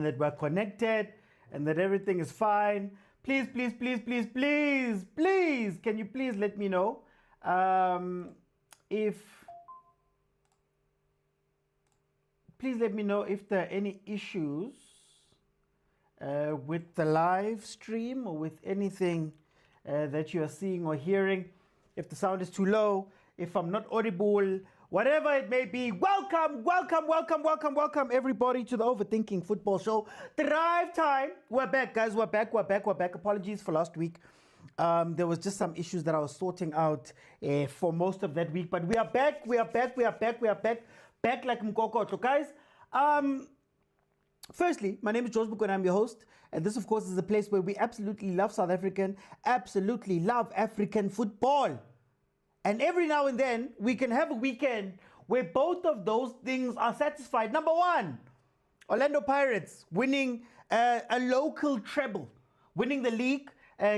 that we're connected and that everything is fine. Please, please, please, please, please, please, can you please let me know please let me know if there are any issues with the live stream or with anything that you are seeing or hearing. If the sound is too low, if I'm not audible, whatever it may be. Welcome, welcome, welcome, welcome, welcome everybody to the Overthinking Football Show. Drive time. We're back, guys. We're back. Apologies for last week. There was just some issues that I was sorting out for most of that week. But we are back. Back like Mkokotlo. Guys, firstly, my name is George Buko and I'm your host. And this, of course, is a place where we absolutely love South African, absolutely love African football. And every now and then, we can have a weekend where both of those things are satisfied. Number one, Orlando Pirates winning a local treble, winning the league,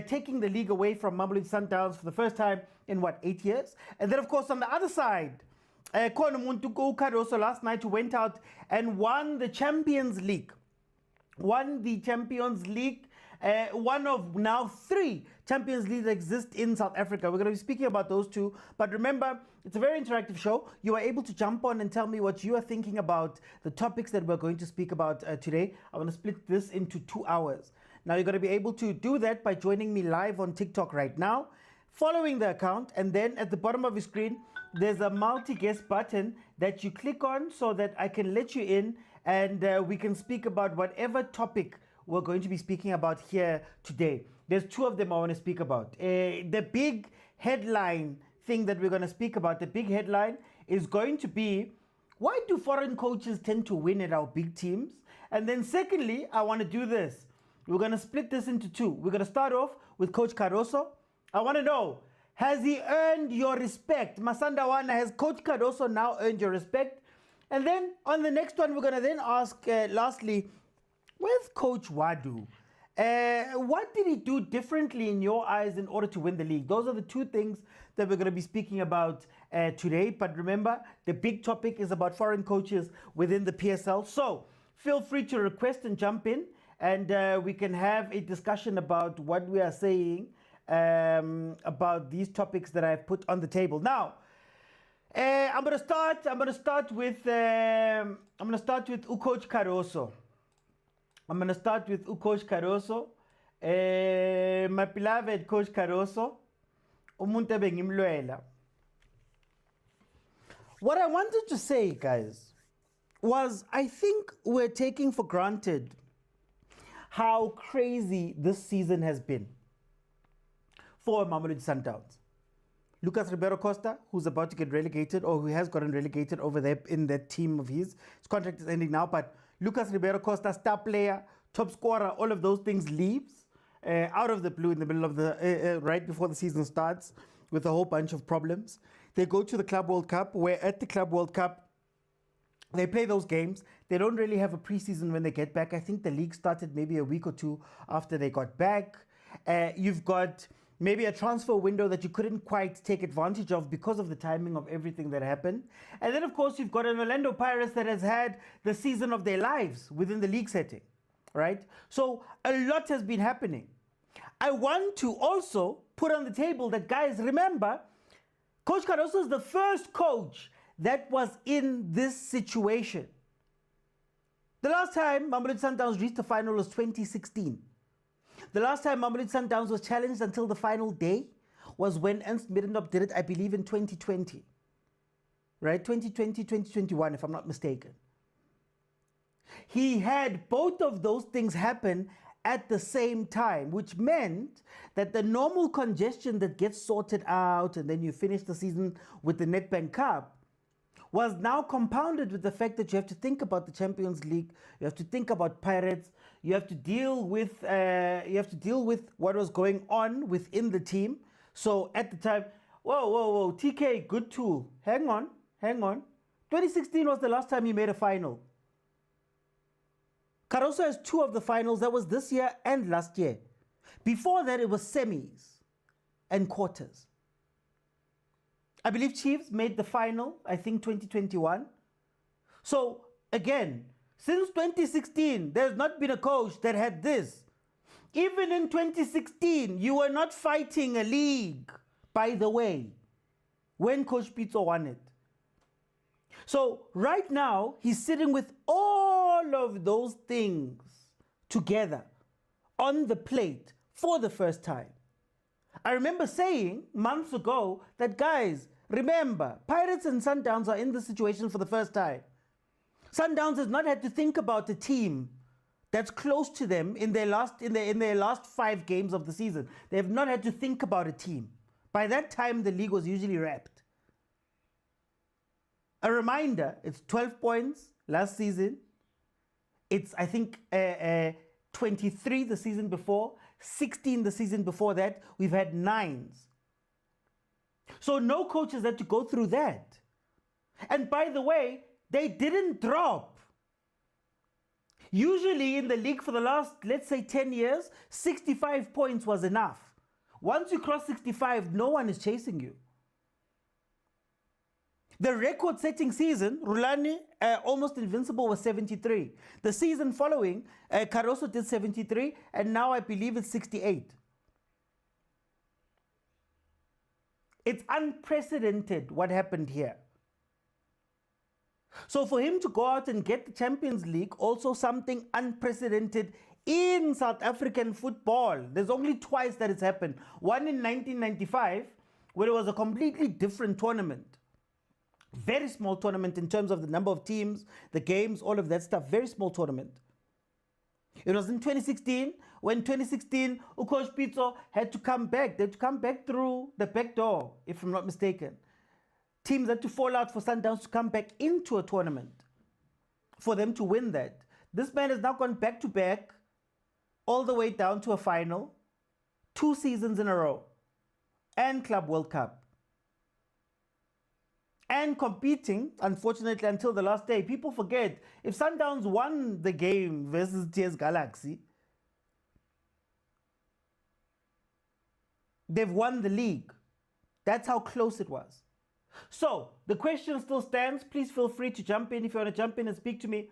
taking the league away from Mamelodi Sundowns for the first time in, 8 years? And then, of course, on the other side, Ouaddou And Cardoso last night, who went out and won the Champions League. One of now 3 Champions League that exist in South Africa. We're going to be speaking about those two. But remember, it's a very interactive show. You are able to jump on and tell me what you are thinking about the topics that we're going to speak about today. I'm going to split this into 2 hours. Now, you're going to be able to do that by joining me live on TikTok right now, following the account, and then at the bottom of your screen, there's a multi-guest button that you click on so that I can let you in and we can speak about whatever topic we're going to be speaking about here today. There's 2 of them I want to speak about. The big headline thing that we're going to speak about, the big headline is going to be, why do foreign coaches tend to win at our big teams? And then secondly, I want to do this. We're going to split this into 2. We're going to start off with Coach Cardoso. I want to know, has he earned your respect? Masandawana, has Coach Cardoso now earned your respect? And then on the next one, we're going to then ask, lastly, with Coach Ouaddou, what did he do differently in your eyes in order to win the league? Those are the 2 things that we're going to be speaking about today. But remember, the big topic is about foreign coaches within the PSL. So feel free to request and jump in, and we can have a discussion about what we are saying about these topics that I've put on the table. Now, I'm gonna start with Coach Cardoso. My beloved Coach Cardoso. What I wanted to say, guys, was I think we're taking for granted how crazy this season has been for Mamelodi Sundowns. Lucas Ribeiro Costa, who's about to get relegated, or who has gotten relegated over there in that team of his contract is ending now, but Lucas Ribeiro Costa, star player, top scorer, all of those things, leaves out of the blue in the middle of the, right before the season starts, with a whole bunch of problems. They go to the Club World Cup, where at the Club World Cup, they play those games. They don't really have a preseason when they get back. I think the league started maybe a week or 2 after they got back. You've got maybe a transfer window that you couldn't quite take advantage of because of the timing of everything that happened. And then, of course, you've got an Orlando Pirates that has had the season of their lives within the league setting, right? So a lot has been happening. I want to also put on the table that, guys, remember, Coach Cardoso is the first coach that was in this situation. The last time Mamelodi Sundowns reached the final was 2016. The last time Mamelodi Sundowns was challenged until the final day was when Ernst Middendorp did it, I believe, in 2020. Right? 2020, 2021, if I'm not mistaken. He had both of those things happen at the same time, which meant that the normal congestion that gets sorted out and then you finish the season with the Nedbank Cup was now compounded with the fact that you have to think about the Champions League, you have to think about Pirates, you have to deal with what was going on within the team. So at the time, whoa, TK, good tool. Hang on. 2016 was the last time you made a final. Cardoso has 2 of the finals. That was this year and last year. Before that, it was semis and quarters. I believe Chiefs made the final, I think 2021. So again, Since 2016, there's not been a coach that had this. Even in 2016, you were not fighting a league, by the way, when Coach Pitso won it. So right now, he's sitting with all of those things together on the plate for the first time. I remember saying months ago that, guys, remember, Pirates and Sundowns are in this situation for the first time. Sundowns has not had to think about a team that's close to them in their last 5 games of the season. They have not had to think about a team. By that time, the league was usually wrapped. A reminder, it's 12 points last season. It's, I think, 23 the season before, 16 the season before that. We've had 9s. So no coaches had to go through that. And by the way, they didn't drop. Usually in the league for the last, let's say, 10 years, 65 points was enough. Once you cross 65, no one is chasing you. The record-setting season, Rulani, almost invincible, was 73. The season following, Cardoso did 73, and now I believe it's 68. It's unprecedented what happened here. So for him to go out and get the Champions League, also something unprecedented in South African football. There's only twice that it's happened. One in 1995, where it was a completely different tournament. Very small tournament in terms of the number of teams, the games, all of that stuff. Very small tournament. It was in 2016, when 2016, Coach Pitso had to come back. They had to come back through the back door, if I'm not mistaken. Teams had to fall out for Sundowns to come back into a tournament for them to win that. This man has now gone back to back, all the way down to a final, 2 seasons in a row, and Club World Cup. And competing, unfortunately, until the last day. People forget, if Sundowns won the game versus TS Galaxy, they've won the league. That's how close it was. So, the question still stands. Please feel free to jump in if you want to jump in and speak to me.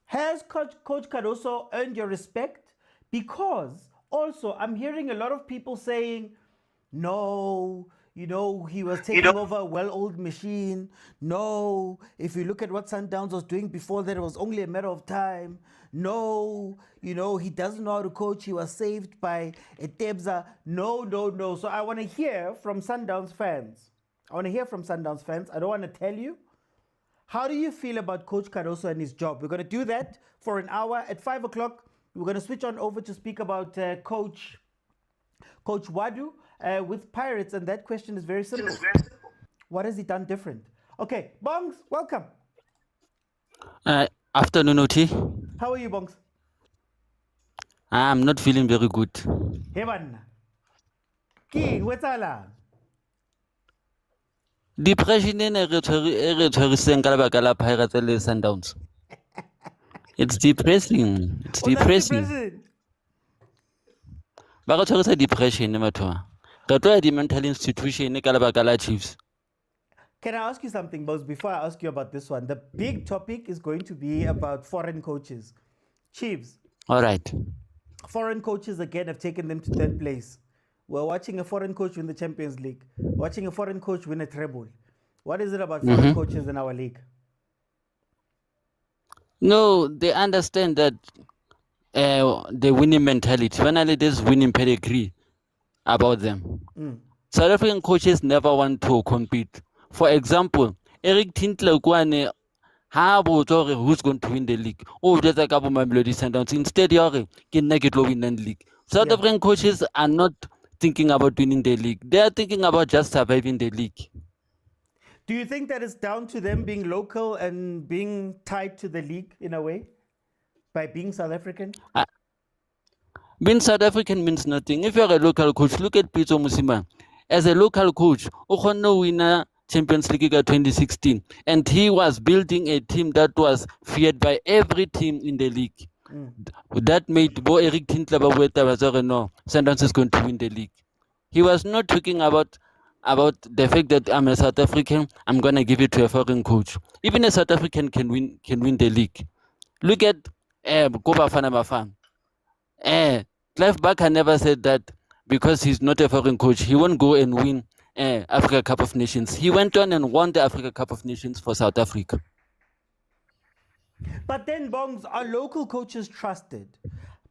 Has Coach Cardoso earned your respect? Because also, I'm hearing a lot of people saying, no, you know, he was taking over a well-oiled machine. No, if you look at what Sundowns was doing before that, it was only a matter of time. No, you know, he doesn't know how to coach. He was saved by a Tebza. No, no, no. So I want to hear from Sundowns fans. I don't want to tell you. How do you feel about Coach Cardoso and his job? We're going to do that for an hour. At 5 o'clock, we're going to switch on over to speak about Coach Ouaddou with Pirates. And that question is very simple. What has he done different? Okay, Bongs, welcome. Afternoon, Oti. How are you, Bongs? I'm not feeling very good. Hey, man. Ki, what's all? Depression in a return Pirates and Sundowns. It's depressing. It's depressing. But it's a depression, Matua. The mental institution, Calabacala Chiefs. Can I ask you something, boss, before I ask you about this one? The big topic is going to be about foreign coaches. Chiefs. All right. Foreign coaches, again, have taken them to 3rd place. We're watching a foreign coach win the Champions League. Watching a foreign coach win a treble. What is it about foreign coaches in our league? No, they understand that the winning mentality. Finally, there's winning pedigree about them. South African coaches never want to compete. For example, Eric Tintler Kwane, who's going to win the league? Oh, there's a couple of mamelodi Sundowns. Instead, you can win the league. South African coaches are not thinking about winning the league. They are thinking about just surviving the league. Do you think that it's down to them being local and being tied to the league in a way? By being South African? Being South African means nothing. If you're a local coach, look at Pitso Mosimane. As a local coach, Okono winner Champions League 2016. And he was building a team that was feared by every team in the league. That made Bo Eric Tintler no, Sundowns is going to win the league. He was not talking about the fact that I'm a South African, I'm gonna give it to a foreign coach. Even a South African can win the league. Look at go bafana bafana. Clive Barker never said that because he's not a foreign coach, he won't go and win Africa Cup of Nations. He went on and won the Africa Cup of Nations for South Africa. But then, Bongs, are local coaches trusted?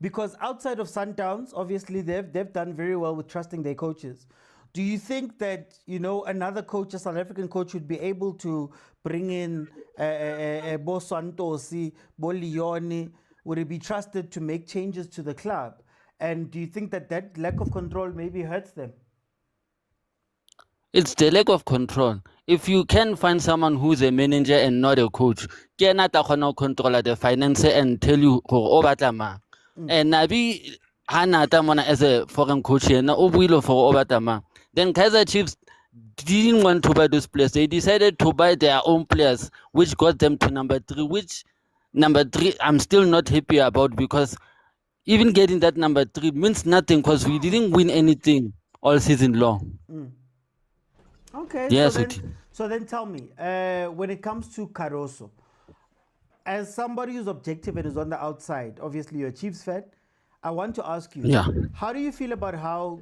Because outside of Sundowns, obviously they've done very well with trusting their coaches. Do you think that, you know, another coach, a South African coach, would be able to bring in Bo Santosi, Bo Leone? Would it be trusted to make changes to the club? And do you think that that lack of control maybe hurts them? It's the lack of control. If you can find someone who's a manager and not a coach, can control the finance and tell you who Obatama. And Nabi Hanatamana as a foreign coach and Obuilo for Obatama. Then Kaizer Chiefs didn't want to buy those players. They decided to buy their own players, which got them to number 3, which number 3 I'm still not happy about, because even getting that number 3 means nothing because we didn't win anything all season long. Okay, yes, so then tell me, when it comes to Cardoso, as somebody who's objective and is on the outside, obviously you're a Chiefs fan, I want to ask you, how do you feel about how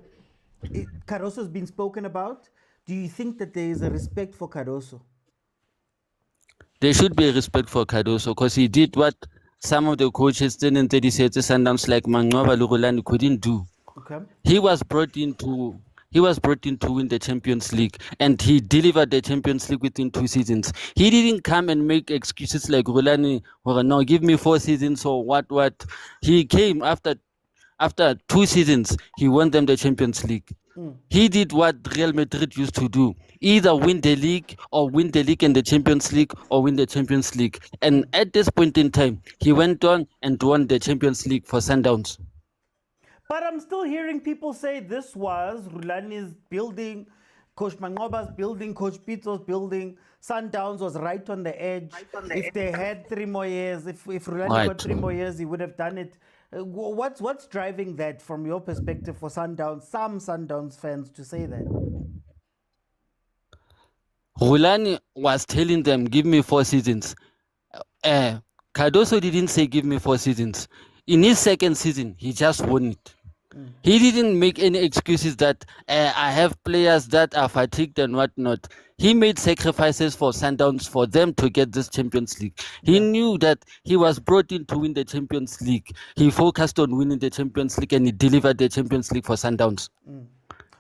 Cardoso has been spoken about? Do you think that there is a respect for Cardoso? There should be a respect for Cardoso because he did what some of the coaches in 37 Sundowns like Manqoba Rulani couldn't do. Okay. He was brought in to win the Champions League, and he delivered the Champions League within 2 seasons. He didn't come and make excuses like Rulani, or no, give me 4 seasons or what. He came after 2 seasons, he won them the Champions League. He did what Real Madrid used to do, either win the league or win the league and the Champions League or win the Champions League. And at this point in time, he went on and won the Champions League for Sundowns. But I'm still hearing people say this was Rulani's building, Coach Manqoba's building, Coach Pitso's building. Sundowns was right on the edge. If they had 3 more years, if Rulani got 3 more years, he would have done it. What's driving that from your perspective for Sundowns, some Sundowns fans to say that? Rulani was telling them, give me 4 seasons. Cardoso didn't say, give me 4 seasons. In his second season, he just won it. He didn't make any excuses that I have players that are fatigued and whatnot. He made sacrifices for Sundowns for them to get this Champions League. He knew that he was brought in to win the Champions League. He focused on winning the Champions League and he delivered the Champions League for Sundowns.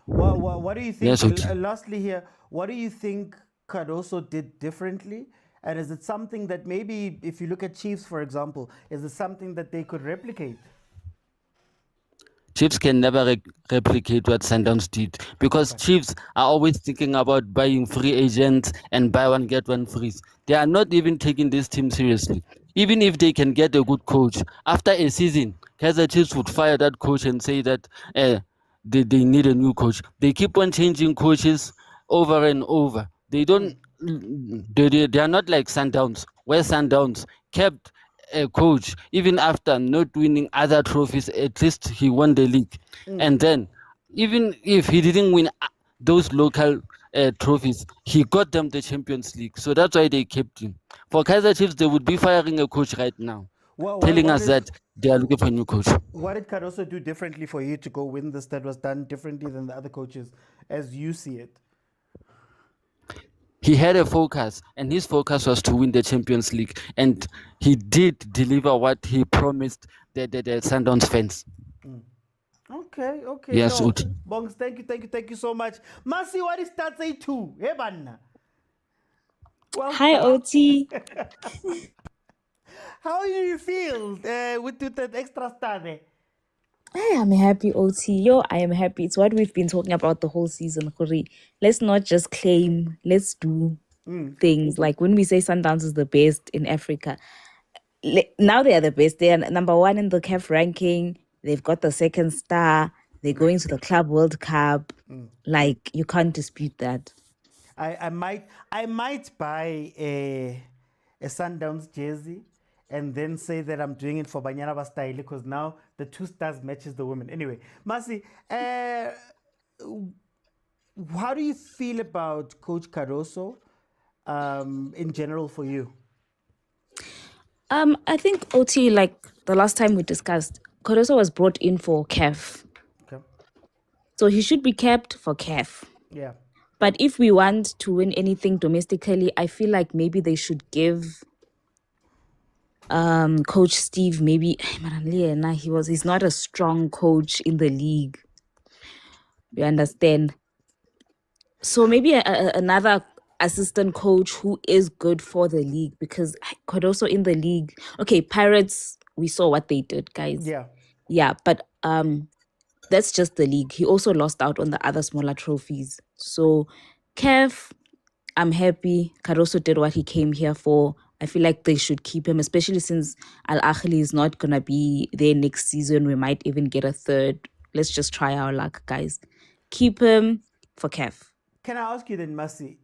What do you think? Yes, lastly here, what do you think Cardoso did differently? And is it something that maybe, if you look at Chiefs, for example, is it something that they could replicate? Chiefs can never replicate what Sundowns did, because Chiefs are always thinking about buying free agents and buy one, get one free. They are not even taking this team seriously. Even if they can get a good coach, after a season, Kaizer Chiefs would fire that coach and say that they need a new coach. They keep on changing coaches over and over. They don't. They are not like Sundowns, where Sundowns kept a coach even after not winning other trophies. At least he won the league. And then even if he didn't win those local trophies, he got them the Champions League. So that's why they kept him. For Kaizer Chiefs, they would be firing a coach right now, telling us that they are looking for a new coach. What did Cardoso do differently for you to go win this that was done differently than the other coaches as you see it? He had a focus, and his focus was to win the Champions League, and he did deliver what he promised the Sundowns fans. Okay. Yes, no. Bongs, thank you so much. Masi, what is that say too? Hey, Banna. Well, hi, OT. How do you feel with that extra star there? I am happy, OT. I am happy. It's what we've been talking about the whole season, Khuri. Let's not just claim, let's do things. Like when we say Sundowns is the best in Africa, now they are the best. They are number 1 in the CAF ranking. They've got the 2nd star. They're going to the Club World Cup. Like, you can't dispute that. I might buy a Sundowns jersey and then say that I'm doing it for Banyana Bastyle, because now the 2 stars matches the women. Anyway, Masi, how do you feel about Coach Cardoso in general for you? I think OT, like the last time we discussed, Cardoso was brought in for CAF. Okay. So he should be kept for CAF. Yeah. But if we want to win anything domestically, I feel like maybe they should give Coach Steve maybe he's not a strong coach in the league. You understand? So maybe another assistant coach who is good for the league, because Cardoso in the league. Okay, Pirates, we saw what they did, guys. Yeah. But that's just the league. He also lost out on the other smaller trophies. So CAF, I'm happy. Cardoso did what he came here for. I feel like they should keep him, especially since Ahly is not going to be there next season. We might even get a third. Let's just try our luck, guys. Keep him for CAF. Can I ask you then, Masi,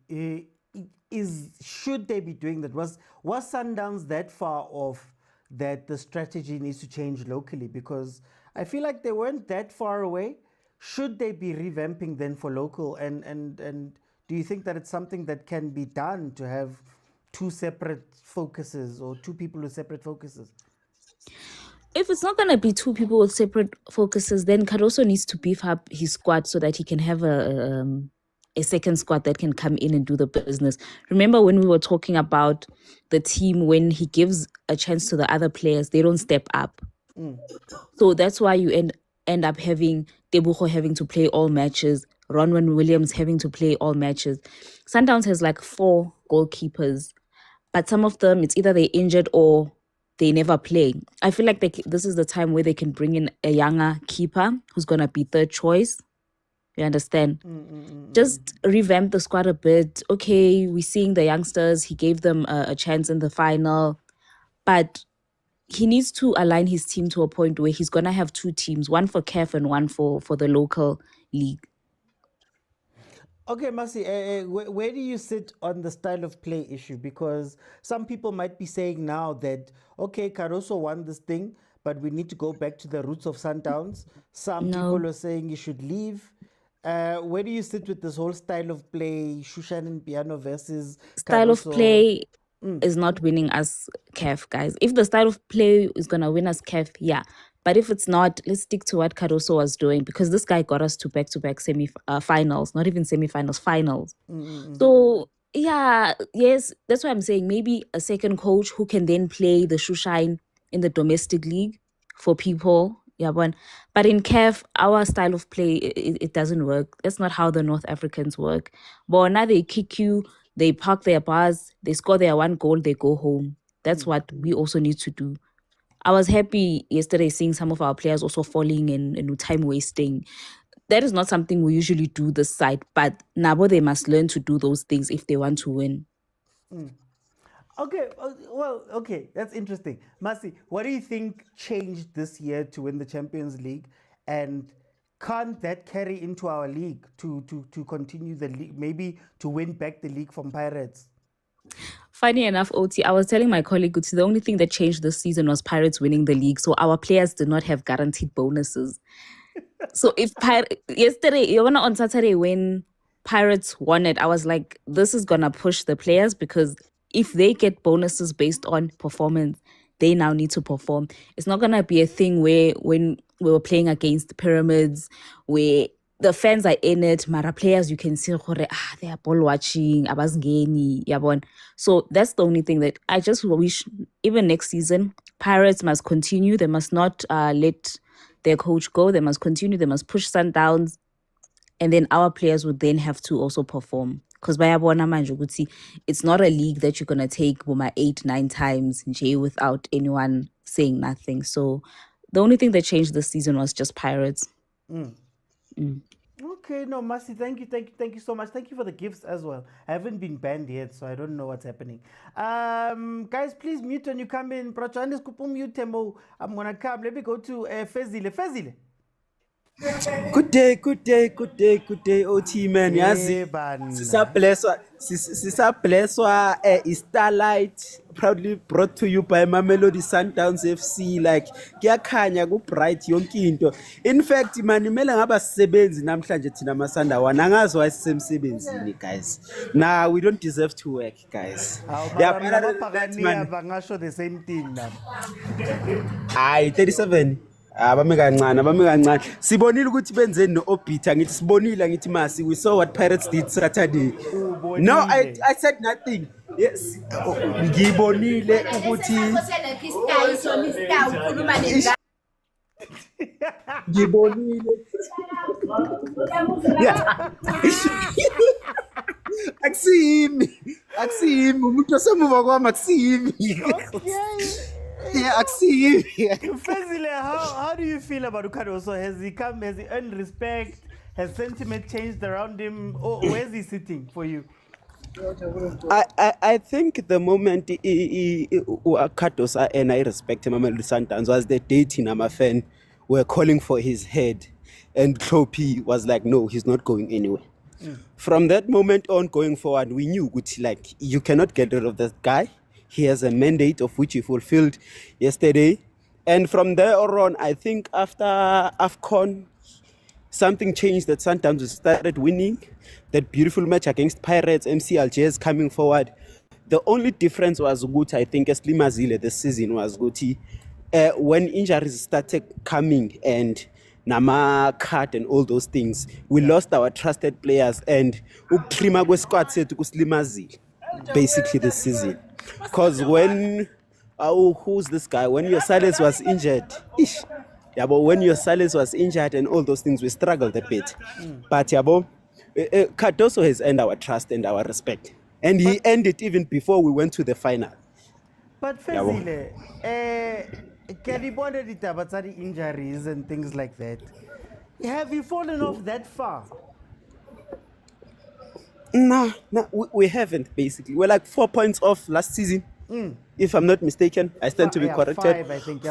should they be doing that? Was Sundowns that far off that the strategy needs to change locally? Because I feel like they weren't that far away. Should they be revamping then for local? And do you think that it's something that can be done to have two separate focuses or two people with separate focuses? If it's not going to be two people with separate focuses, then Cardoso needs to beef up his squad so that he can have a second squad that can come in and do the business. Remember when we were talking about the team, when he gives a chance to the other players, they don't step up. So that's why you end up having Tebucho having to play all matches, Ronwen Williams having to play all matches. Sundowns has like 4 goalkeepers, but some of them, it's either they're injured or they never play. I feel like this is the time where they can bring in a younger keeper who's going to be third choice. You understand? Just revamp the squad a bit. Okay, we're seeing the youngsters. He gave them a chance in the final. But he needs to align his team to a point where he's going to have 2 teams, one for CAF and one for the local league. Okay, Masi, where do you sit on the style of play issue? Because some people might be saying now that, okay, Cardoso won this thing, but we need to go back to the roots of Sundowns. Some people are saying you should leave. Where do you sit with this whole style of play, Shushan and Piano versus Style Cardoso? of play is not winning us CAF, guys. If the style of play is going to win us CAF, yeah. But if it's not, let's stick to what Cardoso was doing, because this guy got us to back-to-back finals, not even semi-finals, finals. So, yeah, yes, that's why I'm saying maybe a second coach who can then play the shoeshine in the domestic league for people. Yeah, but in CAF, our style of play, it doesn't work. That's not how the North Africans work. But now they kick you, they park their bars, they score their 1 goal, they go home. That's what we also need to do. I was happy yesterday seeing some of our players also falling and time wasting. That is not something we usually do this side, but Nabo, they must learn to do those things if they want to win. Okay, okay, that's interesting. Masi, what do you think changed this year to win the Champions League? And can't that carry into our league to continue the league, maybe to win back the league from Pirates? Funny enough, OT, I was telling my colleague, the only thing that changed this season was Pirates winning the league. So our players did not have guaranteed bonuses. So if yesterday, on Saturday, when Pirates won it, I was like, this is going to push the players, because if they get bonuses based on performance, they now need to perform. It's not going to be a thing where when we were playing against the Pyramids, where the fans are in it, Mara players, you can see they are ball watching, abazngeni, yabon. So that's the only thing that I just wish, even next season, Pirates must continue. They must not let their coach go. They must continue. They must push Sundowns. And then our players would then have to also perform. Because it's not a league that you're going to take 8, 9 times without anyone saying nothing. So the only thing that changed this season was just Pirates. Okay, no, Masi, thank you so much. Thank you for the gifts as well. I haven't been banned yet, so I don't know what's happening. Guys, please mute when you come in. I'm gonna come. Let me go to Fezile. Fezile. Good day, good day, good day, good day, OT man. Yazi, Banna. Sisa blesswa, is Starlight, proudly brought to you by Mamelodi Sundowns FC. Like, kuyakhanya ku-bright yonke into. In fact, man, imele ngaba sisebenzi namhlanje thina masandawana. Angazi why sisemsebenzini, guys. Nah, we don't deserve to work, guys. Yeah, but other than that, man. Bangasho the same thing now. Hayi 37 abame kancane sibonile ukuthi benzeni no-Obita ngithi sibonile ngithi masi we saw what Pirates did Saturday. No, I said nothing. Yes, ngibonile ukuthi ngibonile yeah akusiyimi umuntu osemuva kwami akusiyimi. Yeah, Fezile, how do you feel about Cardoso? Has he earned respect? Has sentiment changed around him? Or where's he sitting for you? I think the moment Cardoso and I respect him, Mamelodi Sundowns was the day Tina fan were calling for his head, and Kloppy was like, no, he's not going anywhere. From that moment on, going forward, we knew, like, you cannot get rid of that guy. He has a mandate of which he fulfilled yesterday. And from there on, I think after AFCON, something changed that Sundowns started winning. That beautiful match against Pirates, MC Algiers coming forward. The only difference was good, I think, as Limazile this season was good. When injuries started coming and Nama cut and all those things, we lost our trusted players and Uktrima squad said to Limazile basically this season. Because when, who's this guy? When your Silas was injured, but when your Silas was injured and all those things, we struggled a bit. But Cardoso has earned our trust and our respect. And he earned it even before we went to the final. But Fezile, Kalibonde Ditabatsari injuries and things like that. Have you fallen off that far? No, we haven't basically. We're like 4 points off last season, if I'm not mistaken. I stand to be corrected. 5, I think.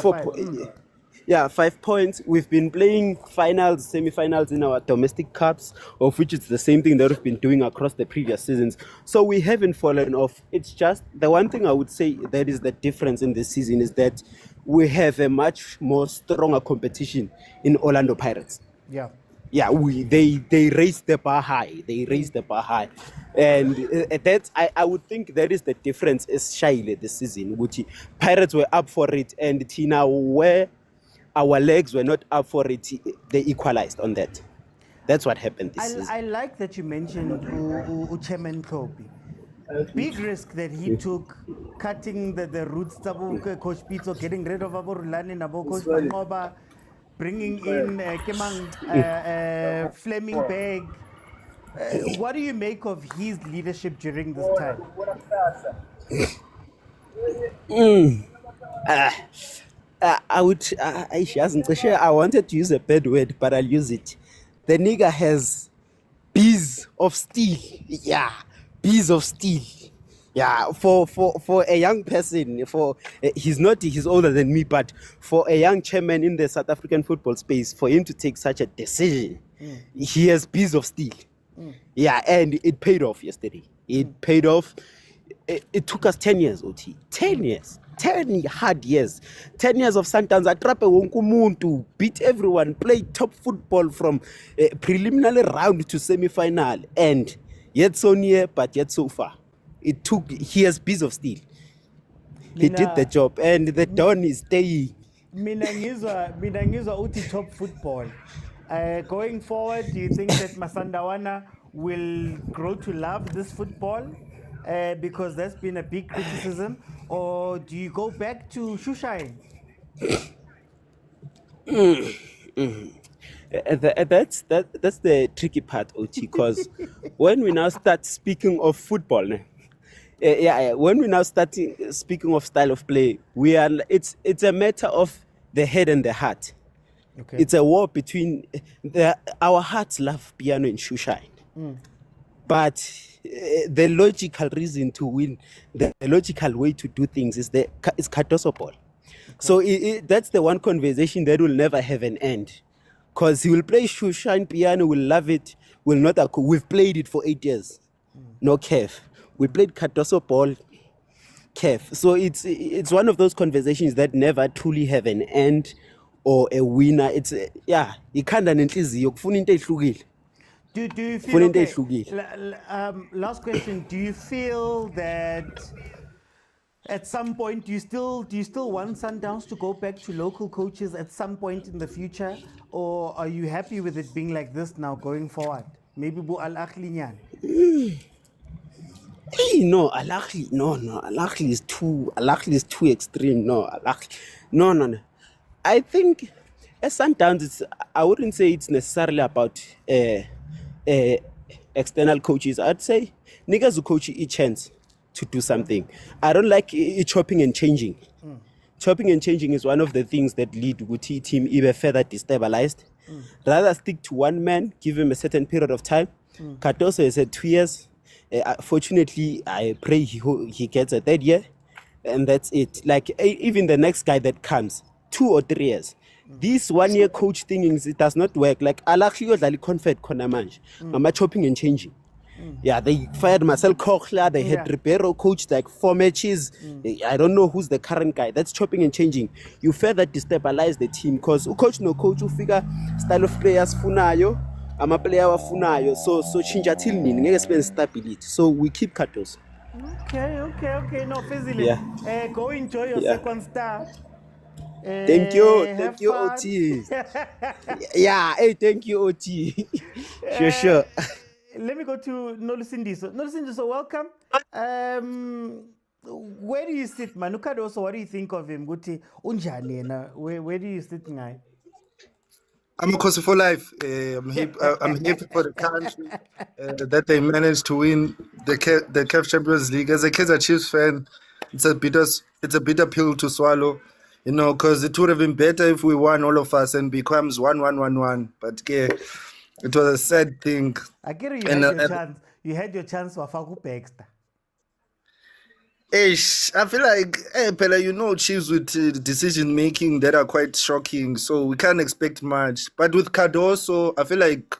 5 points. We've been playing finals, semi-finals in our domestic cups, of which it's the same thing that we've been doing across the previous seasons. So we haven't fallen off. It's just the one thing I would say that is the difference in this season is that we have a much more stronger competition in Orlando Pirates. Yeah, they raised the bar high. And that's I would think that is the difference is shyly this season. Which Pirates were up for it, and Tina, where our legs were not up for it, they equalized on that. That's what happened this season. I like that you mentioned Chairman Kloppy. Big risk that he took, cutting the roots of Coach Pitso, getting rid of rulani, Coach Moba, bringing in Fleming Bag. What do you make of his leadership during this time? I wanted to use a bad word, but I'll use it. The nigga has bees of steel. Yeah, bees of steel. Yeah, for a young person, he's older than me, but for a young chairman in the South African football space, for him to take such a decision, he has bees of steel. Yeah, and it paid off yesterday. It paid off. It took us 10 years, OT. 10 years. 10 hard years. 10 years of Sundowns. Atrape wonkumuntu, beat everyone, play top football from preliminary round to semi-final. And yet so near, but yet so far. He has bees of steel. He did the job, and the Don is staying. Mina ngizwa uthi top football. Going forward, do you think that Masandawana will grow to love this football? Because there's been a big criticism, or do you go back to Shushain? That's the tricky part, Oti, because when we now start speaking of football, when we now start speaking of style of play, it's a matter of the head and the heart. Okay. It's a war between our hearts love piano and Shushain. But the logical reason to win, the logical way to do things is Cardoso ball. Okay. So that's the one conversation that will never have an end. Because he will play Shushan piano, will love it, will not. We've played it for 8 years. No CAF. We played Cardoso ball, CAF. So it's one of those conversations that never truly have an end or a winner. It's you can't nenhliziyo kufuna into ehlukile. Do you feel Into okay? ehlukile. Last question. Do you feel that at some point do you still want Sundowns to go back to local coaches at some point in the future, or are you happy with it being like this now going forward? Maybe Ahly nyana. Hey, no, Al-Ahly, no, Al-Ahly is too extreme. No, Al-Ahly, no. I think at Sundowns, I wouldn't say it's necessarily about external coaches. I'd say niggas who coach each chance to do something. I don't like chopping and changing. Chopping and changing is one of the things that lead to team even further destabilized. Rather stick to one man, give him a certain period of time. Cardoso has had 2 years. Fortunately, I pray he gets a 3rd year, and that's it. Like even the next guy that comes, 2 or 3 years. This 1 year coach thing, it does not work. Like Al-Ahly was like confed Konamanj. Mama chopping and changing. Yeah, they fired Marcel Kochler. They had Ribeiro coached like 4 matches. I don't know who's the current guy. That's chopping and changing. You further destabilize the team because coach no coach you figure style of players funayo. I'm a player wafunayo. So change till nini ngeke spend stability. So we keep Cardoso. Okay. No, Fezile. Go enjoy your second star. Thank you, OT. Hey, thank you, OT. Sure. Let me go to Nolusindiso. Nolusindiso, welcome. Where do you sit, man? Cardoso, what do you think of him? Guti unjani na? Where do you sit, guy? I'm a cause for life. I'm happy for the country that they managed to win the CAF Champions League. As a Kaizer Chiefs fan, it's a bitter pill to swallow, because it would have been better if we won all of us and becomes 1-1-1-1. But yeah, it was a sad thing. I get you had your chance. You had your chance for Fakupe extra. I feel like, Pella, Chiefs with decision making that are quite shocking, so we can't expect much. But with Cardoso, I feel like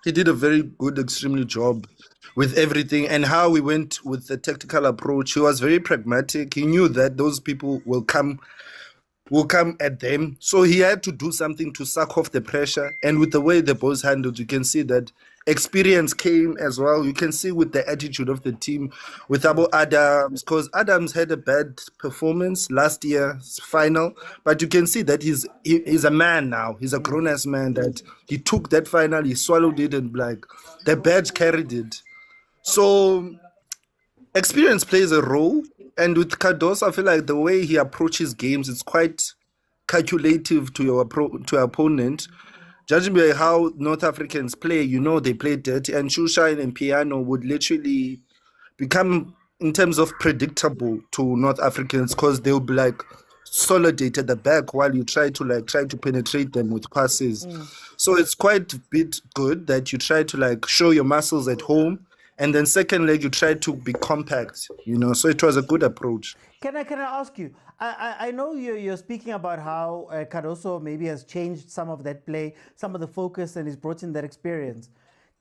he did a very good, extremely job with everything and how we went with the tactical approach. He was very pragmatic. He knew that those people will come at them. So he had to do something to suck off the pressure. And with the way the boys handled, you can see that experience came as well. You can see with the attitude of the team, with Abu Adams, because Adams had a bad performance last year's final. But you can see that he's a man now. He's a grown-ass man that he took that final, he swallowed it, and the badge carried it. So experience plays a role. And with Cardoso, I feel like the way he approaches games, it's quite calculative to your opponent. Judging by how North Africans play, they play dirty. And Shushan and Piano would literally become, in terms of predictable to North Africans, because they'll be solidate at the back while you try to penetrate them with passes. So it's quite a bit good that you try to show your muscles at home. And then second leg, you try to be compact, so it was a good approach. Can I ask you, I know you're speaking about how Cardoso maybe has changed some of that play, some of the focus, and he's brought in that experience.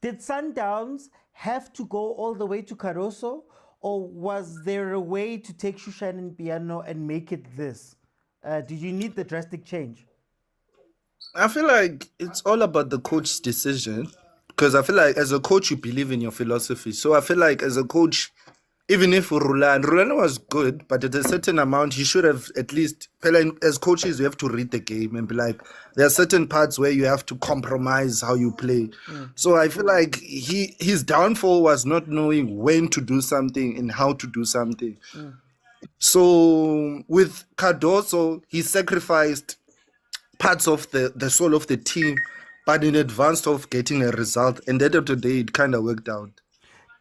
Did Sundowns have to go all the way to Cardoso, or was there a way to take Shushan and Piano and make it this? Did you need the drastic change? I feel like it's all about the coach's decision. Because I feel like as a coach, you believe in your philosophy. So I feel like as a coach, even if Rulani was good, but at a certain amount, he should have at least, as coaches, you have to read the game and be like, there are certain parts where you have to compromise how you play. So I feel like his downfall was not knowing when to do something and how to do something. So with Cardoso, he sacrificed parts of the soul of the team, but in advance of getting a result. And at the end of the day, it kind of worked out.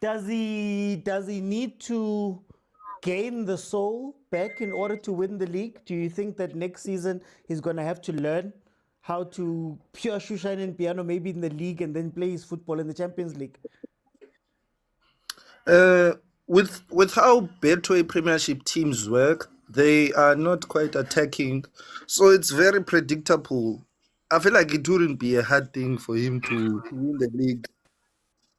Does he need to gain the soul back in order to win the league? Do you think that next season he's going to have to learn how to pure Shushan and Piano maybe in the league and then play his football in the Champions League? With how Betway Premiership teams work, they are not quite attacking. So it's very predictable. I feel like it wouldn't be a hard thing for him to win the league.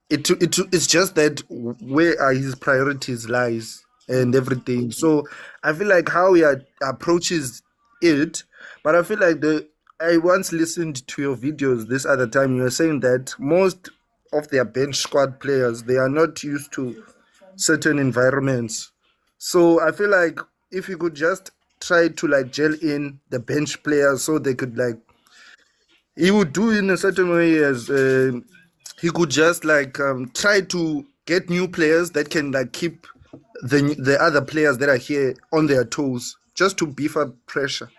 It's just that where are his priorities lies and everything. So I feel like how he approaches it, but I feel like I once listened to your videos this other time. You were saying that most of their bench squad players, they are not used to certain environments. So I feel like if you could just try to like gel in the bench players so they could like he would do in a certain way as he could just like try to get new players that can like keep the other players that are here on their toes just to beef up pressure.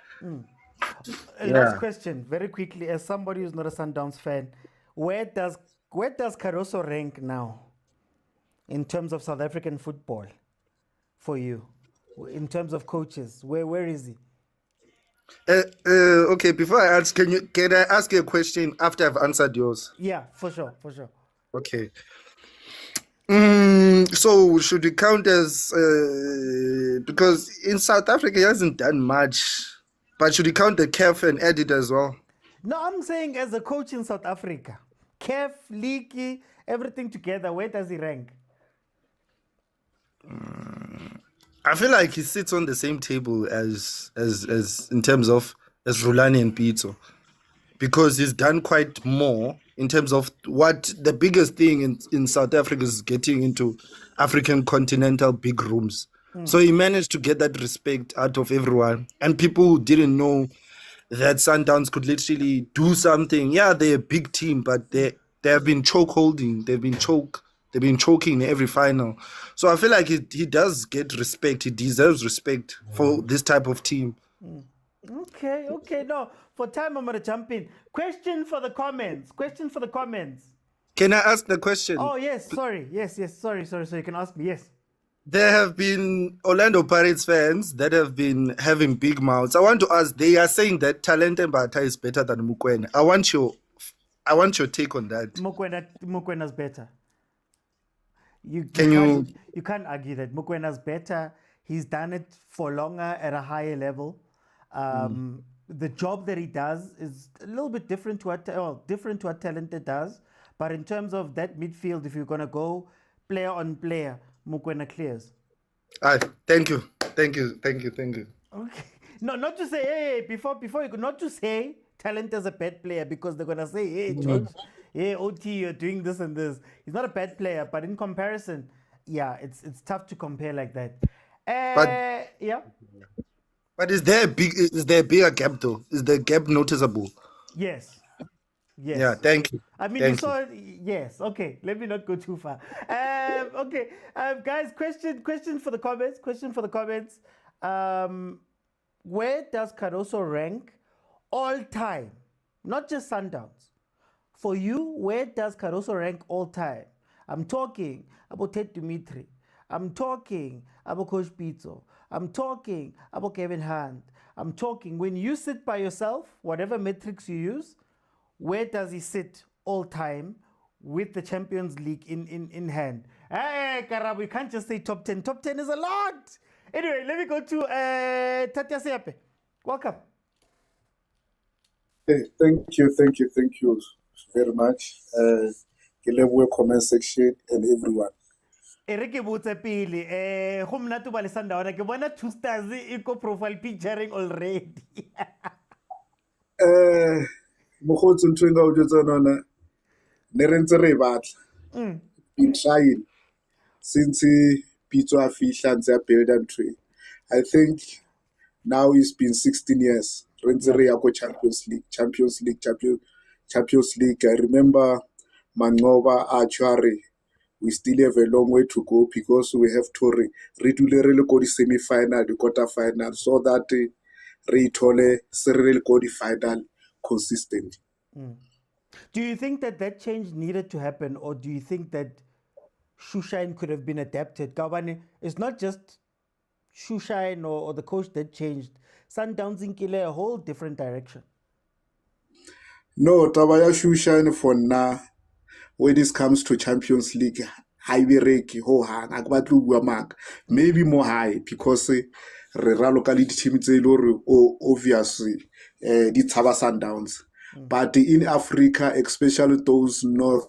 Last question, very quickly, as somebody who's not a Sundowns fan, where does Cardoso rank now in terms of South African football for you? In terms of coaches, where is he? Okay, before I ask, can I ask you a question after I've answered yours? Yeah, for sure. Okay. So should we count as because in South Africa he hasn't done much, but should we count the CAF and add it as well? No, I'm saying as a coach in South Africa, CAF, League, everything together, where does he rank? I feel like he sits on the same table as in terms of as Rulani and Pitso, because he's done quite more in terms of what the biggest thing in South Africa is getting into African continental big rooms. So he managed to get that respect out of everyone, and people who didn't know that Sundowns could literally do something. Yeah, they're a big team, but they have been chokeholding. They've been choking in every final. So I feel like he does get respect. He deserves respect for this type of team. Okay. No, for time I'm going to jump in. Question for the comments. Can I ask the question? Oh, yes. Sorry. Yes. Sorry. You can ask me. Yes. There have been Orlando Pirates fans that have been having big mouths. I want to ask, they are saying that Talent Mbata is better than Mokwena. I want your take on that. Mokwena's better. You can't argue that Mokwena's better. He's done it for longer at a higher level. The job that he does is a little bit different to what Talented does. But in terms of that midfield, if you're gonna go player on player, Mokwena clears. Thank you. Okay. No, not to say before you go, not to say Talent is a bad player, because they're gonna say, hey, George, hey, OT, you're doing this and this. He's not a bad player, but in comparison, yeah, it's tough to compare like that. But is there a bigger gap though? Is the gap noticeable? Yes. Yeah, thank you. I mean, you saw it. Yes. Okay. Let me not go too far. Okay. Guys, question for the comments. Where does Cardoso rank all time? Not just Sundowns. For you, where does Cardoso rank all time? I'm talking about Ted Dimitri. I'm talking about Coach Pitso. I'm talking about Kevin Hunt. I'm talking when you sit by yourself, whatever metrics you use, where does he sit all time with the Champions League in hand? Hey, Karabo, you can't just say top 10. Top 10 is a lot. Anyway, let me go to Tatia Seape. Welcome. Hey, thank you very much. Ke comment section and everyone. Erike botse pele go mna to ba le Sundowns ke bona 2 stars eco profile picturing already. Mogotsi ntwe nga o jotsa nona ne re ntse re batla. Been trying since Pitso a fihla ntse a build and trade. I think now it's been 16 years. Re ntse re ya ko Champions League. I remember Mangoba Achware. We still have a long way to go because we have to re go the semi-final, the quarter-final, so that re thole se re go the final consistently. Do you think that change needed to happen, or do you think that Shoeshine could have been adapted? Gavin, it's not just Shoeshine or the coach that changed. Sundowns in Kile a whole different direction. No, Tabaya Shoeshine for now. When this comes to Champions League, high reki ho hang akbatlu bua mark, maybe more high because re ra locality team tse lo re obviously di tshaba Sundowns. But in Africa, especially those North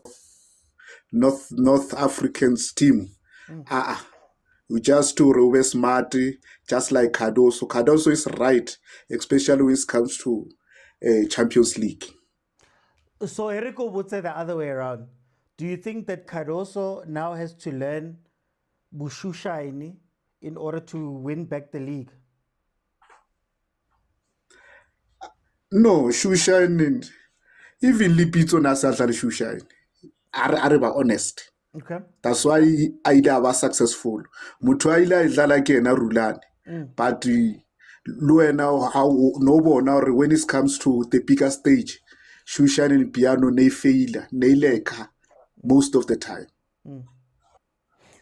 Africans team, we just to Rowe smart, just like Cardoso. Cardoso is right, especially when it comes to Champions League. So Eriko would say the other way around. Do you think that Cardoso now has to learn Bushushaini in order to win back the league? No, Shushaini, even Lipito Nasal Shushaini, are honest. Okay. That's why Aida was successful. Mutuaila is like a rulani. But now how no now when it comes to the bigger stage, Shushan and piano they fail, they leka most of the time.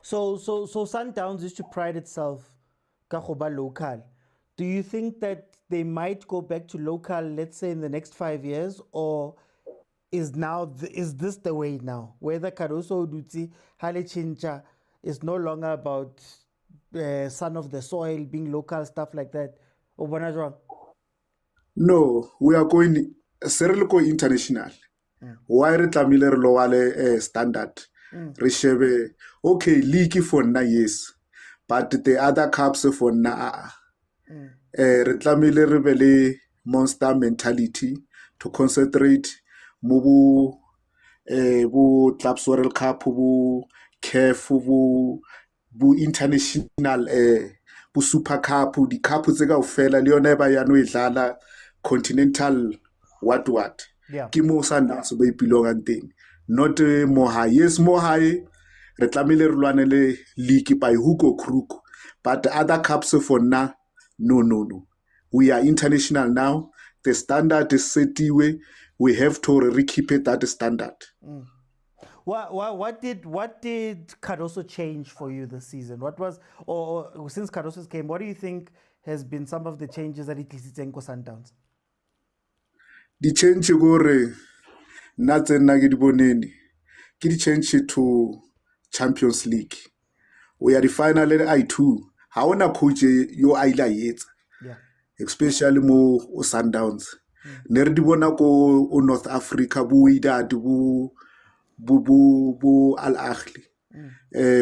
So Sundowns used to pride itself kahoba local. Do you think that they might go back to local, let's say in the next 5 years, or is this the way now? Whether Caruso Duti Hale Chincha is no longer about son of the soil, being local, stuff like that. Or when I wrong? No, we are going Serelco international. Why retlamile lowale standard? Reshebe okay, league for na yes, but the other cups for na. Retlamile rebele monster mentality to concentrate. Mubu bu Clubs World Cup bu CAF bu international bu Super Cup di cup tse kaofela le yona ba ya no idlala continental what Yeah. ke mo Sundowns ba ipilong teng not more high. Yes, more high re tlamile re lwanele league by hugo crook, but other cups for now no, we are international now. The standard is set way. We have to keep it that standard. What did Cardoso change for you this season? What was or since Cardoso came, what do you think has been some of the changes that it is in Sundowns? The change gore not nagidiboneni. Ki change to Champions League. We are the final I2. Haona coach yo aila yet. Yeah. Especially mo Sundowns. Nerdi bona ko North Africa bu Wydad bu Al Ahly.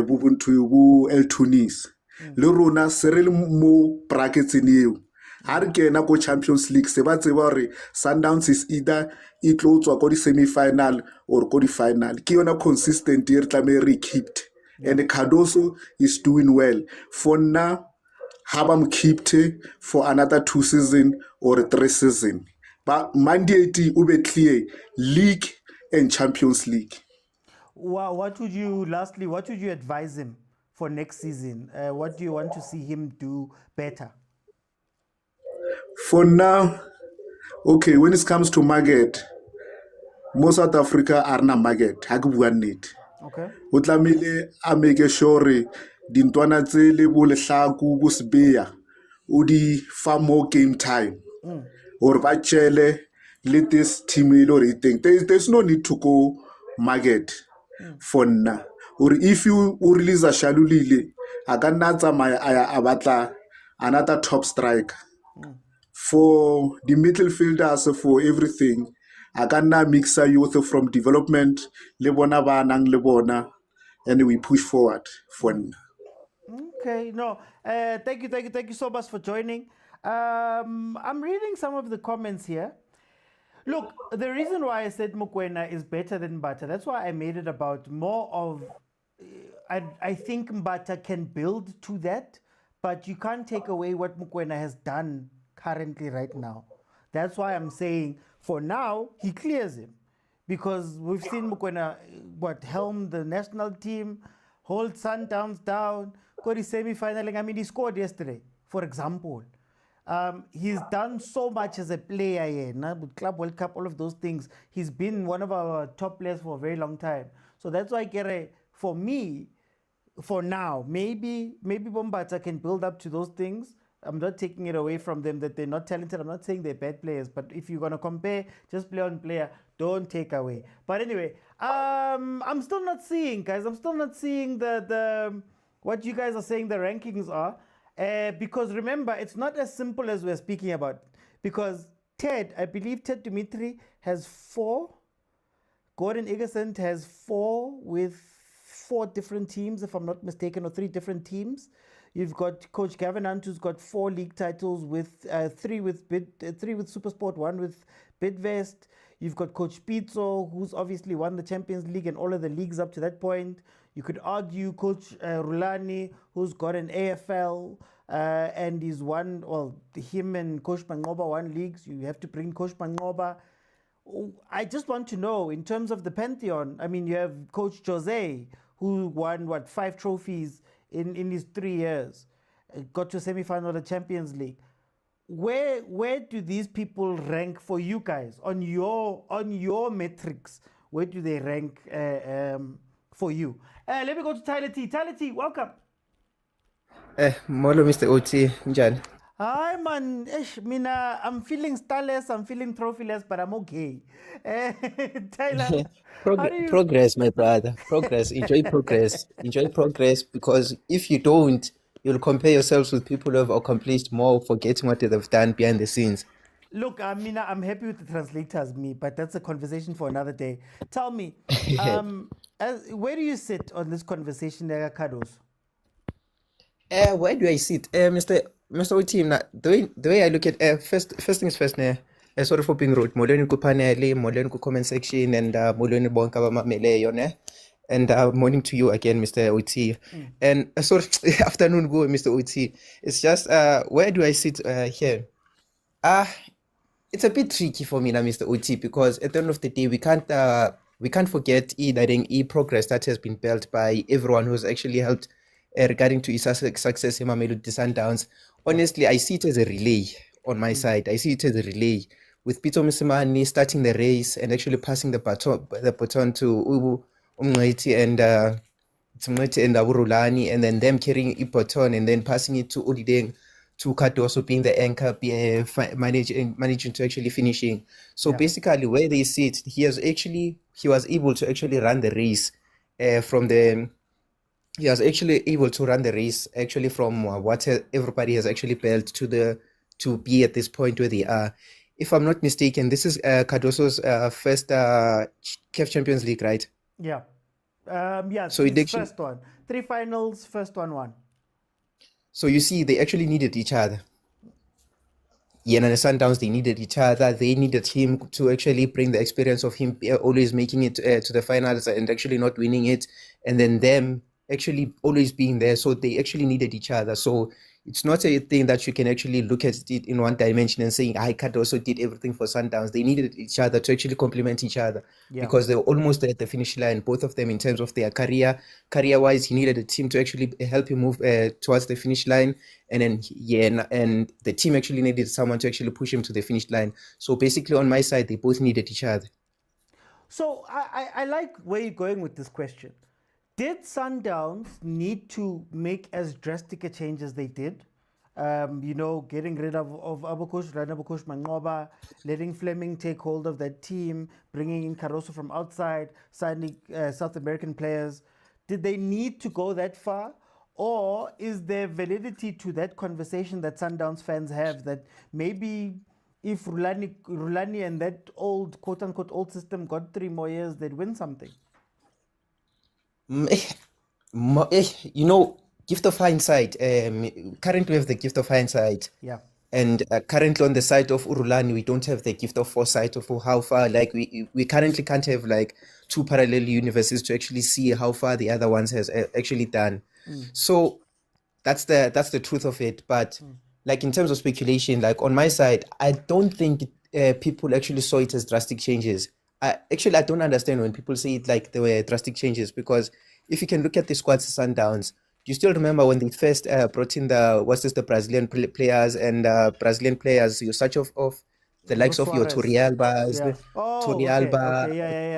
Bu El Tunis. Le rona serel mo brackets in you. Har kena ko Champions League se ba tseba re Sundowns is either it tlo tswa ko di semi-final or ko di final. Ke yona consistent re tla me kept. And Cardoso is doing well. For now, Habam kept for another 2 seasons or 3 seasons. But mandate ube clear league and Champions League. What would you advise him for next season? What do you want to see him do better? For now, okay, when it comes to market, most South Africa are not market. Okay. O tlamile a make sure dintwana tse le bo lehlaku bo sebeya o di fa more game time or ba tshele le this team ile re teng. There's no need to go market for now. Or if you release a Shalulile, a ka nna tsamaya a batla another top striker. For the midfielders, for everything, I can now mix a youth from development, lebona banang lebona, and we push forward for now. Okay, no. Thank you so much for joining. I'm reading some of the comments here. Look, the reason why I said Mokwena is better than Mbata, that's why I made it about more of. I think Mbata can build to that, but you can't take away what Mokwena has done currently right now. That's why I'm saying for now he clears him, because we've seen Mokwena helm the national team, hold Sundowns down, go to semi-final. I mean, he scored yesterday, for example. He's done so much as a player here, with Club World Cup, all of those things. He's been one of our top players for a very long time. So that's why Kere, for me, for now, maybe Bombata can build up to those things. I'm not taking it away from them that they're not talented. I'm not saying they're bad players, but if you're gonna compare just player on player, don't take away. But anyway, I'm still not seeing, guys. I'm still not seeing the what you guys are saying the rankings are, because remember, it's not as simple as we're speaking about. Because Ted, I believe Ted Dimitri has 4. Gordon Egerson has 4 with 4 different teams, if I'm not mistaken, or 3 different teams. You've got Coach Gavin who's got 4 league titles with 3 with Supersport, 1 with Bidvest. You've got Coach Pitso, who's obviously won the Champions League and all of the leagues up to that point. You could argue Coach Rulani, who's got an AFL and he's won, well, him and Coach Mangoba won leagues. You have to bring Coach Mangoba. I just want to know, in terms of the Pantheon, I mean, you have Coach Jose, who won, 5 trophies in his 3 years, got to a semi-final of the Champions League. Where do these people rank for you guys on your metrics? Where do they rank for you? Let me go to Tyler T. Tyler T, welcome. Molo, Mr. OT, njani? Hi man, mina, I'm feeling starless, I'm feeling trophyless, but I'm okay. Tyler, Progress, my brother. Progress. Enjoy progress. Enjoy progress, because if you don't, you'll compare yourselves with people who have accomplished more, forgetting what they've done behind the scenes. Look, I mean, I'm happy with the translators, but that's a conversation for another day. Tell me, where do you sit on this conversation, Cardoso? Where do I sit? Mr. OT, the way I look at first things first, sorry for being rude. Molweni ku panel, molweni ku comment section, and molweni bonke abamameleyo, yone. And morning to you again, Mr. OT. And sorry, afternoon go, Mr. OT. It's just where do I sit here? It's a bit tricky for me now, Mr. OT, because at the end of the day, we can't forget the progress that has been built by everyone who's actually helped regarding to his success in Mamelodi Sundowns. Honestly, I see it as a relay on my side. I see it as a relay with Pitso Mosimane starting the race and actually passing the baton to Umngeti and Rulani, and then them carrying the baton and then passing it to Ouaddou to Cardoso being the anchor, managing to actually finishing. So basically, where they sit, he was able to actually run the race He was actually able to run the race actually from what everybody has actually built to be at this point where they are. If I'm not mistaken, this is Cardoso's first CAF Champions League, right? Yeah. So his first one. 3 finals, first one won. So you see, they actually needed each other. Yeah, and the Sundowns, they needed each other. They needed him to actually bring the experience of him always making it to the finals and actually not winning it. And then them actually always being there. So they actually needed each other. So it's not a thing that you can actually look at it in one dimension and saying, Cardoso did everything for Sundowns. They needed each other to actually complement each other because they were almost at the finish line, both of them in terms of their career-wise. He needed a team to actually help him move towards the finish line. And then, and the team actually needed someone to actually push him to the finish line. So basically on my side, they both needed each other. So I like where you're going with this question. Did Sundowns need to make as drastic a change as they did? Getting rid of Abukush, Ranabukush Mangoba, letting Fleming take hold of that team, bringing in Cardoso from outside, signing South American players. Did they need to go that far? Or is there validity to that conversation that Sundowns fans have that maybe if Rulani and that old, quote-unquote, old system got 3 more years, they'd win something? Gift of hindsight. Currently, we have the gift of hindsight. Yeah. And currently, on the side of Rulani, we don't have the gift of foresight of how far. Like we currently can't have like 2 parallel universes to actually see how far the other ones has actually done. So that's the truth of it. But like in terms of speculation, like on my side, I don't think people actually saw it as drastic changes. I don't understand when people say it like there were drastic changes, because if you can look at the squads Sundowns, do you still remember when they first brought in the Brazilian players and Brazilian players, you such of the likes of your Torrealba,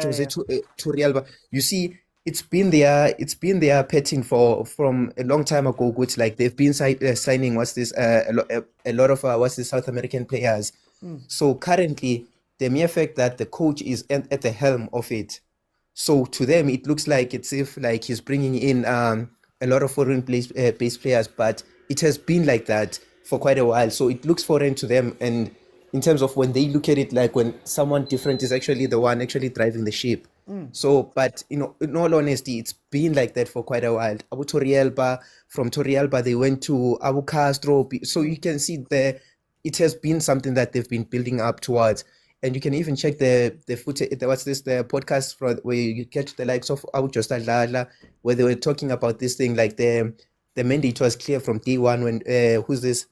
Jose Torrealba. You see, it's been their pattern from a long time ago, which like they've been signing a lot of South American players. So currently, the mere fact that the coach is at the helm of it, so to them it looks like it's if like he's bringing in a lot of foreign based players, but it has been like that for quite a while. So it looks foreign to them, and in terms of when they look at it, like when someone different is actually the one actually driving the ship. So, but in all honesty, it's been like that for quite a while. Abu Torrealba, from Torrealba, they went to Abu Castro. So you can see there, it has been something that they've been building up towards. And you can even check the footage, the podcast where you catch the likes of Abu Jostadlala, where they were talking about this thing, like the mandate was clear from day one when, who's this?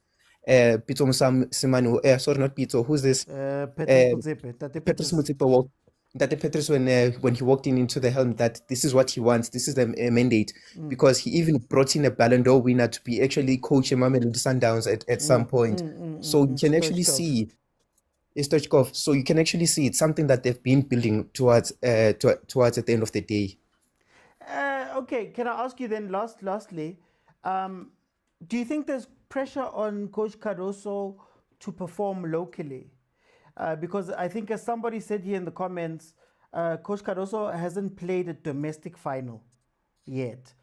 Pitso Mosimane, sorry, not Pitso, who's this? Patrice Motsepe, Tate Patrice Patrice. Motsepe that Patrice when he walked into the helm, that this is what he wants, this is the mandate, because he even brought in a Ballon d'Or winner to be actually coaching Mamelodi Sundowns at some point. So you can actually see Stoichkov. So you can actually see it's something that they've been building towards at the end of the day. Okay, can I ask you then, lastly, do you think there's pressure on Coach Cardoso to perform locally? Because I think, as somebody said here in the comments, Coach Cardoso hasn't played a domestic final yet.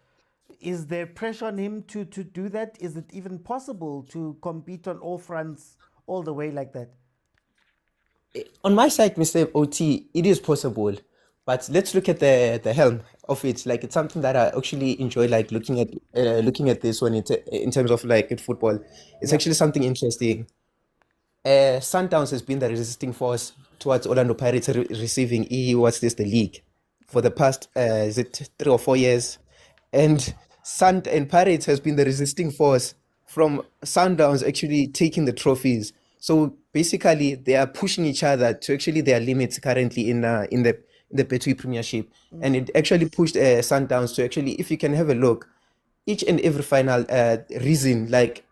Is there pressure on him to do that? Is it even possible to compete on all fronts all the way like that? On my side, Mr. OT, it is possible, but let's look at the helm of it. Like, it's something that I actually enjoy, like looking at this one in terms of like in football. It's actually something interesting. Sundowns has been the resisting force towards Orlando Pirates receiving the league for the past is it 3 or 4 years, and Pirates has been the resisting force from Sundowns actually taking the trophies. So basically, they are pushing each other to actually their limits currently in the Betway Premiership, and it actually pushed Sundowns to actually, if you can have a look, each and every final reason, like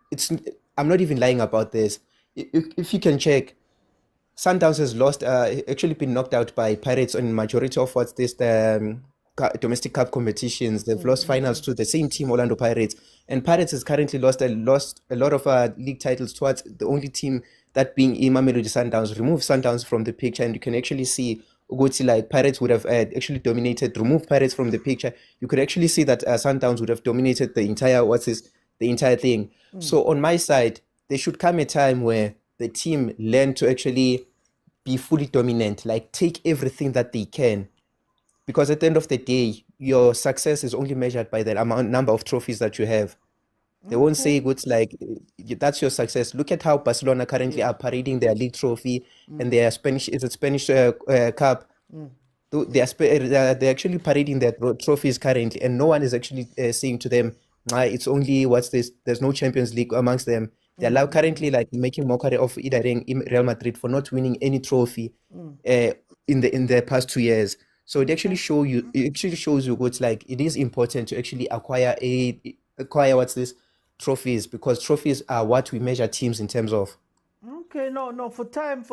I'm not even lying about this. If you can check, Sundowns has lost, actually been knocked out by Pirates on majority of domestic cup competitions. They've lost finals to the same team, Orlando Pirates, and Pirates has currently lost a lot of league titles towards the only team, that being Mamelodi Sundowns. Remove Sundowns from the picture, and you can actually see like Pirates would have actually dominated. Remove Pirates from the picture, you could actually see that Sundowns would have dominated the entire thing. So on my side, there should come a time where the team learn to actually be fully dominant, like take everything that they can. Because at the end of the day, your success is only measured by the number of trophies that you have. They won't say it's like that's your success. Look at how Barcelona currently are parading their league trophy and their Spanish Cup. They're actually parading their trophies currently, and no one is actually saying to them, it's only there's no Champions League amongst them. They're currently like making mockery of Real Madrid for not winning any trophy in the past 2 years. So it actually shows you what's like it is important to actually acquire trophies, because trophies are what we measure teams in terms of. Okay, no, for time,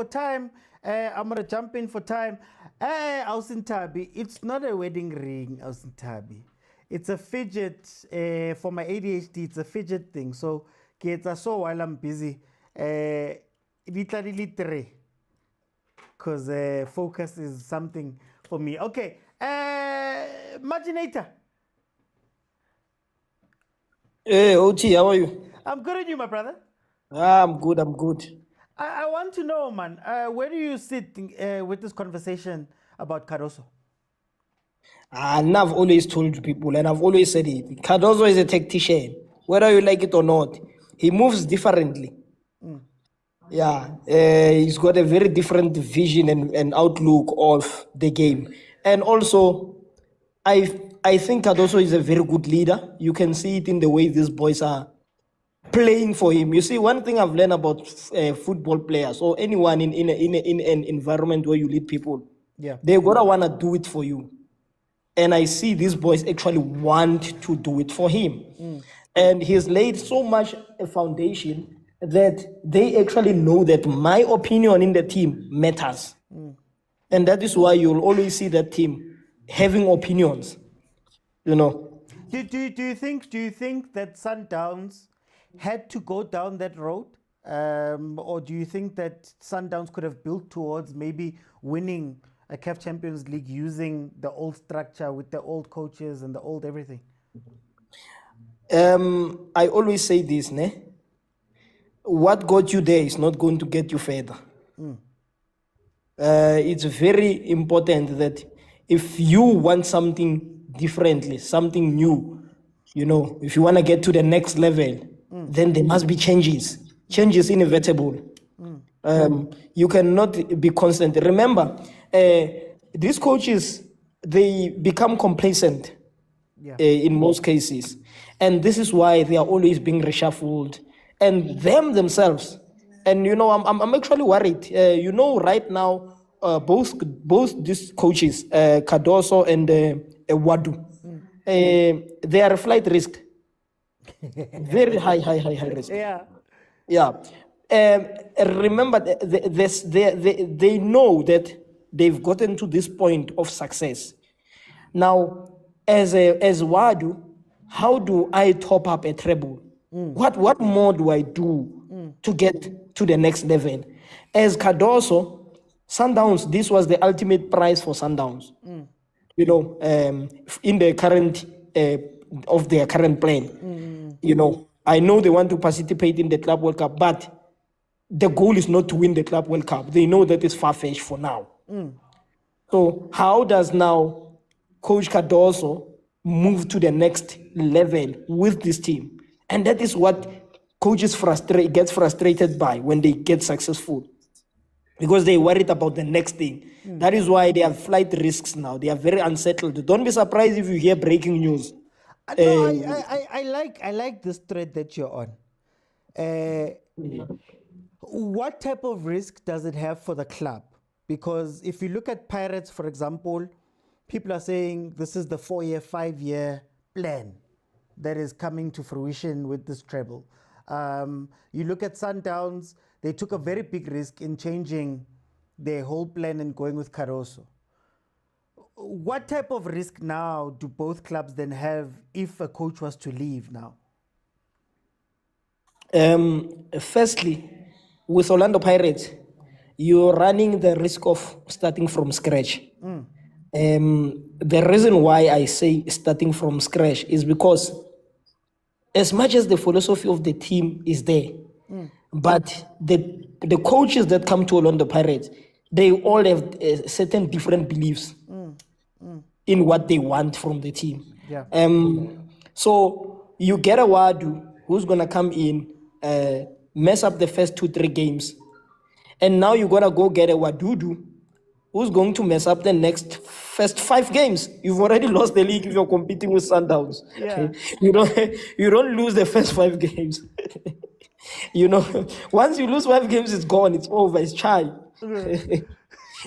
I'm gonna jump in for time. Ausintabi, it's not a wedding ring, Ausintabi. It's a fidget. For my ADHD, it's a fidget thing. So, so while I'm busy, because focus is something for me. Okay, Marginator. Hey, OT, how are you? I'm good, and you, my brother? I'm good. I want to know, man, where do you sit with this conversation about Cardoso? And I've always told people, and I've always said it, Cardoso is a tactician. Whether you like it or not, he moves differently. Yeah, he's got a very different vision and outlook of the game. And also, I think Cardoso is a very good leader. You can see it in the way these boys are playing for him. You see, one thing I've learned about football players or anyone in an environment where you lead people, they're gonna wanna do it for you. And I see these boys actually want to do it for him. And he's laid so much a foundation that they actually know that my opinion in the team matters. And that is why you'll always see that team having opinions, you know. Do you think that Sundowns had to go down that road? Or do you think that Sundowns could have built towards maybe winning a CAF Champions League using the old structure with the old coaches and the old everything? I always say this, what got you there is not going to get you further. It's very important that if you want something differently, something new, if you want to get to the next level, then there must be changes. Change is inevitable. You cannot be constant. Remember, these coaches, they become complacent in most cases. And this is why they are always being reshuffled. And themselves. And, I'm actually worried. Right now, both these coaches, Cardoso and Ouaddou, they are a flight risk. Very high risk. Yeah. Remember, they know that they've gotten to this point of success. Now, as Ouaddou, how do I top up a treble? What more do I do to get to the next level? As Cardoso, Sundowns, this was the ultimate prize for Sundowns. In the current of their current plan. I know they want to participate in the Club World Cup, but the goal is not to win the Club World Cup. They know that it's far-fetched for now. So how does now Coach Cardoso move to the next level with this team? And that is what coaches gets frustrated by when they get successful, because they're worried about the next thing. That is why they have flight risks now. They are very unsettled. Don't be surprised if you hear breaking news. No, I like this thread that you're on. What type of risk does it have for the club? Because if you look at Pirates, for example, people are saying this is the 4-year, 5-year plan that is coming to fruition with this treble. You look at Sundowns, they took a very big risk in changing their whole plan and going with Cardoso. What type of risk now do both clubs then have if a coach was to leave now? Firstly, with Orlando Pirates, you're running the risk of starting from scratch. The reason why I say starting from scratch is because as much as the philosophy of the team is there, but the coaches that come to Orlando Pirates, they all have certain different beliefs in what they want from the team. So you get a Ouaddou who's going to come in, mess up the first 2-3 games, and now you got to go get a Ouaddou who's going to mess up the first 5 games. You've already lost the league if you're competing with Sundowns. You don't lose the first 5 games. Once you lose 5 games, it's gone. It's over. It's chai.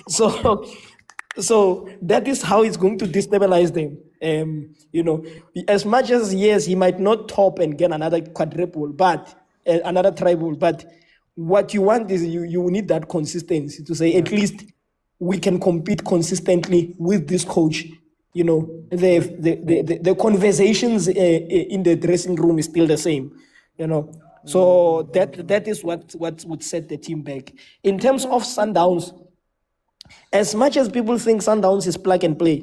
So that is how it's going to destabilize them. As much as, yes, he might not top and get another quadruple, but another treble, but what you want is you need that consistency to say at least we can compete consistently with this coach. The conversations in the dressing room is still the same. So that is what would set the team back. In terms of Sundowns, as much as people think Sundowns is plug and play,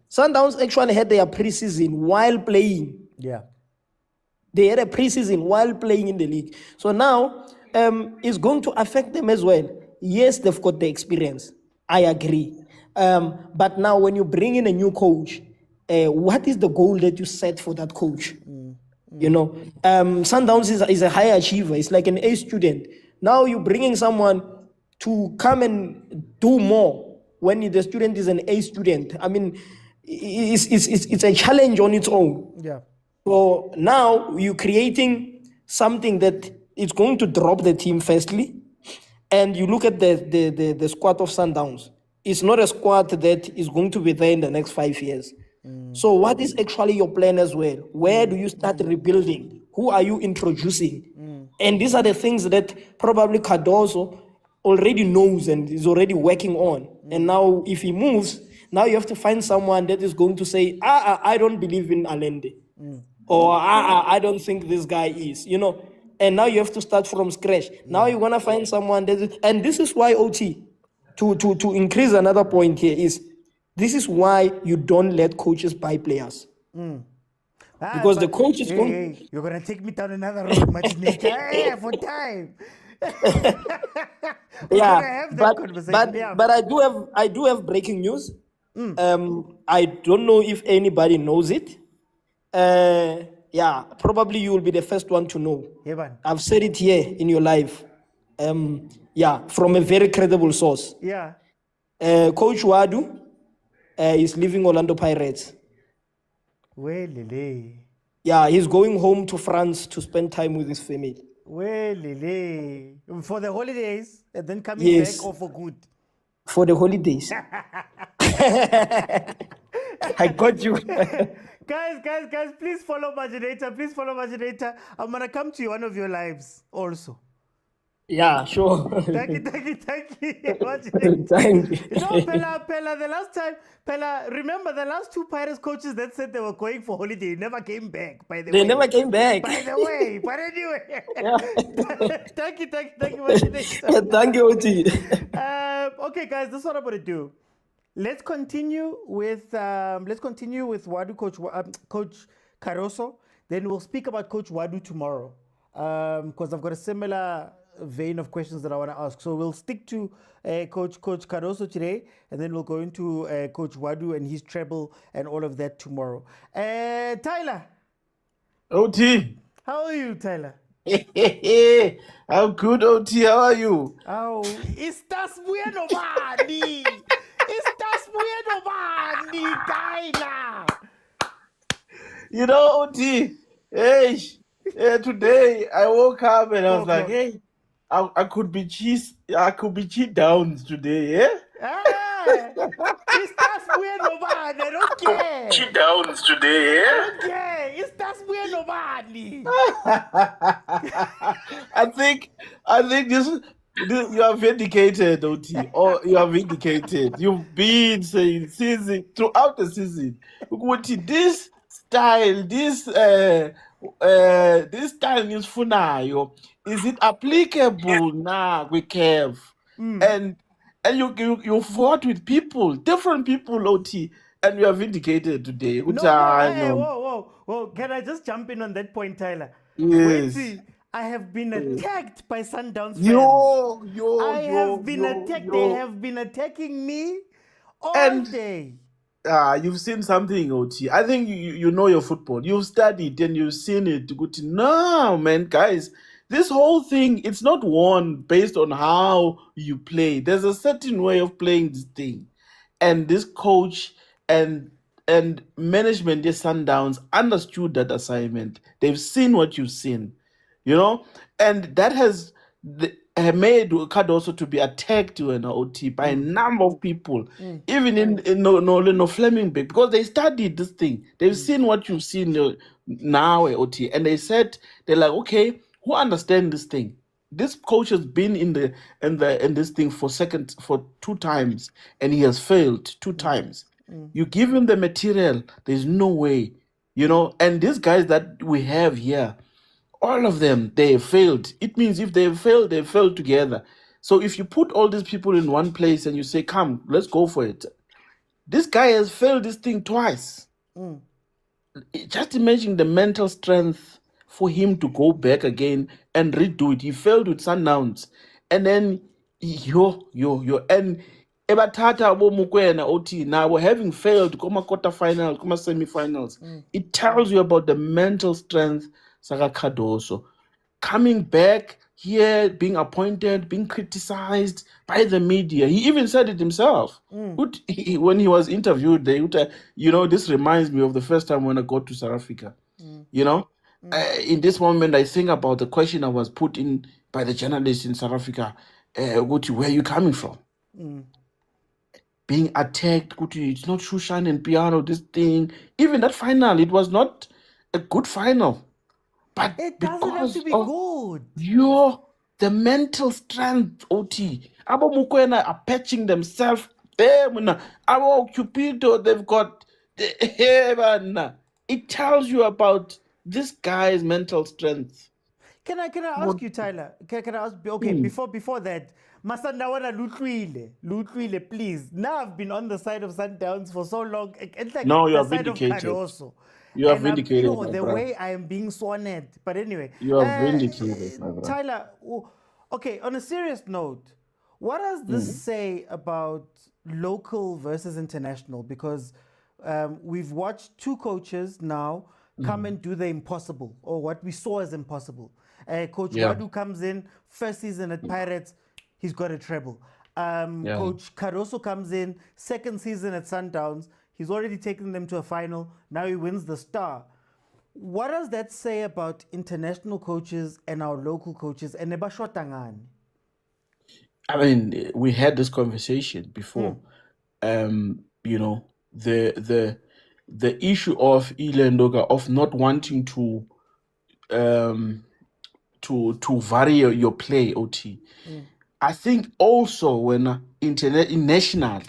Sundowns actually had their preseason while playing. They had a preseason while playing in the league. So now it's going to affect them as well. Yes, they've got the experience. I agree. But now when you bring in a new coach, what is the goal that you set for that coach? Sundowns is a high achiever. It's like an A student. Now you're bringing someone to come and do more when the student is an A student. I mean, it's a challenge on its own. So now you're creating something that is going to drop the team firstly. And you look at the squad of Sundowns. It's not a squad that is going to be there in the next 5 years. So what is actually your plan as well? Where do you start rebuilding? Who are you introducing? And these are the things that probably Cardoso already knows and is already working on. And now if he moves, now you have to find someone that is going to say, I don't believe in Allende. Or I don't think this guy is, And now you have to start from scratch. Now you're going to find someone and this is why OT, to increase another point here is, this is why you don't let coaches buy players. Because the coach is going... You're going to take me down another road, Martinez. For time. We're Yeah, gonna have that conversation. Yeah. but I do have breaking news. I don't know if anybody knows it. Yeah, probably you will be the first one to know. Yeah, man. I've said it here in your live. Yeah, from a very credible source. Yeah. Coach Ouaddou is leaving Orlando Pirates. Well, Lele. Yeah, he's going home to France to spend time with his family. Well, Lele. For the holidays and then coming Yes. back or for good. For the holidays. I got you. Guys, please follow Maginator. Please follow Maginator. I'm gonna come to one of your lives also. Yeah, sure. Thank you. Thank you. No, Pella, the last time, remember the last two Pirates coaches that said they were going for holiday never came back, by the way. They never came back. By the way, but anyway. Thank you, Thank you, OT. Okay, guys, this is what I'm gonna do. Let's continue with Ouaddou, Coach Cardoso. Then we'll speak about Coach Ouaddou tomorrow, because I've got a similar vein of questions that I want to ask. So we'll stick to Coach Cardoso today, and then we'll go into Coach Ouaddou and his treble and all of that tomorrow. Tyler, OT. how are you, Tyler? I'm good, OT. How are you? Oh, estás bueno, Bani. Estás bueno, Bani, Tyler. You know, OT, hey, today I woke up and I was like, hey, I could be cheat downs today, yeah? Estás bueno, Bani, okay. Cheat downs today, yeah? Okay, estás bueno, Bani. I think this you are vindicated, OT, or you are vindicated. You've been saying season throughout the season. OT, this style is funayo. Is it applicable now with CAF? And you fought with people, different people, OT, and you are vindicated today. Whoa. Can I just jump in on that point, Tyler? Yes. Wait, I have been attacked by Sundowns fans. I have been attacked. They have been attacking me all day. You've seen something, OT. I think you know your football. You've studied and you've seen it. No, man, guys. This whole thing, it's not won based on how you play. There's a certain way of playing this thing. And this coach and management, the Sundowns, understood that assignment. They've seen what you've seen, and that has made Cardoso to be attacked OT by a number of people, even in Flemington, because they studied this thing. They've seen what you've seen now, OT, and they're like, okay, who understand this thing? This coach has been in this thing for 2 times, and he has failed 2 times. You give him the material, there's no way, and these guys that we have here, all of them, they failed. It means if they failed together. So if you put all these people in one place and you say, come, let's go for it. This guy has failed this thing twice. Just imagine the mental strength for him to go back again and redo it. He failed with Sundowns. And then, and Ebatata abo mokwena OT now having failed come quarterfinals, come semi-finals. It tells you about the mental strength Saka Cardoso. Coming back here, being appointed, being criticized by the media. He even said it himself. When he was interviewed, this reminds me of the first time when I got to South Africa. In this moment, I think about the question I was put in by the journalists in South Africa. Where are you coming from? Being attacked, it's not Shushan and Piano, this thing. Even that final, it was not a good final. But it doesn't have to be good. The mental strength, OT. Abo Mokwena are patching themselves. Abo Cupido, they've got. It tells you about this guy's mental strength. Can I ask you, Tyler? Can I ask? Okay, before that, Masandawana Lutlwile, please. Now I've been on the side of Sundowns for so long. It's like no, you are vindicated. You are vindicated. The way I am being sworn at. But anyway, you are vindicated. Tyler, Okay, on a serious note, what does this say about local versus international? Because we've watched two coaches now come and do the impossible, or what we saw as impossible. Coach Yeah. Ouaddou comes in, first season at Pirates, he's got a treble. Coach Cardoso comes in, second season at Sundowns, he's already taken them to a final, now he wins the Star. What does that say about international coaches and our local coaches? And nebashotangani? I mean, we had this conversation before. You know, the issue of Ilendoga of not wanting to vary your play, OT. I think also when internationally,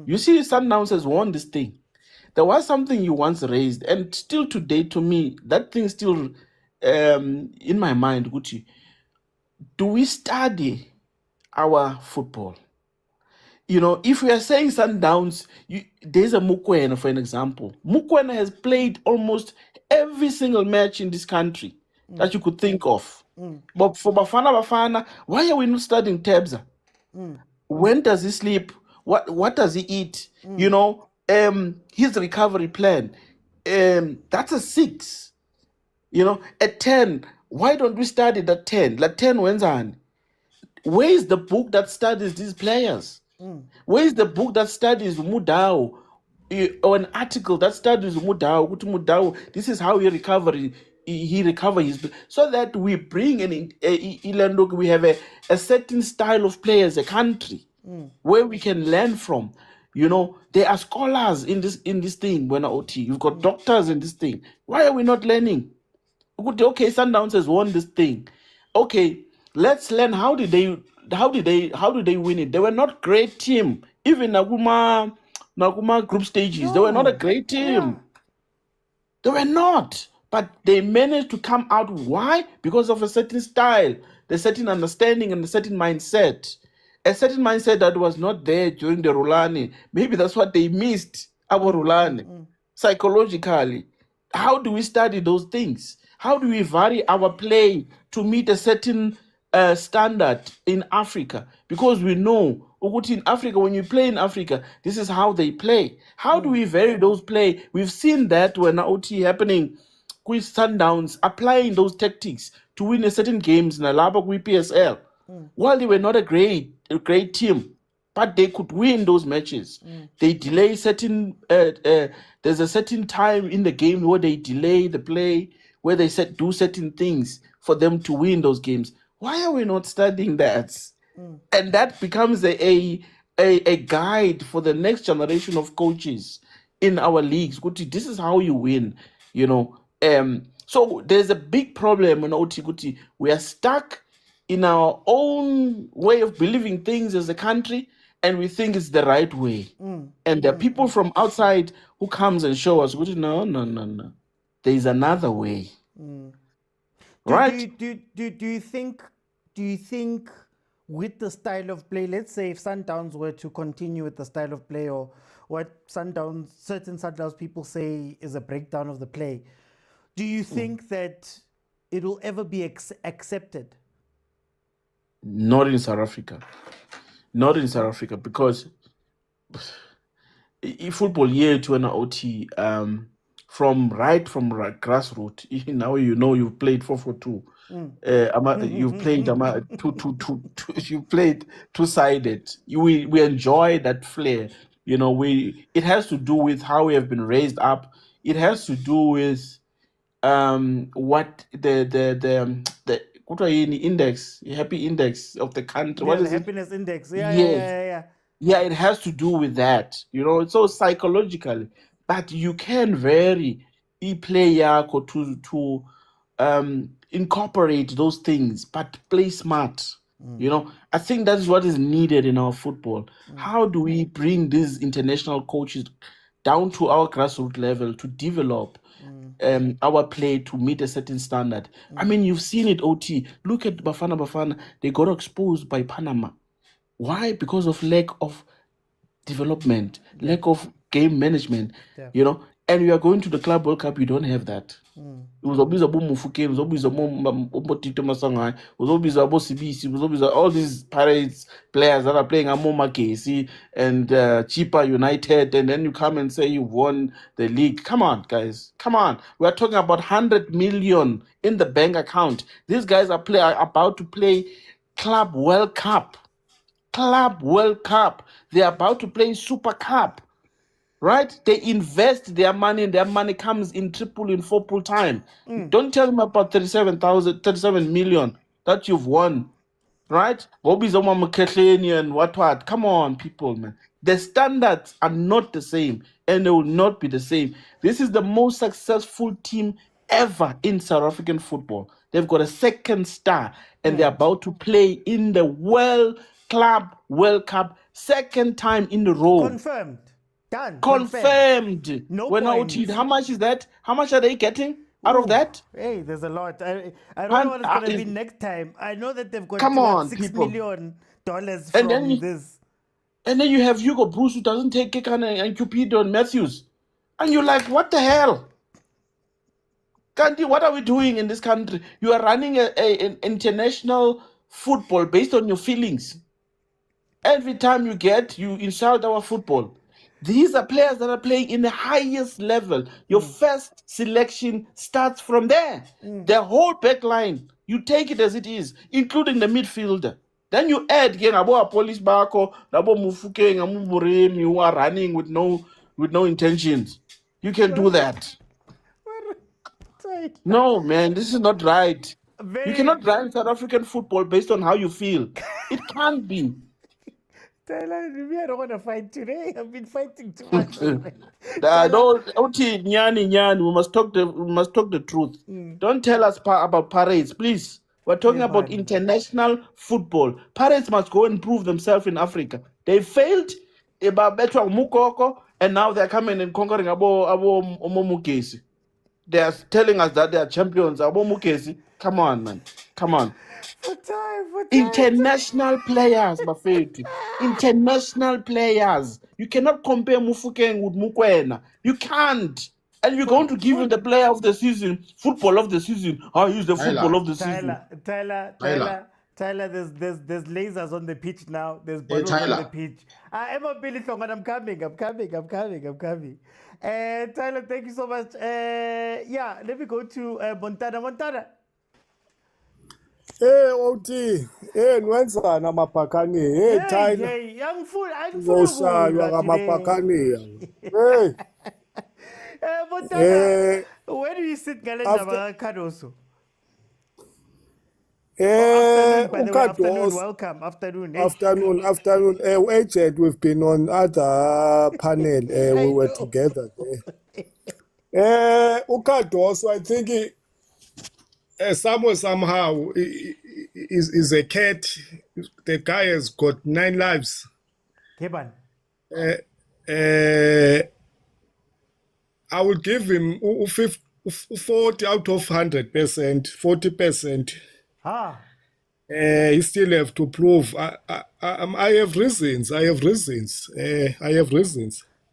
you see, Sundowns has won this thing. There was something you once raised, and still today, to me, that thing still in my mind, Gucci. Do we study our football? You know, if we are saying Sundowns, there's a Mokwena, for an example. Mokwena has played almost every single match in this country that you could think of. But for Bafana, why are we not studying Tebza? When does he sleep? What does he eat? You know, his recovery plan. That's a 6. You know, at 10, why don't we study that 10? Like 10 when's on? Where is the book that studies these players? Where is the book that studies Mudao? Or an article that studies Mudao? This is how he recovers his, so that we bring we have a certain style of play as a country where we can learn from. You know, there are scholars in this thing. When OT, you've got doctors in this thing. Why are we not learning? Okay, Sundowns has won this thing. Okay, let's learn how did they win it? They were not great team. Even Naguma group stages, they were not a great team. They were not. But they managed to come out. Why? Because of a certain style, the certain understanding, and a certain mindset. A certain mindset that was not there during the Rulani. Maybe that's what they missed, our Rulani. Psychologically. How do we study those things? How do we vary our play to meet a certain standard in Africa? Because we know, in Africa, when you play in Africa, this is how they play. How do we vary those play? We've seen that when OT happening with Sundowns, applying those tactics to win a certain games in Alaba with PSL. While they were not a great team, but they could win those matches. They delay certain, there's a certain time in the game where they delay the play, where they do certain things for them to win those games. Why are we not studying that? And that becomes a guide for the next generation of coaches in our leagues. This is how you win, you know. So there's a big problem in OT. We are stuck in our own way of believing things as a country, and we think it's the right way. And there are people from outside who comes and show us, no. There's another way. Right? Do you think with the style of play, let's say if Sundowns were to continue with the style of play, or what certain Sundowns people say is a breakdown of the play, do you think that it will ever be accepted? Not in South Africa. Not in South Africa, because football here to an OT, from grassroots. Now you know you've played 4-4-2. You've played 2-2-2. You played two-sided. We enjoy that flair. You know, it has to do with how we have been raised up. It has to do with what the what are the index, happy index of the country. What the is it? happiness index. Yeah, it has to do with that. You know, it's so psychologically. But you can vary play to incorporate those things, but play smart. You know, I think that is what is needed in our football. How do we bring these international coaches down to our grassroots level to develop our play to meet a certain standard? I mean, you've seen it, OT. Look at Bafana. They got exposed by Panama. Why? Because of lack of development, lack of game management, you know. and you are going to the Club World Cup, you don't have that. Uzobizwa bo Mufokeng, uzobizwa bo Tito Masangai, uzobizwa bo Sibisi, uzobizwa all these Pirates players that are playing Amoma Kesi and Chipa United, and then you come and say you won the league. Come on, guys. Come on. We are talking about 100 million in the bank account. These guys are about to play Club World Cup. Club World Cup. They are about to play Super Cup. Right? They invest their money and their money comes in triple, in four-pull time. Don't tell me about 37 million that you've won. Right? Bobby Zoma Mkhehleni and what. Come on, people, man. The standards are not the same and they will not be the same. This is the most successful team ever in South African football. They've got a second star and they're about to play in the Club World Cup second time in a row. Confirmed. Done. Confirmed. No when points. How much is that? How much are they getting out of that? Hey, there's a lot. I don't know what it's going to be next time. I know that they've got Come on, $6 people. million from this. And then you have Hugo Bruce who doesn't take Kekana and Cupido and Matthews. And you're like, what the hell? Kanti, what are we doing in this country? You are running an international football based on your feelings. Every time you insult our football. These are players that are playing in the highest level. Your first selection starts from there. The whole back line, you take it as it is, including the midfielder. Then you add again about police bako, about Mufokeng, Murem, you are running with no intentions. You can do that. No, man, this is not right. You cannot run South African football based on how you feel. It can't be. Tyler, I don't want to fight today. I've been fighting too much. Nyani, we must talk the truth. Don't tell us about parades, please. We're talking about international football. Parades must go and prove themselves in Africa. They failed about Betwa Mukoko, and now they're coming and conquering Abo Omomukesi. They are telling us that they are champions. Abo Mukesi. Come on, man. Come on. For time. International players, Bafeti. International players. You cannot compare Mufokeng with Mokwena. You can't. And you're going to give him the player of the season, football of the season. He's the football of the season. Tyler, there's lasers on the pitch now. There's bottles on the pitch. Emma Billy Thong, I'm coming. Tyler, thank you so much. Let me go to Montana. Hey, OT. Hey, nwenzani amaphakani. Hey, Tyler. Hey, Ngoshaywa ngamaphakani. Hey. Montana, where do you sit Galenda Cardoso? Cardoso. Welcome. Afternoon. Afternoon. Agent, we've been on other panel. We were together there. Cardoso, I think somehow is a cat. The guy has got 9 lives. Keban. I would give him 40 out of 100%, 40%. He still have to prove. I have reasons.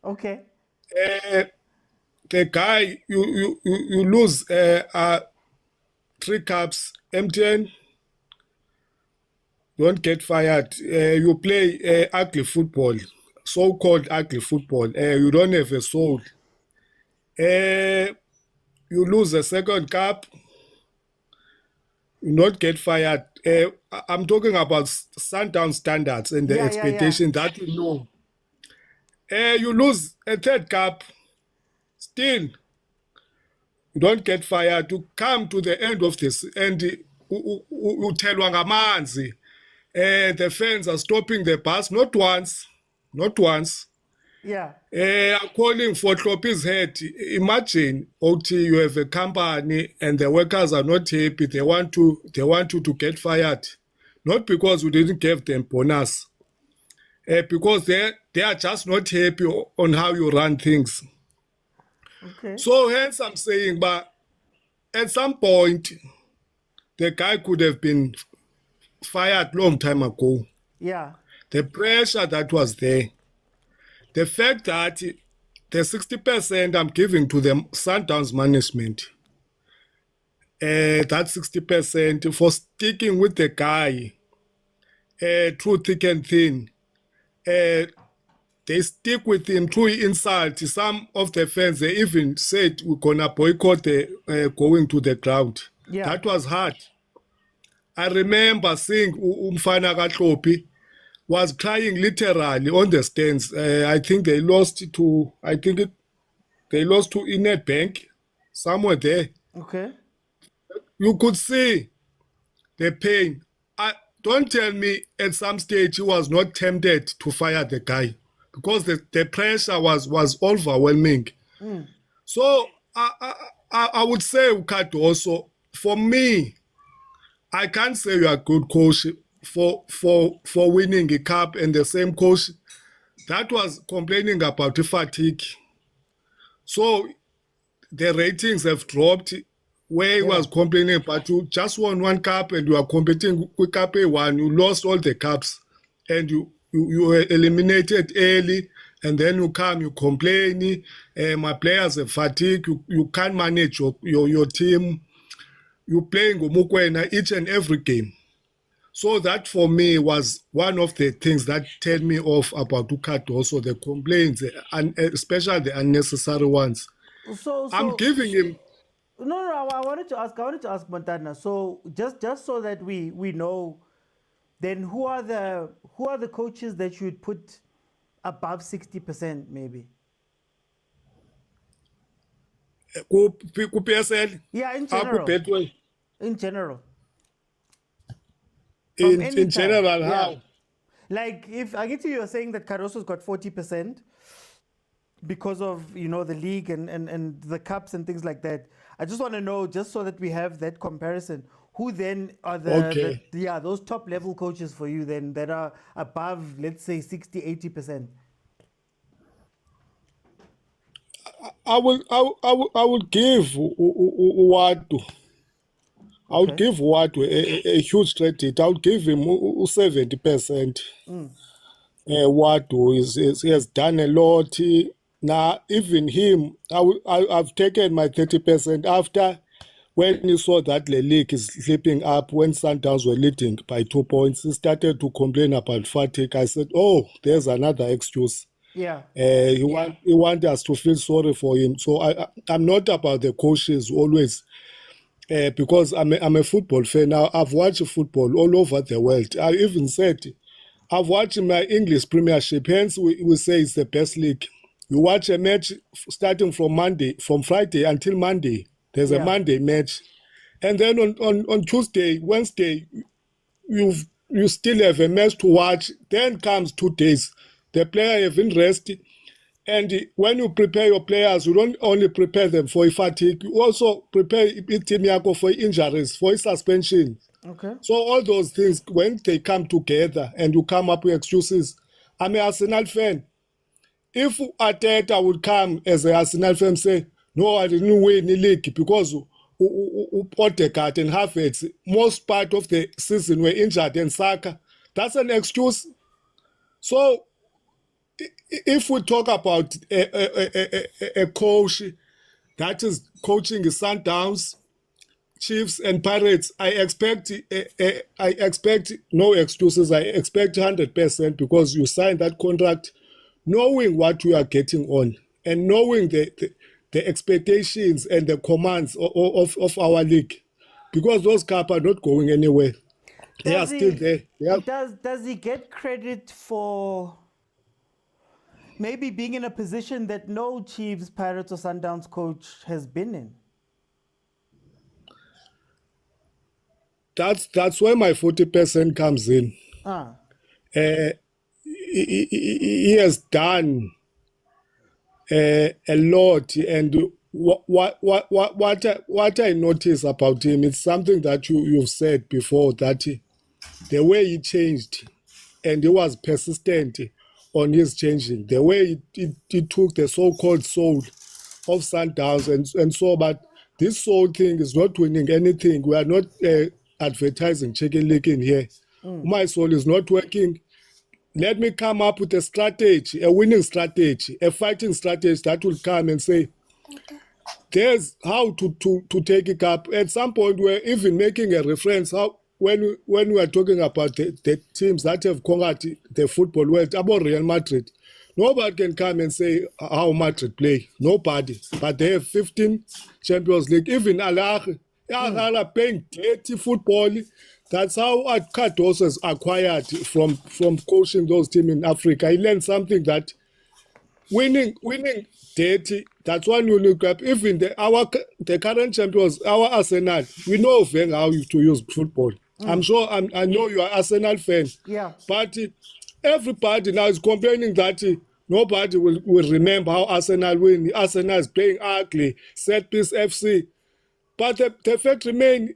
Okay. The guy, you lose 3 cups, MTN. Don't get fired. You play ugly football, so-called ugly football. You don't have a soul. You lose a second cup, you not get fired. I'm talking about Sundowns standards and the expectation that you know. You lose a third cup, still you don't get fired. To come to the end of this, and you tell Wangamanzi, the fans are stopping the bus, not once. I'm calling for Klopi's head. Imagine, OT, you have a company and the workers are not happy. They want you to get fired, not because you didn't give them bonus, because they are just not happy on how you run things. Okay. So hence I'm saying, but at some point, the guy could have been fired long time ago. Yeah. The pressure that was there. The fact that the 60% I'm giving to the Sundowns management. That 60% for sticking with the guy through thick and thin. They stick with him through insult. Some of the fans, they even said we're gonna boycott the going to the ground. Yeah. That was hard. I remember seeing Umfana Katlopi was crying literally on the stands. I think they lost to Nedbank, somewhere there. Okay. You could see the pain. Don't tell me at some stage he was not tempted to fire the guy, because the pressure was overwhelming. So I would say Cardoso, for me, I can't say you are a good coach for winning a cup, and the same coach that was complaining about the fatigue. So the ratings have dropped, where he was complaining about you just won one cup and you are competing with Cup A1, you lost all the cups and you were eliminated early, and then you come, you complain, my players are fatigued, you can't manage your team, you're playing mokwena each and every game. So that for me was one of the things that turned me off about Cardoso, the complaints, especially the unnecessary ones. So I'm giving him. No, I wanted to ask Montana. So just so that we know, then who are the coaches that you would put above 60% maybe? PSL? Yeah, in general. Betway? In general. In general, how? Yeah. Like, if I get you're saying that Cardoso's got 40% because of, the league and the cups and things like that. I just want to know, just so that we have that comparison, who then are those top level coaches for you then that are above, let's say, 60, 80%? I will give Ouaddou. I would give Ouaddou a huge credit. I would give him 70%. Ouaddou he has done a lot. Now, even him, I've taken my 30% after when he saw that the league is slipping up, when Sundowns were leading by 2 points, he started to complain about fatigue. I said, oh, there's another excuse. Yeah. He want us to feel sorry for him. So I'm not about the coaches always. Because I'm a football fan. Now, I've watched football all over the world. I even said, I've watched my English premiership, hence we say it's the best league. You watch a match starting from Friday until Monday. There's a Monday match. And then on Tuesday, Wednesday, you still have a match to watch. Then comes 2 days. The player have been rested. And when you prepare your players, you don't only prepare them for fatigue, you also prepare the team for injuries, for suspension. Okay. So all those things, when they come together and you come up with excuses, I'm an Arsenal fan. If Arteta would come as an Arsenal fan and say, no, I didn't win the league because Odegaard and Havertz, most part of the season were injured and Saka, that's an excuse. So if we talk about a coach that is coaching the Sundowns, Chiefs and Pirates, I expect no excuses. I expect 100% because you signed that contract knowing what you are getting on and knowing the expectations and the commands of our league, because those cups are not going anywhere. They are still there. Does he get credit for maybe being in a position that no Chiefs, Pirates, or Sundowns coach has been in? That's where my 40% comes in. He has done a lot, and what I notice about him, it's something that you've said before, that the way he changed, and he was persistent on his changing, the way he took the so-called soul of Sundowns and so, but this soul thing is not winning anything. We are not advertising chicken league in here. My soul is not working. let me come up with a strategy, a winning strategy, a fighting strategy that will come and say, there's how to take it up. At some point, we're even making a reference how when we are talking about the teams that have conquered the football world, about Real Madrid, nobody can come and say how Madrid play. Nobody. But they have 15 Champions League. Even Ahly are playing dirty football. That's how Cardoso has acquired from coaching those teams in Africa. He learned something that winning dirty. That's one you look up. Even the current champions, our Arsenal, we know Wenger how to use football. I'm sure. I know you are Arsenal fan. Yeah. But everybody now is complaining that nobody will remember how Arsenal win. Arsenal is playing ugly. Set piece FC. But the fact remains,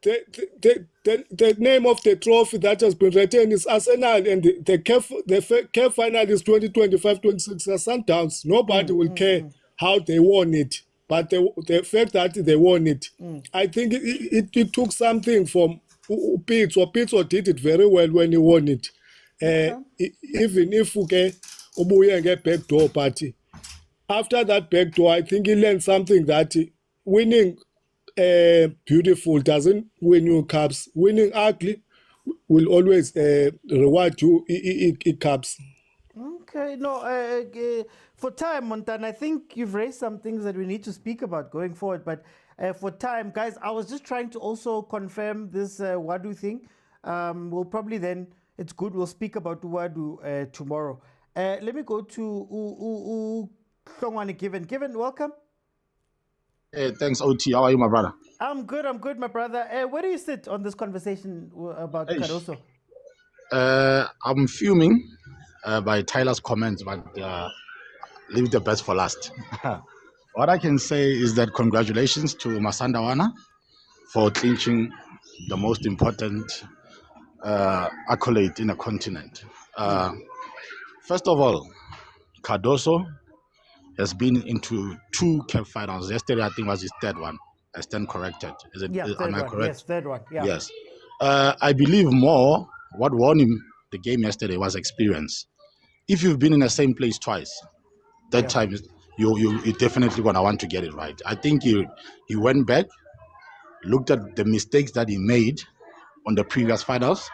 the name of the trophy that has been retained is Arsenal, and the CAF final is 2025-26 Sundowns. Nobody will care how they won it, but the fact that they won it, I think it took something from Pitso. Pitso did it very well when he won it. Even if ubuye back door, but after that back door, I think he learned something that winning beautiful doesn't win you cups. Winning ugly will always reward you cups. Okay, no, for time, Montana, I think you've raised some things that we need to speak about going forward. But for time, guys, I was just trying to also confirm this Ouaddou thing. We'll probably then, it's good, we'll speak about Ouaddou tomorrow. Let me go to Gavin. Gavin, welcome. Hey, thanks, OT. How are you, my brother? I'm good, my brother. Where do you sit on this conversation about Cardoso? I'm fuming by Tyler's comments, but leave the best for last. What I can say is that congratulations to Masandawana for clinching the most important accolade in a continent. First of all, Cardoso has been into 2 CAF finals. Yesterday, I think, was his 3rd one. I stand corrected. Is it? Yeah, am I correct? Yes, 3rd one. Yeah. Yes. I believe more what won him the game yesterday was experience. If you've been in the same place twice, that time you definitely gonna want to get it right. I think he went back, looked at the mistakes that he made on the previous finals,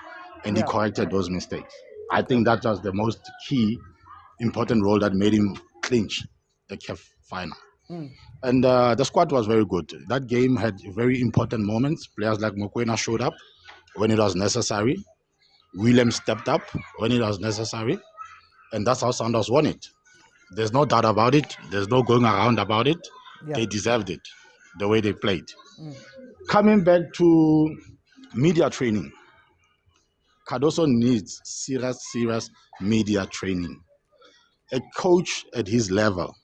and he corrected those mistakes. I think that was the most key, important role that made him clinch the CAF final. And the squad was very good. That game had very important moments. Players like Mokwena showed up when it was necessary. William stepped up when it was necessary. And that's how Sundowns won it. There's no doubt about it. There's no going around about it. They deserved it, the way they played. Coming back to media training, Cardoso needs serious media training. A coach at his level,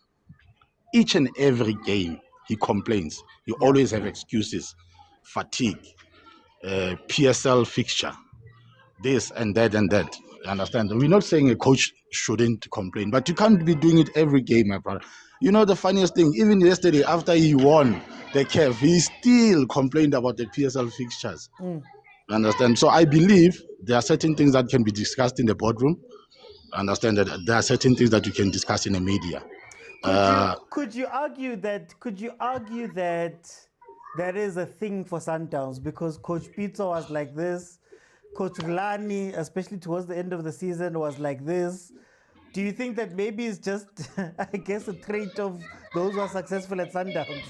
each and every game, he complains. You always have excuses, fatigue, PSL fixture, this and that and that. You understand? We're not saying a coach shouldn't complain, but you can't be doing it every game, my brother. You know the funniest thing, even yesterday after he won the CAF, he still complained about the PSL fixtures. You understand? So I believe there are certain things that can be discussed in the boardroom. Understand that there are certain things that you can discuss in the media. Could you argue that there is a thing for Sundowns because Coach Pitso was like this, Coach Rulani, especially towards the end of the season, was like this? Do you think that maybe it's just, I guess, a trait of those who are successful at Sundowns?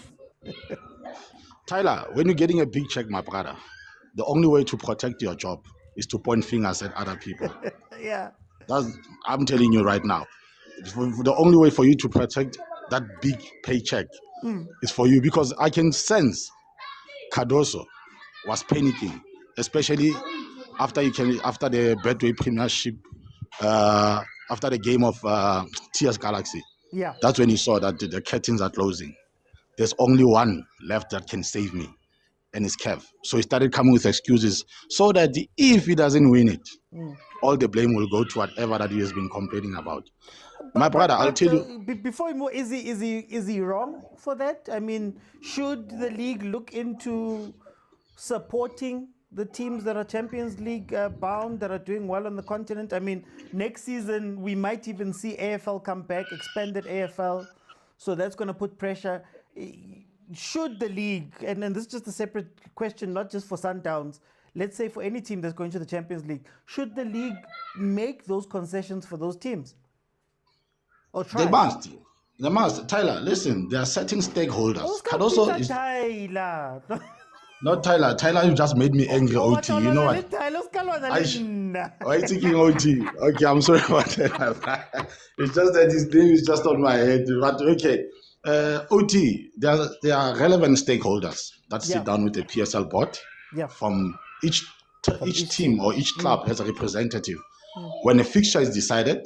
Tyler, when you're getting a big check, my brother, the only way to protect your job is to point fingers at other people. I'm telling you right now. The only way for you to protect that big paycheck is for you, because I can sense Cardoso was panicking, especially after the Betway Premiership, after the game of TS Galaxy. That's when he saw that the curtains are closing. There's only one left that can save me, and it's CAF. So he started coming with excuses so that if he doesn't win it, all the blame will go to whatever that he has been complaining about. My brother, I'll tell you. Before we move, is he wrong for that? I mean, should the league look into supporting the teams that are Champions League bound, that are doing well on the continent. I mean, next season we might even see AFL come back, expanded AFL. So that's going to put pressure. Should the league, and this is just a separate question, not just for Sundowns, let's say for any team that's going to the Champions League, should the league make those concessions for those teams? Or try? They must. Tyler, listen, there are certain stakeholders. Cardoso is... Tyler. Not Tyler. Tyler, you just made me angry, OT. You know what? Why are you taking OT? Okay, I'm sorry about that. It's just that his name is just on my head. But okay. OT, there are relevant stakeholders that sit down with the PSL board. From each team or each club has a representative. When a fixture is decided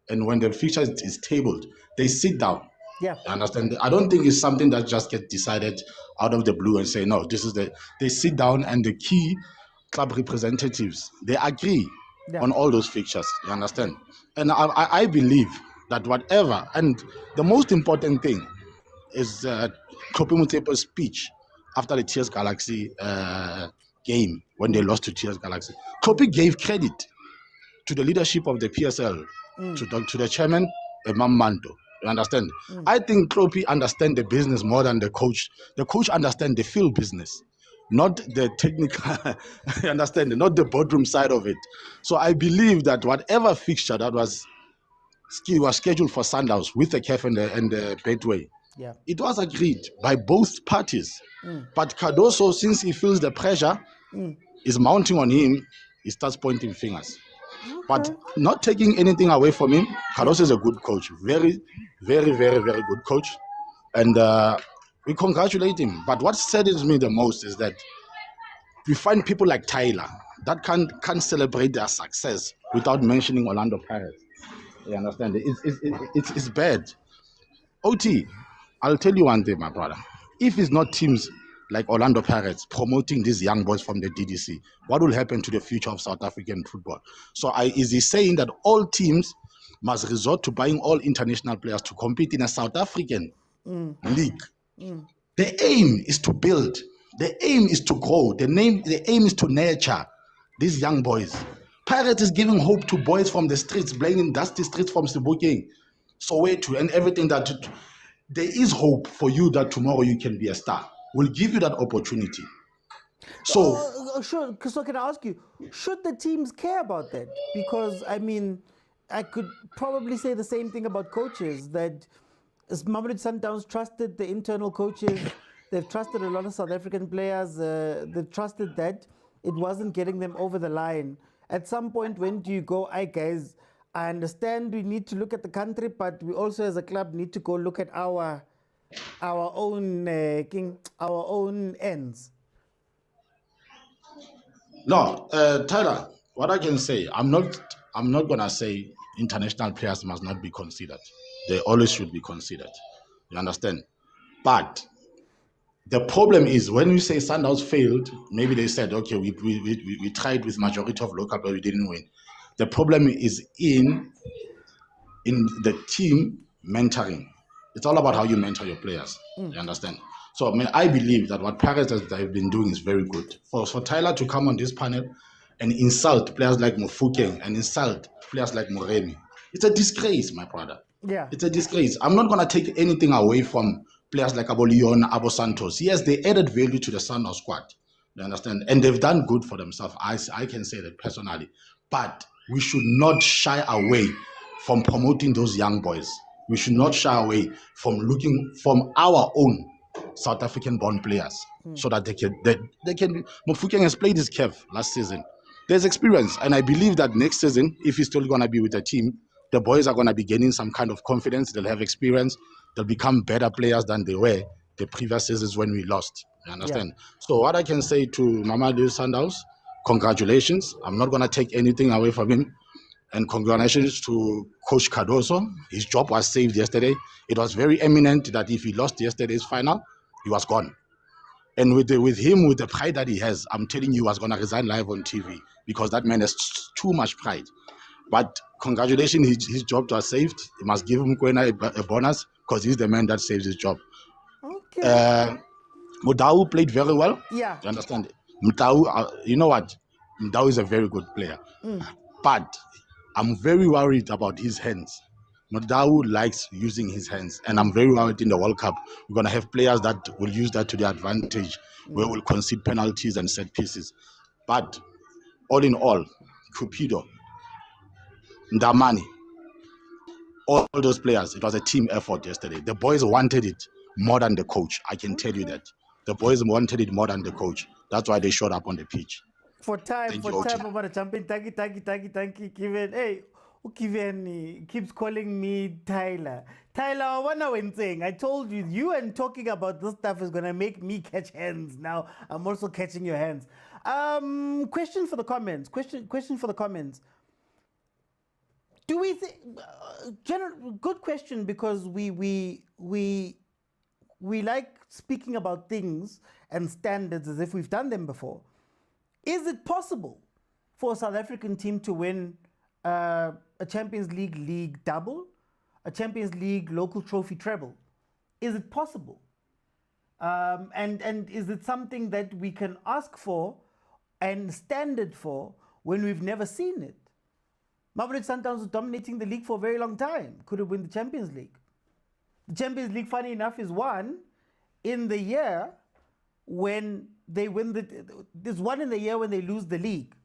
and when the fixture is tabled, they sit down. You understand? I don't think it's something that just gets decided out of the blue and say, no, this is they sit down and the key club representatives, they agree on all those fixtures. You understand? And I believe that whatever, and the most important thing is Patrice Motsepe's speech after the TS Galaxy game when they lost to TS Galaxy. Patrice gave credit to the leadership of the PSL, to the chairman, Imam Manto. You understand? I think Patrice understands the business more than the coach. The coach understands the field business, not the technical, you understand, not the boardroom side of it. So I believe that whatever fixture that was scheduled for Sundowns with the CAF and the Betway, it was agreed by both parties. But Cardoso, since he feels the pressure is mounting on him, he starts pointing fingers. But not taking anything away from him, Cardoso is a good coach. Very, very, very, very good coach. And we congratulate him. But what saddens me the most is that we find people like Tyler that can't celebrate their success without mentioning Orlando Pirates. You understand? It's bad. OT, I'll tell you one thing, my brother. If it's not teams like Orlando Pirates promoting these young boys from the DDC, what will happen to the future of South African football? So is he saying that all teams must resort to buying all international players to compete in a South African league? The aim is to build. The aim is to grow. The aim is to nurture these young boys. Pirates is giving hope to boys from the streets, blaming dusty streets from Sebokeng, Soweto, and everything that... There is hope for you that tomorrow you can be a star. We'll give you that opportunity. So, sure. So can I ask you, should the teams care about that? Because, I mean, I could probably say the same thing about coaches, that Mamelodi Sundowns trusted the internal coaches. They've trusted a lot of South African players. They've trusted that it wasn't getting them over the line. At some point, when do you go, guys, I understand we need to look at the country, but we also as a club need to go look at our own ends. No, Tyler, what I can say, I'm not gonna say international players must not be considered. They always should be considered. You understand? But the problem is when you say Sundowns failed, maybe they said, okay, we tried with majority of local, but we didn't win. The problem is in the team mentoring. It's all about how you mentor your players. You understand? So I believe that what Pirates have been doing is very good. For Tyler to come on this panel and insult players like Mofokeng and insult players like Moremi, it's a disgrace, my brother. It's a disgrace. I'm not going to take anything away from players like Abo Leon, Abo Santos. Yes, they added value to the Sundowns squad. You understand? And they've done good for themselves. I can say that personally. But we should not shy away from promoting those young boys. We should not shy away from looking from our own South African born players so that they can. Mofokeng has played his CAF last season. There's experience, and I believe that next season, if he's still going to be with the team, the boys are going to be gaining some kind of confidence. They'll have experience. They'll become better players than they were the previous seasons when we lost. You understand? So what I can say to Mamelodi Sundowns, congratulations. I'm not going to take anything away from him. And congratulations to Coach Cardoso. His job was saved yesterday. It was very eminent that if he lost yesterday's final, he was gone. And with him, with the pride that he has, I'm telling you, he was going to resign live on TV because that man has too much pride. But congratulations, his job was saved. He must give Mokwena a bonus because he's the man that saves his job. Okay. Motaung played very well. Yeah. You understand? Mtau, you know what? Mtau is a very good player. But I'm very worried about his hands. Mtau likes using his hands. And I'm very worried in the World Cup. We're going to have players that will use that to their advantage, where we'll concede penalties and set pieces. But all in all, Cupido, Ndamani, all those players, it was a team effort yesterday. The boys wanted it more than the coach. I can tell you that. The boys wanted it more than the coach. That's why they showed up on the pitch. For time, Thank for you, time, OT. I'm gonna jump in. Thank you, Kevin. Hey, Kevin keeps calling me Tyler. Tyler, I wanna win thing. I told you, you and talking about this stuff is gonna make me catch hands. Now I'm also catching your hands. Question for the comments. Question for the comments. Do we think? Good question, because we like speaking about things and standards as if we've done them before. Is it possible for a South African team to win a Champions League double, a Champions League local trophy treble? Is it possible? And is it something that we can ask for and standard for when we've never seen it? Mamelodi Sundowns was dominating the league for a very long time. Could have won the Champions League. The Champions League, funny enough, is won in the year when they win there's one in the year when they lose the league.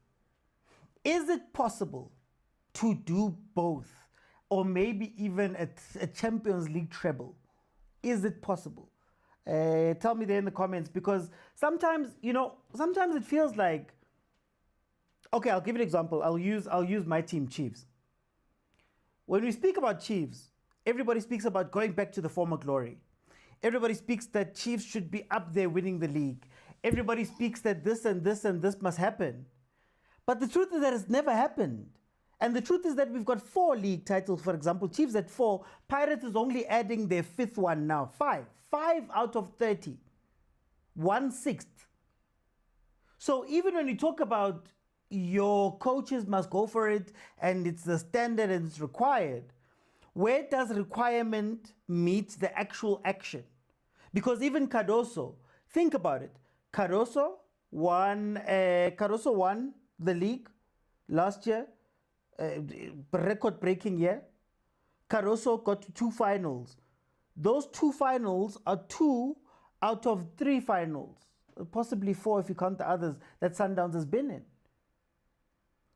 Is it possible to do both, or maybe even a Champions League treble? Is it possible? Tell me there in the comments, because sometimes it feels like, okay, I'll give you an example. I'll use my team, Chiefs. When we speak about Chiefs, everybody speaks about going back to the former glory. Everybody speaks that Chiefs should be up there winning the league. Everybody speaks that this and this and this must happen. But the truth is that it's never happened. And the truth is that we've got 4 league titles, for example. Chiefs at 4. Pirates is only adding their 5th one now. 5 out of 30. 1/6. So even when you talk about your coaches must go for it and it's the standard and it's required, where does requirement meet the actual action? Because even Cardoso, think about it. Cardoso won the league last year, record-breaking year. Cardoso got to 2 finals. Those 2 finals are 2 out of 3 finals, possibly 4 if you count the others that Sundowns has been in.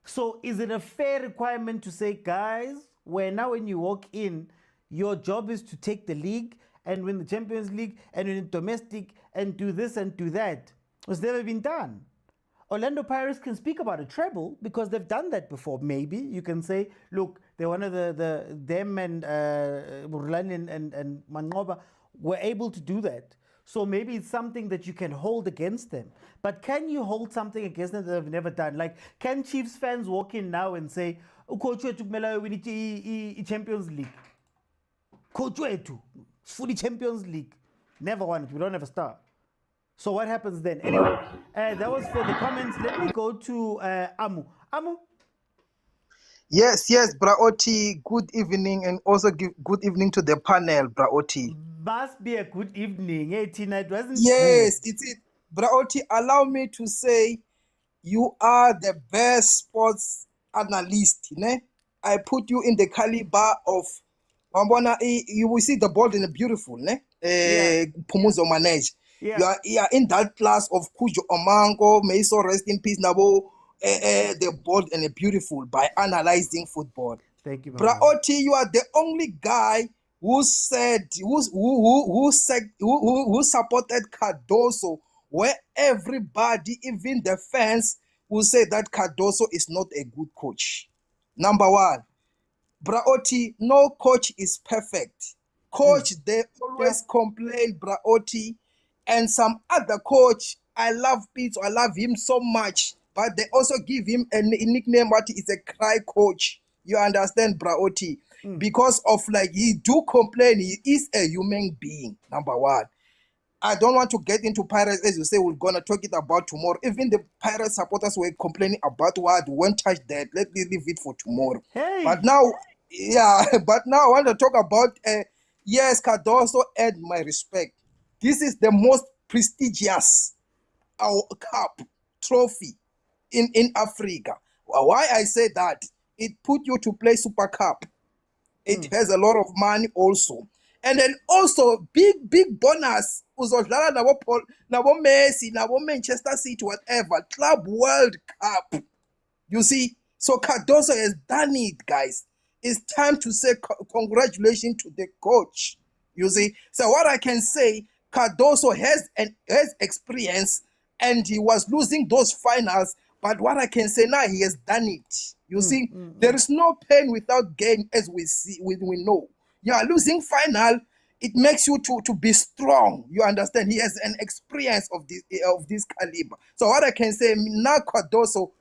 So is it a fair requirement to say, guys, where now when you walk in, your job is to take the league and win the Champions League and win domestic and do this and do that? It's never been done. Orlando Pirates can speak about a treble because they've done that before. Maybe you can say, look, they're one of them and rulani and Manqoba were able to do that. So maybe it's something that you can hold against them. But can you hold something against them that they've never done? Like, can Chiefs fans walk in now and say, Coach wethu kumele win i-Champions League? Coach wethu, it's fully Champions League. Never won it. We don't have a star. So what happens then? Anyway, that was for the comments. Let me go to Amu. Amu? Yes, Braoti, good evening, and also good evening to the panel, Braoti. Must be a good evening. Hey, Tina, it wasn't Yes, good. it is. Braoti, allow me to say you are the best sports analyst. Ne? I put you in the caliber of you will see the bold and the beautiful, ne? Pumuzo manage. Yeah. You are in that class of Kujo Omango, may so rest in peace, Nabo, the bold and the beautiful by analyzing football. Thank you, Braoti, you are the only guy who said who supported Cardoso, where everybody, even the fans, will say that Cardoso is not a good coach. Number one, Braoti, no coach is perfect. Coach, they always complain, Braoti, and some other coach. I love Pitso, I love him so much, but they also give him a nickname what is a cry coach. You understand, Braoti? Because of like he do complain, he is a human being. Number one. I don't want to get into Pirates, as you say, we're gonna talk it about tomorrow. Even the Pirates supporters were complaining about what won't touch that. Let me leave it for tomorrow. Hey. But now I want to talk about yes, Cardoso and my respect. This is the most prestigious cup trophy in Africa. Why I say that? It put you to play Super Cup. It has a lot of money also. And then also big bonus. Uzodlala nabo Messi, nabo Manchester City, whatever. Club World Cup. You see? So Cardoso has done it, guys. It's time to say congratulations to the coach. You see? So what I can say, Cardoso has experience and he was losing those finals. But what I can say now, he has done it. You see, there is no pain without gain, as we see, we know. You are losing final, it makes you to be strong. You understand? He has an experience of this caliber. So what I can say now, Cardoso,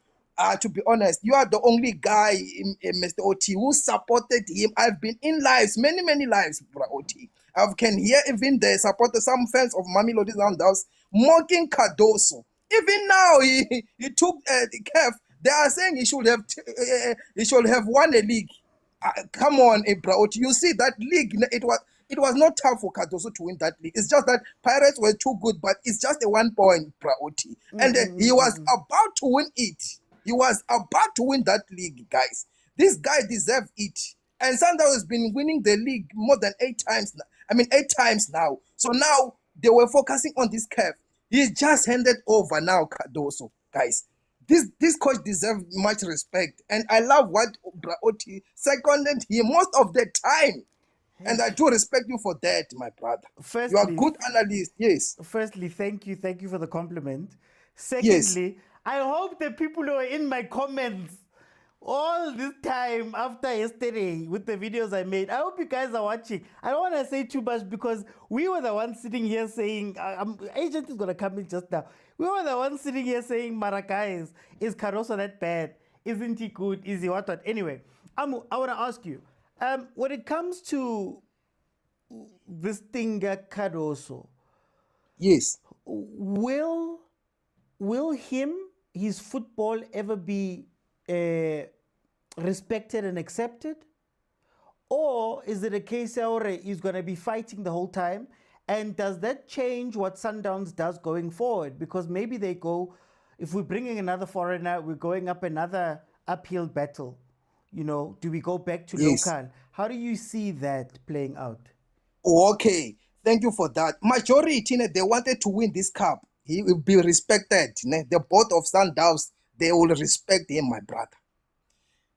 to be honest, you are the only guy, Mr. OT, who supported him. I've been in lives, many lives, bro, OT. I can hear even the supporters, some fans of Mamelodi Sundowns mocking Cardoso. Even now, he took the CAF. They are saying he should have won a league. Come on, bro. You see that league? It was not tough for Cardoso to win that league. It's just that Pirates were too good, but it's just a 1 point, bro. And he was about to win it. He was about to win that league, guys. This guy deserves it. And Sundowns has been winning the league more than 8 times now. 8 times now. So now they were focusing on this CAF. He's just handed over now, Cardoso, guys. This coach deserves much respect. And I love what Braoti seconded him most of the time. And I do respect you for that, my brother. Firstly, you are a good analyst, yes. Firstly, thank you for the compliment. Secondly, I hope the people who are in my comments all this time after yesterday with the videos I made, I hope you guys are watching. I don't want to say too much because we were the ones sitting here saying, agent is going to come in just now. We were the ones sitting here saying, Maracais, is Cardoso that bad? Isn't he good? Is he what? Anyway, I want to ask you, when it comes to this thing, Cardoso, yes, will his football ever be respected and accepted? Or is it a case where he's going to be fighting the whole time? And does that change what Sundowns does going forward? Because maybe they go, if we're bringing another foreigner, we're going up another uphill battle. You know, do we go back to local? How do you see that playing out? Okay, thank you for that. Majority, they wanted to win this cup. He will be respected. The board of Sundowns, they will respect him, my brother.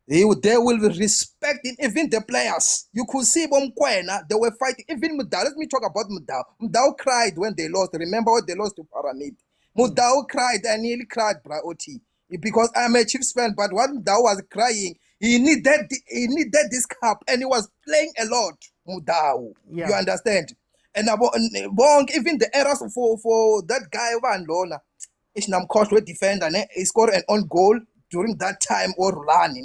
They will respect him, even the players. You could see Mokwena, they were fighting. Even Motaung, let me talk about Motaung. Motaung cried when they lost. Remember what they lost to Pyramid? Motaung cried, I nearly cried, Braoti. Because I'm a Chiefs fan, but when Motaung was crying, he needed this cup, and he was playing a lot, Motaung. You understand? And even the errors for that guy, Van Lona, Ishnam coach with defender, he scored an own goal during that time, or rulani.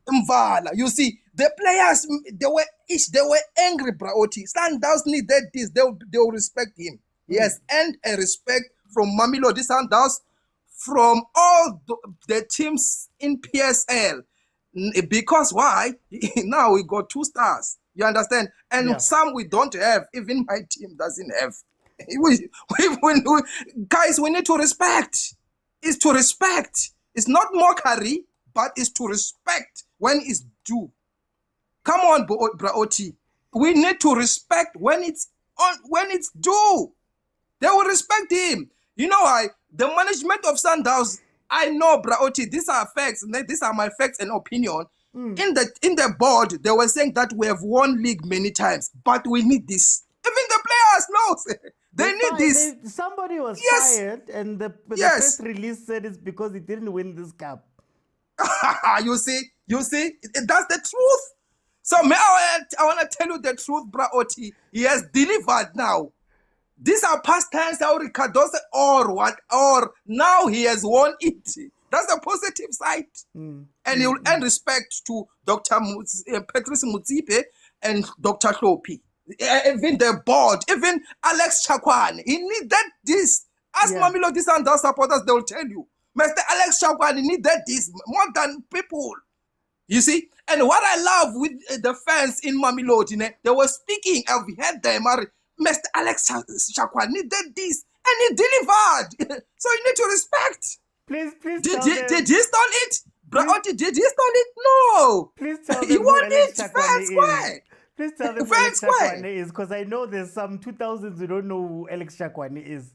Mvala. You see, the players, they were angry, Braoti. Sundowns needed this, they will respect him. Yes, and a respect from Mamelodi Sundowns, from all the teams in PSL. Because why? Now we got 2 stars. You understand? And some we don't have. Even my team doesn't have. Guys, we need to respect. It's to respect. It's not mockery, but it's to respect when it's due. Come on, Braoti. We need to respect when it's due. They will respect him. You know why? The management of Sundowns, I know, Braoti, these are facts. These are my facts and opinion. In the board, they were saying that we have won league many times, but we need this. Even the players know they need this. Somebody was fired, and the press release said it's because he didn't win this cup. You see, that's the truth. So I want to tell you the truth, Braoti. He has delivered now. These are past tense, Cardoso or what, or now he has won it. That's the positive side. And he will earn respect to Dr. Patrice Motsepe and Dr. Klopi. Even the board, even Alex Chakwan, he needed this. Ask Mamelodi Sundowns supporters, they will tell you. Mr. Alex Chakwan, he needed this more than people. You see? And what I love with the fans in Mamelodi, they were speaking, I've heard them, Mr. Alex Chakwan needed this. and he delivered. So you need to respect. Please Did tell he, them. did he stole it? Braoti, did he stole it? No. Please tell them He who won Alex it fair and Chakwane square. is. Please tell them who Fair and Alex square. Chakwane is, because I know there's some 2000s who don't know who Alex Chakwane is.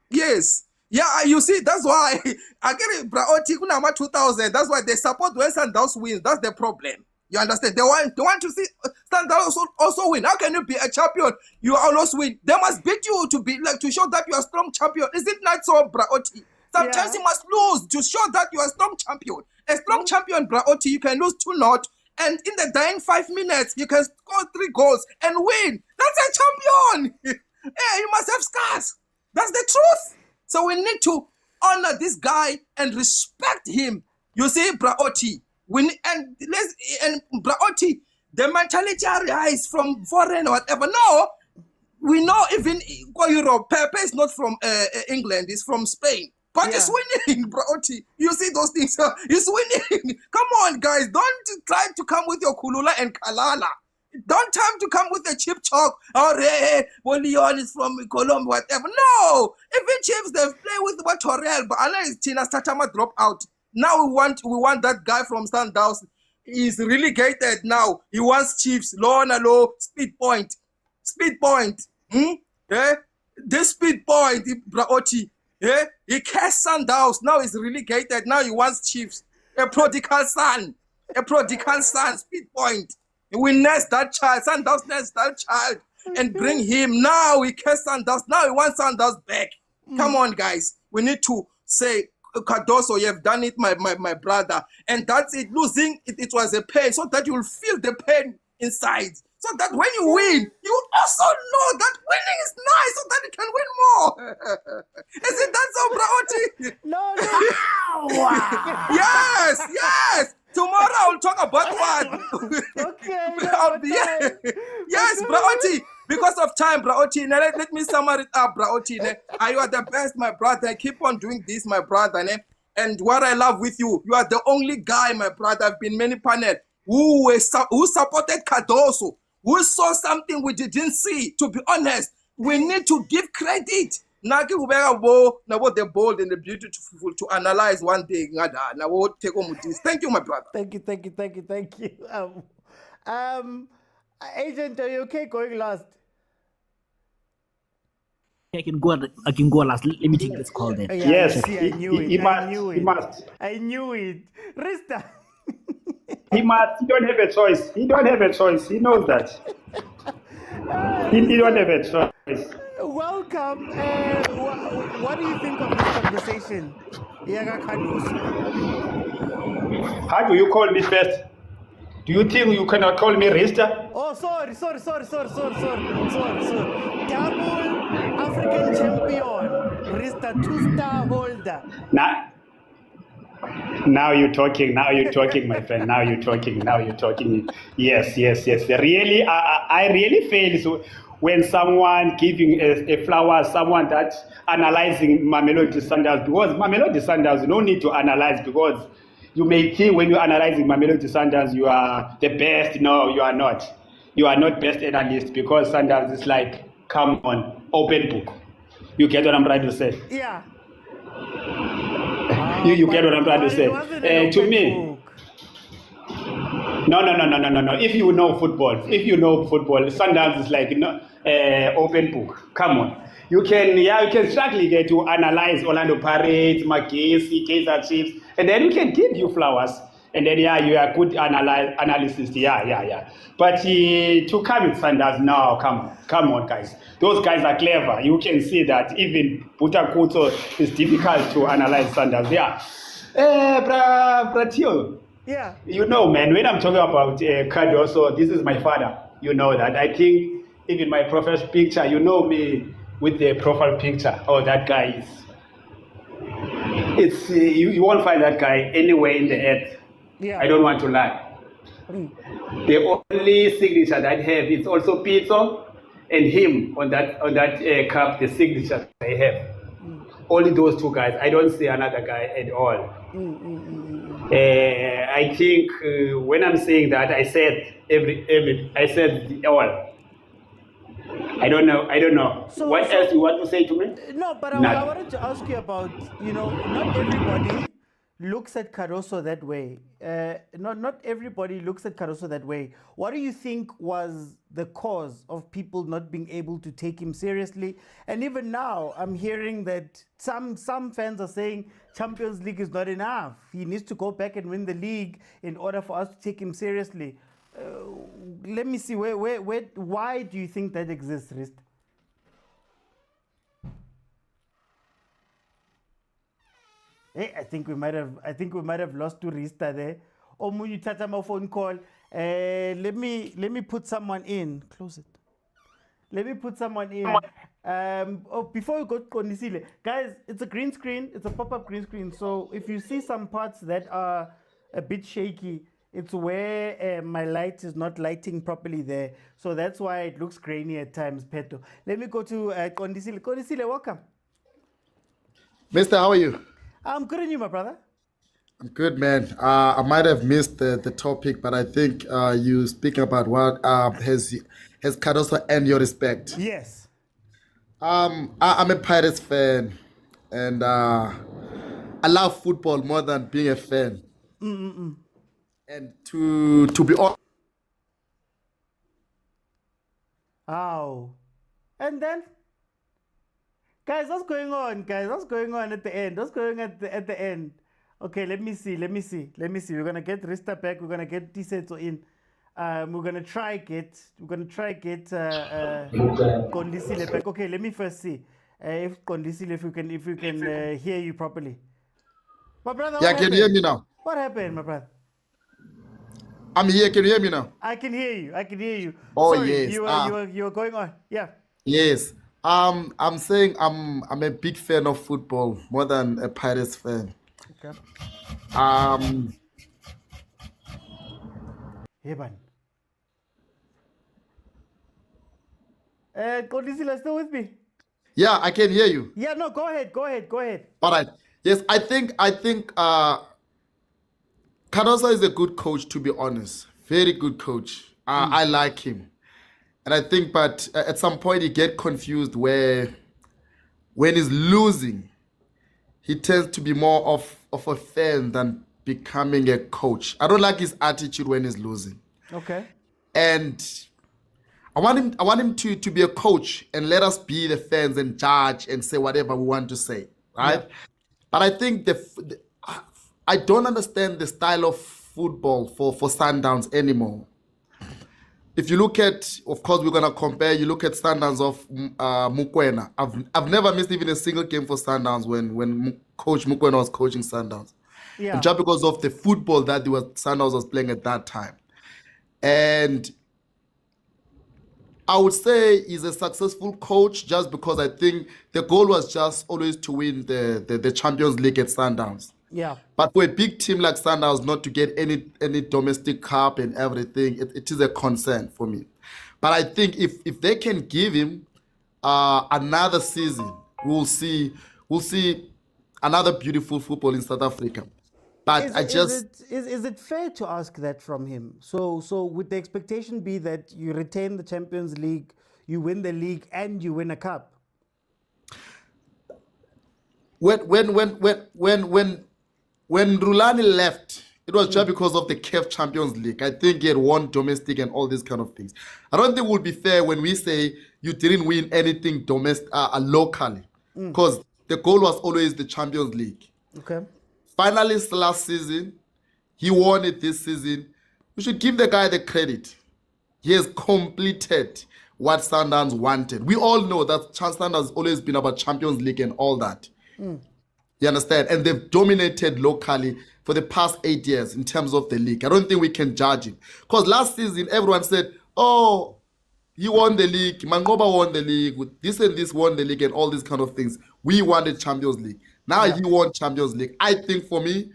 Yes. Yeah, you see, that's why I get it, Braoti Kunama 2000. That's why they support when Sundowns wins. That's the problem. You understand? They want to see Sundowns also win. How can you be a champion? You always win. They must beat you to be like to show that you are a strong champion. Is it not so, Braoti? Sometimes you must lose to show that you are a strong champion. A strong champion, Braoti, you can lose 2-0, and in the dying 5 minutes, you can score 3 goals and win. That's a champion. Hey, you must have scars. That's the truth. So we need to honor this guy and respect him. You see, Braoti, and Braoti, the mentality arise from foreign or whatever. No, we know even Europe, Pepe is not from England, he's from Spain. But it's winning, Braoti. You see those things, it's winning. Come on, guys, don't try to come with your Kulula and Kalala. Don't try to come with a cheap chalk. Or Leon is from Colombia, whatever. No, even Chiefs, they play with what Torel, but unless Tina Statama drop out. Now we want that guy from Sundowns. He's relegated now. He wants Chiefs. Low and low, speed point. This speed point, Braoti. He cast Sundowns. Now he's relegated. Now he wants Chiefs. A prodigal son, speed point. We nest that child, Sundowns nest that child and bring him. Now he cast Sundowns. Now he wants Sundowns back. Come on, guys. We need to say, Cardoso, you have done it, my brother. And that's it. Losing, it was a pain, so that you will feel the pain inside. So that when you win, you also know that winning is nice, so that you can win more. Is it that so, Braoti? No. Yes. Tomorrow I will talk about what. Okay. Yes, Braoti. Because of time, Braoti. Let me sum it up, Braoti. You are the best, my brother. Keep on doing this, my brother. And what I love with you, you are the only guy, my brother. I've been many panel who supported Cardoso, who saw something we didn't see. To be honest, we need to give credit. Naki ubeka bo na what the bold and the beautiful to analyze one day. Na what take on this. Thank you, my brother. Thank you. Agent, are you okay going last? I can go last. Let me take this call then. Yes, I knew it. I knew it. Rista. He must. He don't have a choice. He knows that. He don't have a choice. Welcome. What do you think of this conversation? Yaga Cardoso. How do you call me first? Do you think you cannot call me Rista? Oh, sorry. Double African champion. Rista 2-star holder. Now you're talking, my friend. Now you're talking. Yes. Really, I really feel when someone giving a flower, someone that analyzing Mamelodi Sundowns, because Mamelodi Sundowns, no need to analyze, because you may think when you're analyzing Mamelodi Sundowns, you are the best. No, you are not. You are not best analyst, because Sundowns is like, come on, open book. You get what I'm trying to say? Yeah. You get what I'm trying to say? To me, no. If you know football, Sundowns is like open book. Come on. You can strongly get to analyze Orlando Pirates, Magesi, Kaizer Chiefs, and then we can give you flowers. And then, you are good analysis. Yeah. But to come with Sundowns, no, come on, guys. Those guys are clever. You can see that even Butakuto is difficult to analyze Sundowns. Yeah. Bratio. Yeah. You know, man, when I'm talking about Cardoso, this is my father. You know that. I think even my profile picture, you know me with the profile picture. Oh, that guy is... you won't find that guy anywhere in the earth. Yeah. I don't want to lie. The only signature that I have is also Pitso and him on that cup, the signature I have. Only those two guys. I don't see another guy at all. I think when I'm saying that, I said I said all. I don't know. What else you want to say to me? No, but I None. wanted to ask you about, not everybody looks at Cardoso that way. Not everybody looks at Cardoso that way. What do you think was the cause of people not being able to take him seriously? And even now, I'm hearing that some fans are saying Champions League is not enough. He needs to go back and win the league in order for us to take him seriously. Let me see. Why do you think that exists, Rist? Hey, I think we might have lost to Rista there. Oh, you touch my phone call. Let me put someone in. Close it. Let me put someone in. Before we go to Kondisile, guys, it's a green screen. It's a pop-up green screen. So if you see some parts that are a bit shaky, it's where my light is not lighting properly there. So that's why it looks grainy at times, Peto. Let me go to Kondisile. Kondisile, welcome. Mister, how are you? I'm good, and you, my brother? I'm good, man. I might have missed the topic, but I think you speaking about what has Cardoso earned your respect? Yes. I'm a Pirates fan, and I love football more than being a fan. And to be honest, Ow. And then? Guys, what's going on? What's going on at the end? What's going on at the end? Okay, let me see. We're gonna get Rista back. We're gonna get Tiseto in. We're gonna try get Kondisile back. Okay, let me first see if Kondisile, if we can hear you properly. My brother, yeah, can you hear me now? What happened, my brother? I'm here. Can you hear me now? I can hear you. Oh, Sorry, yes. You were going on. Yeah. Yes. I'm saying I'm a big fan of football more than a Pirates fan. Okay. Hey, man. Kondisile, still with me? Yeah, I can hear you. Yeah, no, go ahead. All right. Yes, I think Cardoso is a good coach, to be honest. Very good coach. I like him. And I think, but at some point he get confused where when he's losing, he tends to be more of a fan than becoming a coach. I don't like his attitude when he's losing. Okay. And I want him to be a coach and let us be the fans and judge and say whatever we want to say, right? Yeah. But I think I don't understand the style of football for Sundowns anymore. If you look at, of course, we're gonna compare. You look at Sundowns of Mokwena. I've never missed even a single game for Sundowns when Coach Mokwena was coaching Sundowns. Yeah. Just because of the football that Sundowns was playing at that time. And I would say he's a successful coach just because I think the goal was just always to win the Champions League at Sundowns. Yeah. But for a big team like Sundowns not to get any domestic cup and everything, it is a concern for me. But I think if they can give him another season, we'll see another beautiful football in South Africa. But is it fair to ask that from him? So would the expectation be that you retain the Champions League, you win the league, and you win a cup? When Rulani left, it was just because of the CAF Champions League. I think he had won domestic and all these kind of things. I don't think it would be fair when we say you didn't win anything domestic locally, because the goal was always the Champions League. Okay. Finally, last season, he won it this season. We should give the guy the credit. He has completed what Sundowns wanted. We all know that Sundowns has always been about Champions League and all that. You understand? And they've dominated locally for the past 8 years in terms of the league. I don't think we can judge it. Because last season, everyone said, oh, he won the league, Mangoba won the league, this and this won the league and all these kind of things. We won the Champions League. Now he won Champions League. I think for me,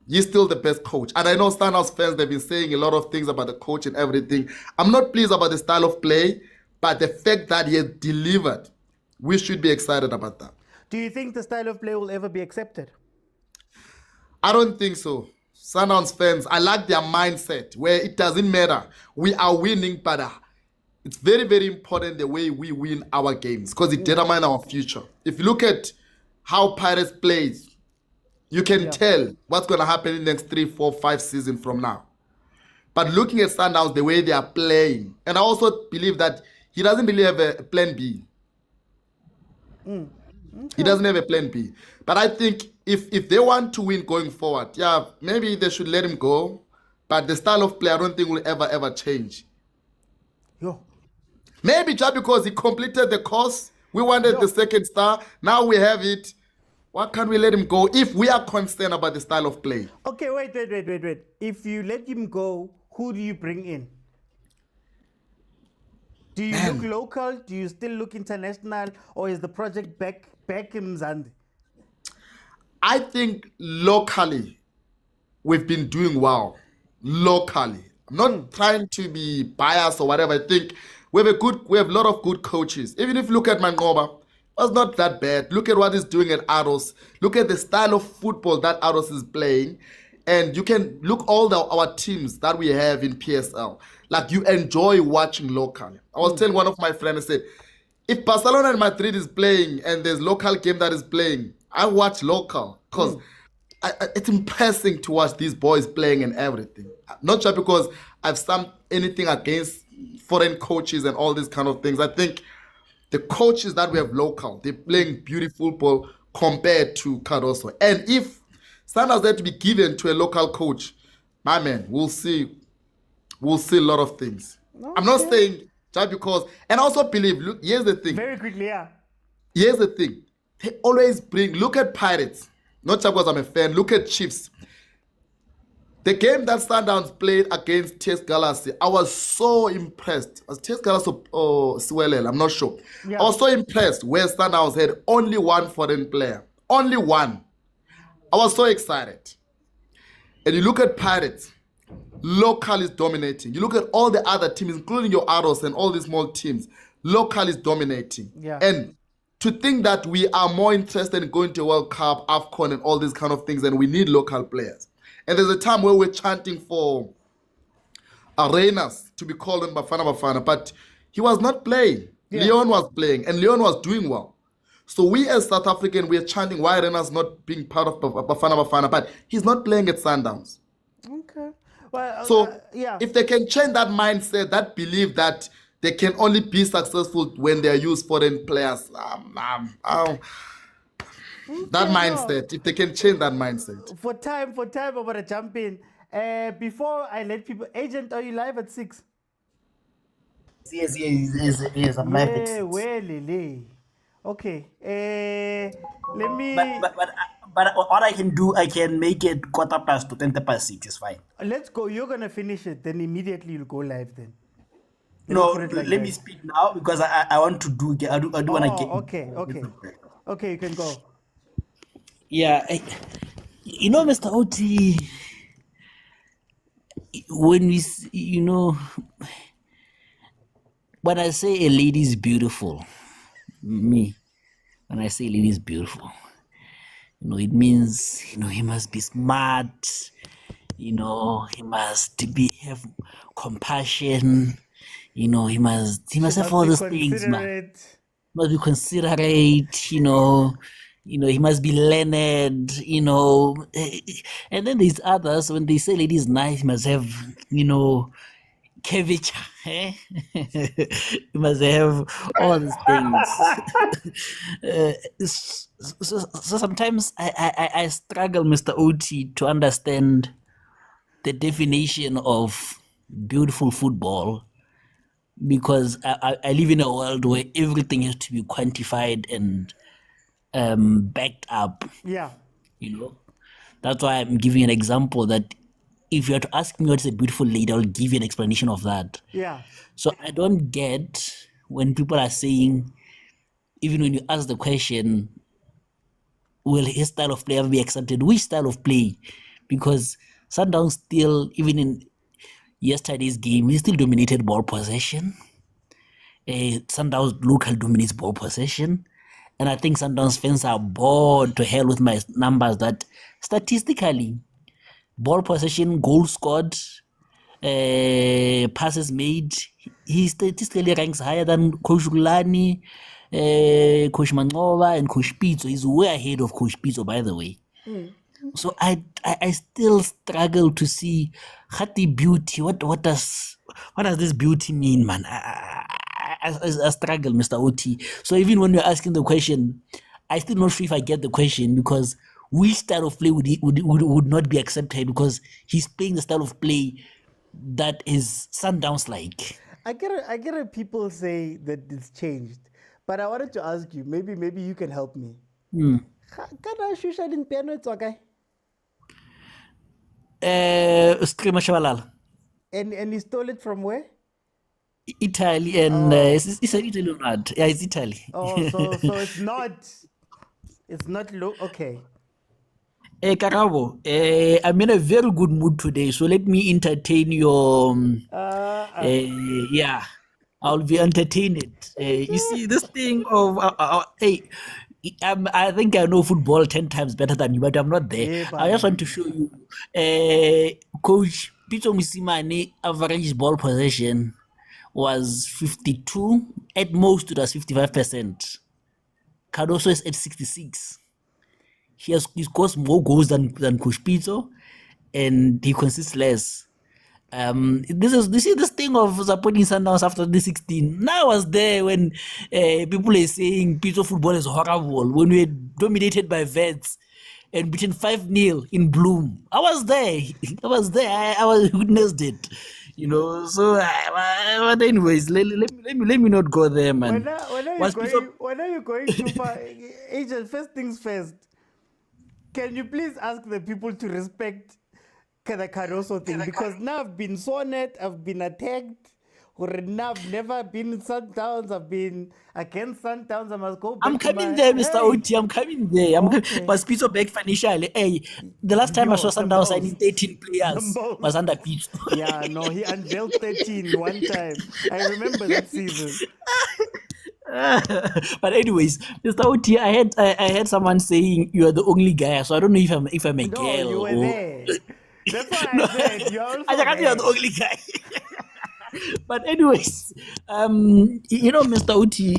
he's still the best coach. And I know Sundowns fans, they've been saying a lot of things about the coach and everything. I'm not pleased about the style of play, but the fact that he has delivered, we should be excited about that. Do you think the style of play will ever be accepted? I don't think so. Sundowns fans, I like their mindset where it doesn't matter. We are winning, but it's very, very important the way we win our games because it determines our future. If you look at how Pirates plays, you can tell what's going to happen in the next 3, 4, 5 seasons from now. But looking at Sundowns, the way they are playing, and I also believe that he doesn't really have a plan B. Okay. He doesn't have a plan B. But I think if they want to win going forward, yeah, maybe they should let him go. But the style of play, I don't think will ever change. Yo. Maybe just because he completed the course, we wanted the second star. Now we have it. Why can't we let him go if we are concerned about the style of play? Okay, wait. If you let him go, who do you bring in? Do you look local? Do you still look international? Or is the project back in Zandi? I think locally, we've been doing well. Locally. I'm not trying to be biased or whatever. I think we have a lot of good coaches. Even if you look at Mangoba, was not that bad. Look at what he's doing at Aros. Look at the style of football that Aros is playing. And you can look all our teams that we have in PSL. Like you enjoy watching local. I was telling one of my friends, I said, if Barcelona and Madrid is playing and there's local game that is playing, I watch local because it's impressive to watch these boys playing and everything. Not just because I've done anything against foreign coaches and all these kind of things. I think the coaches that we have local, they're playing beautiful football compared to Cardoso. And if Sundowns had to be given to a local coach, my man, we'll see a lot of things. Okay. I'm not saying just because, and I also believe, look, here's the thing. Very quickly, yeah. Here's the thing. They always look at Pirates, not just because I'm a fan, look at Chiefs. The game that Sundowns played against TS Galaxy, I was so impressed. Was TS Galaxy or Swellel? I'm not sure. Yeah. I was so impressed where Sundowns had only one foreign player. Only one. I was so excited. And you look at Pirates, local is dominating. You look at all the other teams, including your Aros and all these small teams, local is dominating. Yeah. And to think that we are more interested in going to World Cup, AFCON, and all these kind of things, and we need local players. And there's a time where we're chanting for arenas to be called in Bafana, but he was not playing. Yeah. Leon was playing, and Leon was doing well. So we as South African, we are chanting why arenas not being part of Bafana, but he's not playing at Sundowns. Okay. Well, so yeah. If they can change that mindset, that belief that they can only be successful when they use foreign players, that mindset, if they can change that mindset. For time, I want to jump in. Before I let people, Agent, are you live at 6? Yes, I'm live at 6. Well, okay. Let me... But what I can do, I can make it 6:15 to 6:20, it's fine. Let's go. You're going to finish it, then immediately you'll go live then. Let me speak now because I want to do, I do want to get... Okay, you can go. Yeah, Mr. Oti, when when I say a lady is beautiful, when I say a lady is beautiful, it means, he must be smart, he must have compassion, he must have all those things, man. He must be considerate, he must be learned, and then there's others, when they say lady is nice, he must have, curvature, he must have all these things. So sometimes I struggle, Mr. Oti, to understand the definition of beautiful football, because I live in a world where everything has to be quantified and backed up. Yeah. That's why I'm giving an example that if you are to ask me what's a beautiful lady, I'll give you an explanation of that. Yeah. So I don't get when people are saying, even when you ask the question, will his style of play ever be accepted? Which style of play? Because Sundowns still, even in yesterday's game, he still dominated ball possession. Sundowns local dominates ball possession. And I think Sundowns fans are bored to hell with my numbers that statistically, ball possession, goal scored, passes made. He statistically ranks higher than Coach Rulani, Coach Manova, and Coach Pitso. He's way ahead of Coach Pitso, by the way. So I still struggle to see Khati beauty. What does this beauty mean, man? I struggle, Mr. OT. So even when you're asking the question, I still not sure if I get the question, because which style of play would not be accepted, because he's playing the style of play that is Sundowns like. I get it. People say that it's changed, but I wanted to ask you. Maybe you can help me. Can I shoot in piano? It's okay. Screamer Shabalala. And he stole it from where? Italy, and it's an Italian word. Yeah, it's Italy. Oh, so it's not okay. Karabo, I'm in a very good mood today, so let me entertain your. Yeah, I'll be entertained. You see, this thing of hey, I think I know football 10 times better than you, but I'm not there. Yeah, I just want to show you, Coach Pitso Mosimane average ball possession was 52. At most, it was 55%. Cardoso is at 66. He scores more goals than Coach Pitso, and he consists less. This is this thing of supporting Sundowns after the 16. Now I was there when people are saying Pitso football is horrible, when we were dominated by Vert and beaten 5-0 in Bloom. I was there. I was witnessed it. You know, so but anyways, let me not go there, man. When are you going too far? Agent, first things first. Can you please ask the people to respect the Cardoso thing? Because now I've been sworn at, I've been attacked. Now I've never been in Sundowns. I've been against Sundowns. I must go back. I'm coming there, Mr. OT. I'm coming there. But Pitso back financially. Hey, the last time I saw Sundowns signing 13 players was under Pitso. Yeah, no, he unveiled 13 one time. I remember that season. But anyways, Mr. OT, I had someone saying you are the only guy, so I don't know if I'm a girl. No, you were there. That's why I said you are also you are the only guy. But anyways, you know, Mr. OT,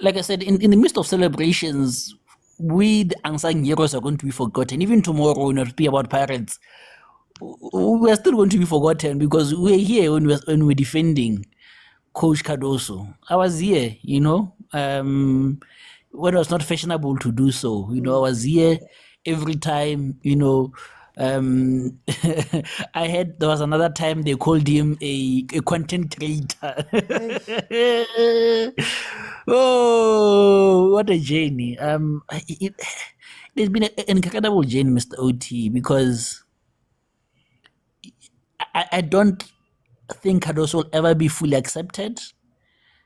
like I said, in the midst of celebrations, we the unsung heroes are going to be forgotten. Even tomorrow, when we speak about Pirates, we are still going to be forgotten, because we're here when we're defending Coach Cardoso. I was here, you know, when it was not fashionable to do so. You know, I was here every time, you know. I heard there was another time they called him a content creator. Oh, what a journey. It's been an incredible journey, Mr. OT, because I don't think Cardoso will ever be fully accepted,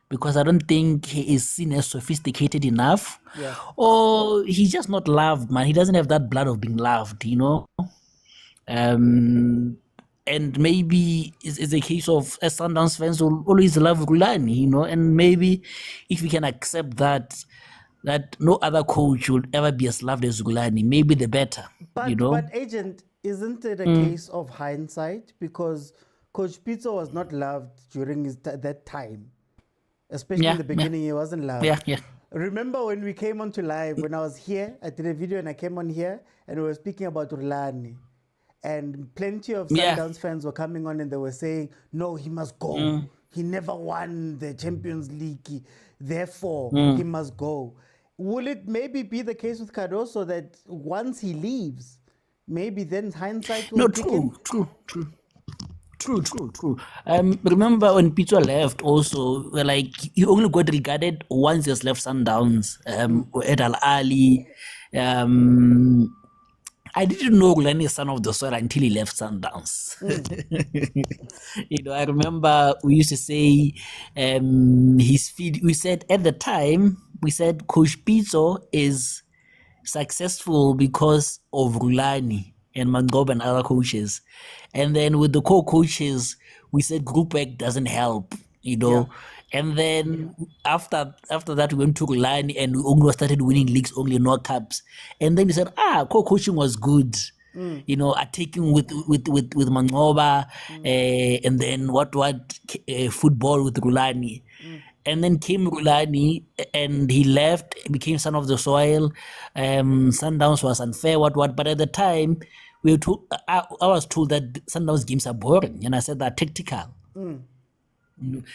because I don't think he is seen as sophisticated enough. Yeah. Or he's just not loved, man. He doesn't have that blood of being loved, you know. And maybe it's a case of, as Sundowns fans will always love Rulani, you know, and maybe if we can accept that no other coach will ever be as loved as Rulani, maybe the better, you know. But Agent, isn't it a case of hindsight? Because Coach Pitso was not loved during that time, especially in the beginning. He wasn't loved. Yeah. Remember when we came on to live, when I was here, I did a video and I came on here and we were speaking about Rulani. And plenty of Sundowns fans were coming on and they were saying, no, he must go. He never won the Champions League. Therefore, he must go. Will it maybe be the case with Cardoso that once he leaves, maybe then hindsight will kick in? True. Remember when Pitso left also, like, he only got regarded once he has left Sundowns, at Ahly. I didn't know Rulani is son of the soil until he left Sundowns. You know, I remember we used to say his feed. We said at the time, Coach Pitso is successful because of Rulani and Mangob and other coaches. And then with the co-coaches, we said group work doesn't help, you know. Yeah. And then after that, we went to Rulani and we started winning leagues, only no cups. And then we said, co-coaching was good. You know, attacking with Mangoba, and then football with Rulani. And then came Rulani, and he left, became son of the soil. Sundowns was unfair, but at the time, we were told, I was told that Sundowns games are boring, and I said they're tactical.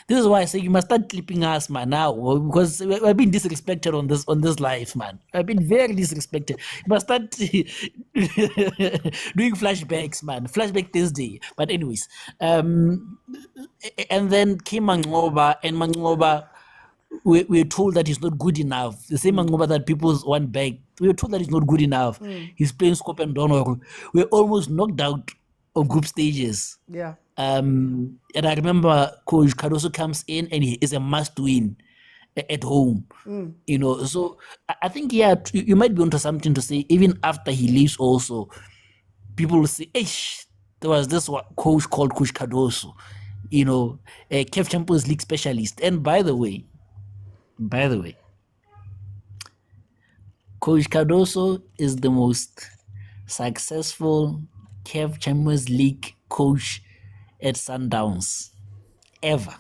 This is why I say you must start clipping us, man, now, because we've been disrespected on this life, man. I've been very disrespected. You must start doing flashbacks, man. Flashback Thursday. But anyways, and then came Mangoba, and Mangoba, we were told that he's not good enough. The same Mangoba that people want back. We were told that he's not good enough. He's playing scope and donor. We're almost knocked out of group stages. Yeah. And I remember Coach Cardoso comes in and he is a must win at home. You know, so I think, yeah, you might be onto something to say. Even after he leaves also, people will say, there was this coach called Coach Cardoso, you know, a CAF Champions League specialist. And by the way, Coach Cardoso is the most successful CAF Champions League coach at Sundowns ever.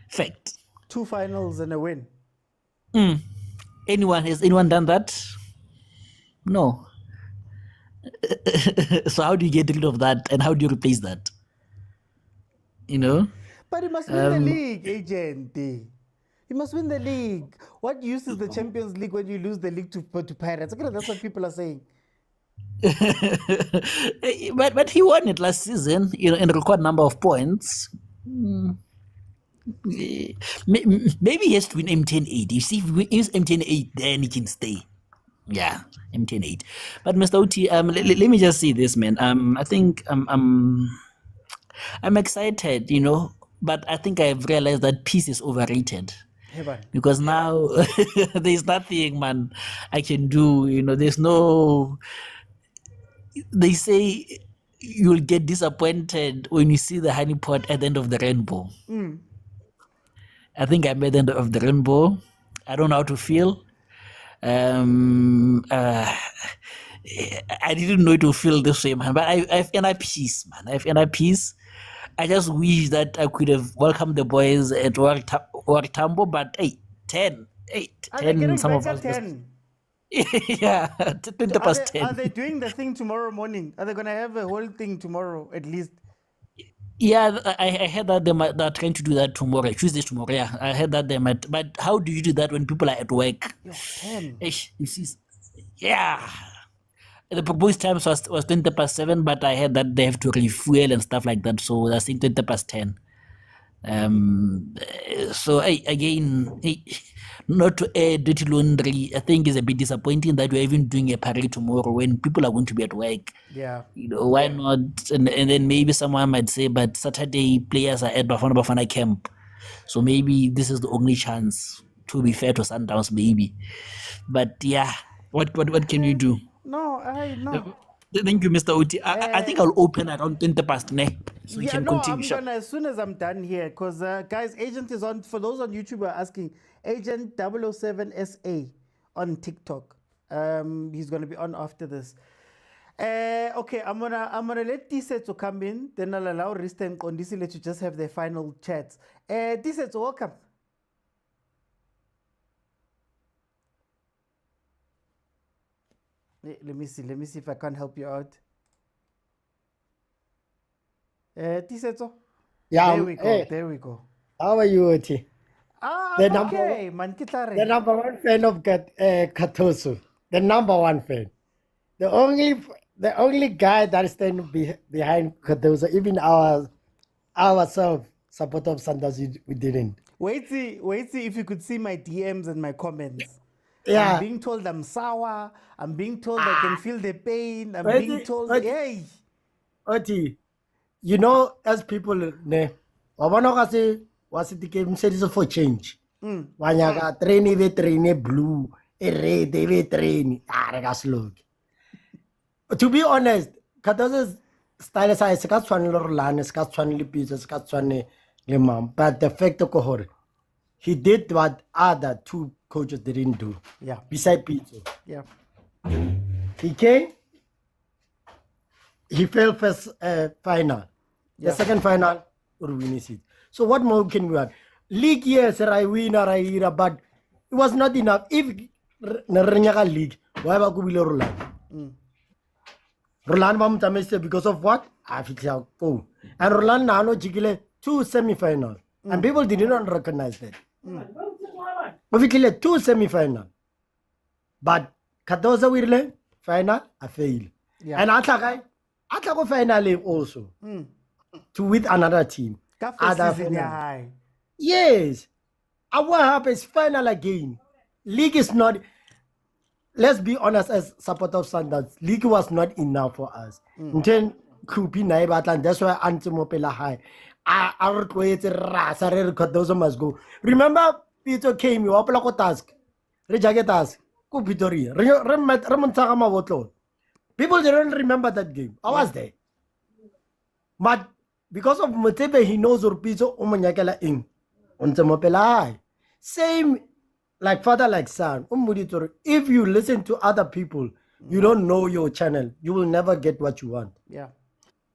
Fact. 2 finals and a win. Has anyone done that? No. So how do you get rid of that, and how do you replace that? You know? But he must win the league, agent. He must win the league. What use is the Champions League when you lose the league to Pirates? Okay, that's what people are saying. but he won it last season, you know, in a record number of points. Maybe he has to win MTN 8. You see, if he wins MTN 8, then he can stay. Yeah, MTN 8. But Mr. Oti, let me just say this, man. I think I'm excited, you know, but I think I've realized that peace is overrated. Because now there's nothing, man, I can do. You know, there's no. They say you'll get disappointed when you see the honeypot at the end of the rainbow. I think I'm at the end of the rainbow. I don't know how to feel. I didn't know it would feel this way, man. But I've inner peace, man. I have inner peace. I just wish that I could have welcomed the boys at World Tambo, but 10. Some of us. 10. Yeah, 20 past 10. Are they doing the thing tomorrow morning? Are they going to have a whole thing tomorrow at least? Yeah, I heard that they're trying to do that tomorrow, Tuesday tomorrow. Yeah, I heard that they might. But how do you do that when people are at work? 10. You see, yeah. The proposed time was 20 past 7, but I heard that they have to refuel and stuff like that. So they're saying 20 past 10. So again, not to add dirty laundry, I think it's a bit disappointing that we're even doing a parade tomorrow when people are going to be at work. Yeah. You know, why not? And then maybe someone might say, but Saturday players are at Bafana camp. So maybe this is the only chance to be fair to Sundowns, maybe. But yeah, what can you do? No. Thank you, Mr. Oti. I think I'll open around 20 past 9. So we can continue. I'm gonna, as soon as I'm done here, because guys, Agent is on. For those on YouTube who are asking, Agent 007SA on TikTok. He's gonna be on after this. Okay, I'm gonna let Tisetso come in. Then I'll allow Rista and Kondisi to just have their final chats. Tisetso, welcome. Let me see if I can help you out. Tisetso? Yeah. There we go. How are you, Oti? Okay, man. The number one fan of Cardoso. The number one fan. The only guy that stands behind Cardoso, even ourselves, supporter of Sundowns, we didn't. Wait, see if you could see my DMs and my comments. Yeah. I'm being told I'm sour. I'm being told I can feel the pain. I'm being told, hey. Oti, you know, as people, was it the game said it's for change. Wanyaga train blue, red, train. To be honest, Cardoso's style size got one rulani, got one pieces, got one lemon. But the fact of he did what other two coaches didn't do. Yeah. Beside Pitso. Yeah. He came. He fell first final. The second final, we win it. So what more can we want? League, yes, I win or I hear, but it was not enough. If Naranyaga League, why would we Roland? Roland Mamtamese because of what? Oh. And Roland Nano Jigile 2 semi-final. And people did not recognize that. We kill 2 semi-final. But Cardoso will final, I fail. And Atlakai, Atlako final also. To with another team. Other final. Yes. And what happens? Final again. League is not. Let's be honest, as supporters of Sundowns, league was not enough for us. Then Kupi Naibatland, that's why Antimopela High. Our Cardoso must go. Remember, Peter came, you up task. Reject task. Kupitori. People didn't remember that game. I was there. But because of Motsepe, he knows Urpizo Umanyakala in. Same like father, like son. If you listen to other people, you don't know your channel, you will never get what you want. Yeah.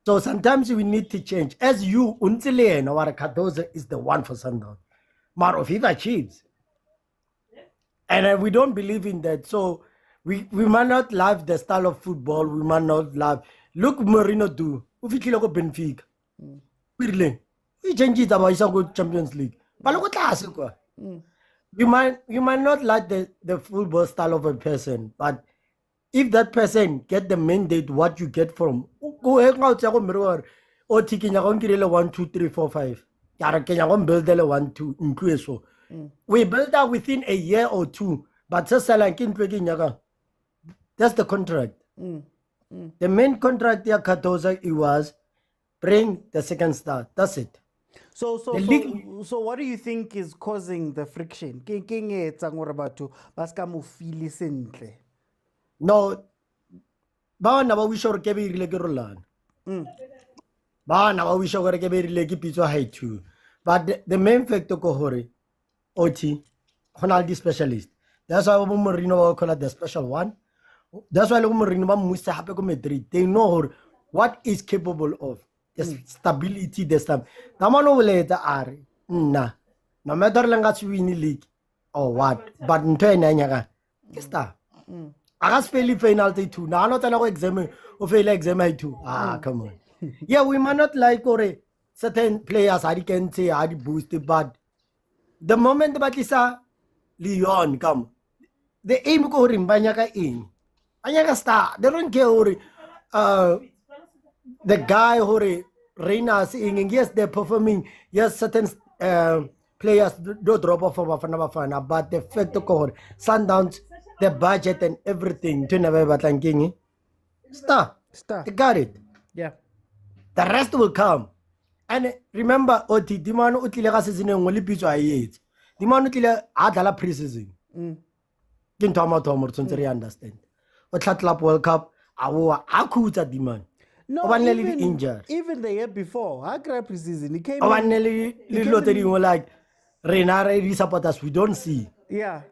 So sometimes we need to change. As you, Untile and our Cardoso is the one for Sundowns. Marofiva Chiefs. And we don't believe in that. So we might not love the style of football. We might not love. Look, Mourinho do. Ufikiloko Benfica. We change it about CAF Champions League. You might not like the football style of a person, but if that person get the mandate, what you get from go hang out or taking 1, 2, 3, 4, 5. Build 1, 2 we build that within a year or 2, but that's the contract. The main contract there, Cardoso, it was bring the second star. That's it. So what do you think is causing the friction? No, Bana we should give it like Roland. Bana we should give it like Pitso high too. But the main factor kohore, OT, Honaldi specialist. That's why Mourinho call it the special one. That's why Mourinho must have Madrid. They know what is capable of. The stability, the stuff. Namano will are nah. No matter long as we win league or what, but in turn, I fail penalty too. Now not an exam or fail exam too. Come on. Yeah, we might not like or certain players. I can say I boosted, but the moment the Batisa Leon come, the aim go in Banyaka in. Anyaka star. They don't care the guy who Reina singing, yes, they're performing, yes, certain players do drop off from bafana, but the fact of Sundowns, the budget and everything, to never but king. Stop. They got it. Yeah. The rest will come. And remember, Oti, the man who season only Pitso ayet. The man who adala preseason. Didn't understand. What Chatlap World Cup, our akuta demand. No, even the year before, Accra preseason, he came like Renare supporters we don't see. Yeah.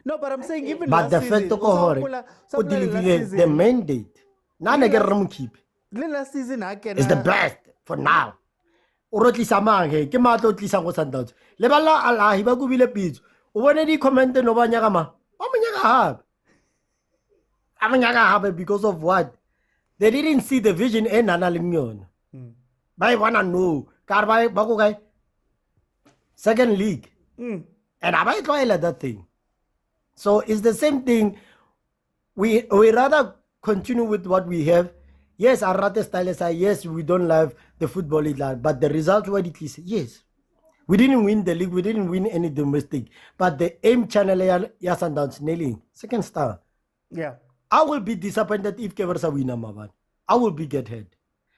No, but I'm saying even but the fact the mandate. None again keep. Last season I can is the best for now. Orotli Samange, Kimato Tlisango Sundowns. Lebala Allah, he will be a pitch. When did he comment on Ovanyagama? Omanyaga have because of what? They didn't see the vision in Analimion. By one and no, Carby Bakugai, second league. And I might try that thing. So it's the same thing. We rather continue with what we have. Yes, our rather style is yes, we don't love the football league, but the result what it is, yes. We didn't win the league, we didn't win any domestic. But the aim channel Sundowns nailing. Second star. Yeah. I will be disappointed if Keversa win a Mavan. I will be get head.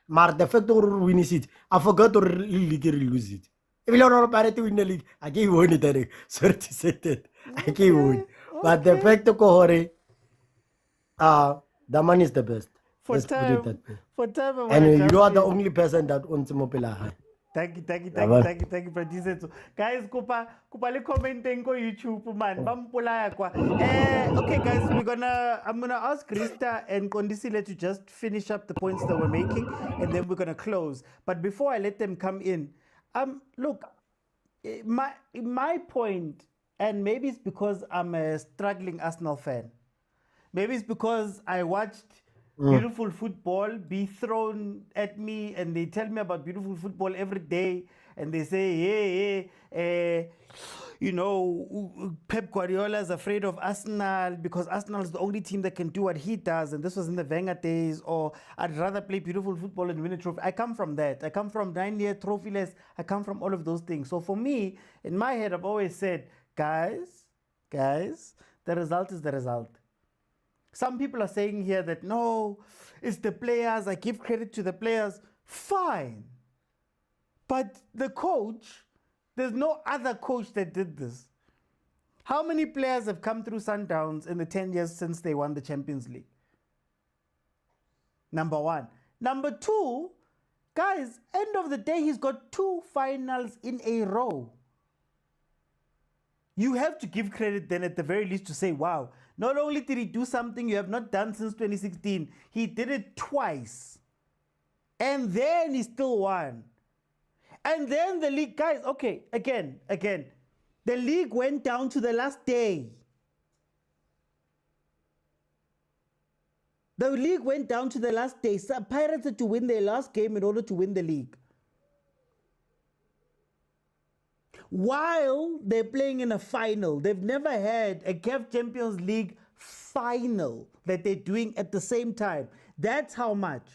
Mar the fact or win it, I forgot to lose it. If you are parity win the league, I gave one it. Certified. I gave one. But the fact of Kohore, the man is the best. For Let's time, put it that way. for time, And you are the only person that owns Mopela. Thank you, Yabona. Patrice. Guys, kupa le commenting ko YouTube man. Bampulaya kwa. Okay, guys, I'm gonna ask Krista and Kondisile to just finish up the points that we're making, and then we're gonna close. But before I let them come in, look, my point, and maybe it's because I'm a struggling Arsenal fan. Maybe it's because I watched beautiful football be thrown at me, and they tell me about beautiful football every day, and they say, Pep Guardiola is afraid of Arsenal because Arsenal is the only team that can do what he does, and this was in the Wenger days, or I'd rather play beautiful football and win a trophy. I come from that. I come from 9-year trophyless. I come from all of those things. So for me, in my head, I've always said, guys, the result is the result. Some people are saying here that, no, it's the players. I give credit to the players. Fine. But the coach, there's no other coach that did this. How many players have come through Sundowns in the 10 years since they won the Champions League? Number one. Number two, guys, end of the day, he's got 2 finals in a row. You have to give credit then at the very least to say, wow, not only did he do something you have not done since 2016, he did it twice. And then he still won. And then the league, guys, okay, again, the league went down to the last day. The league went down to the last day. So Pirates had to win their last game in order to win the league. While they're playing in a final, they've never had a CAF Champions League final that they're doing at the same time. That's how much.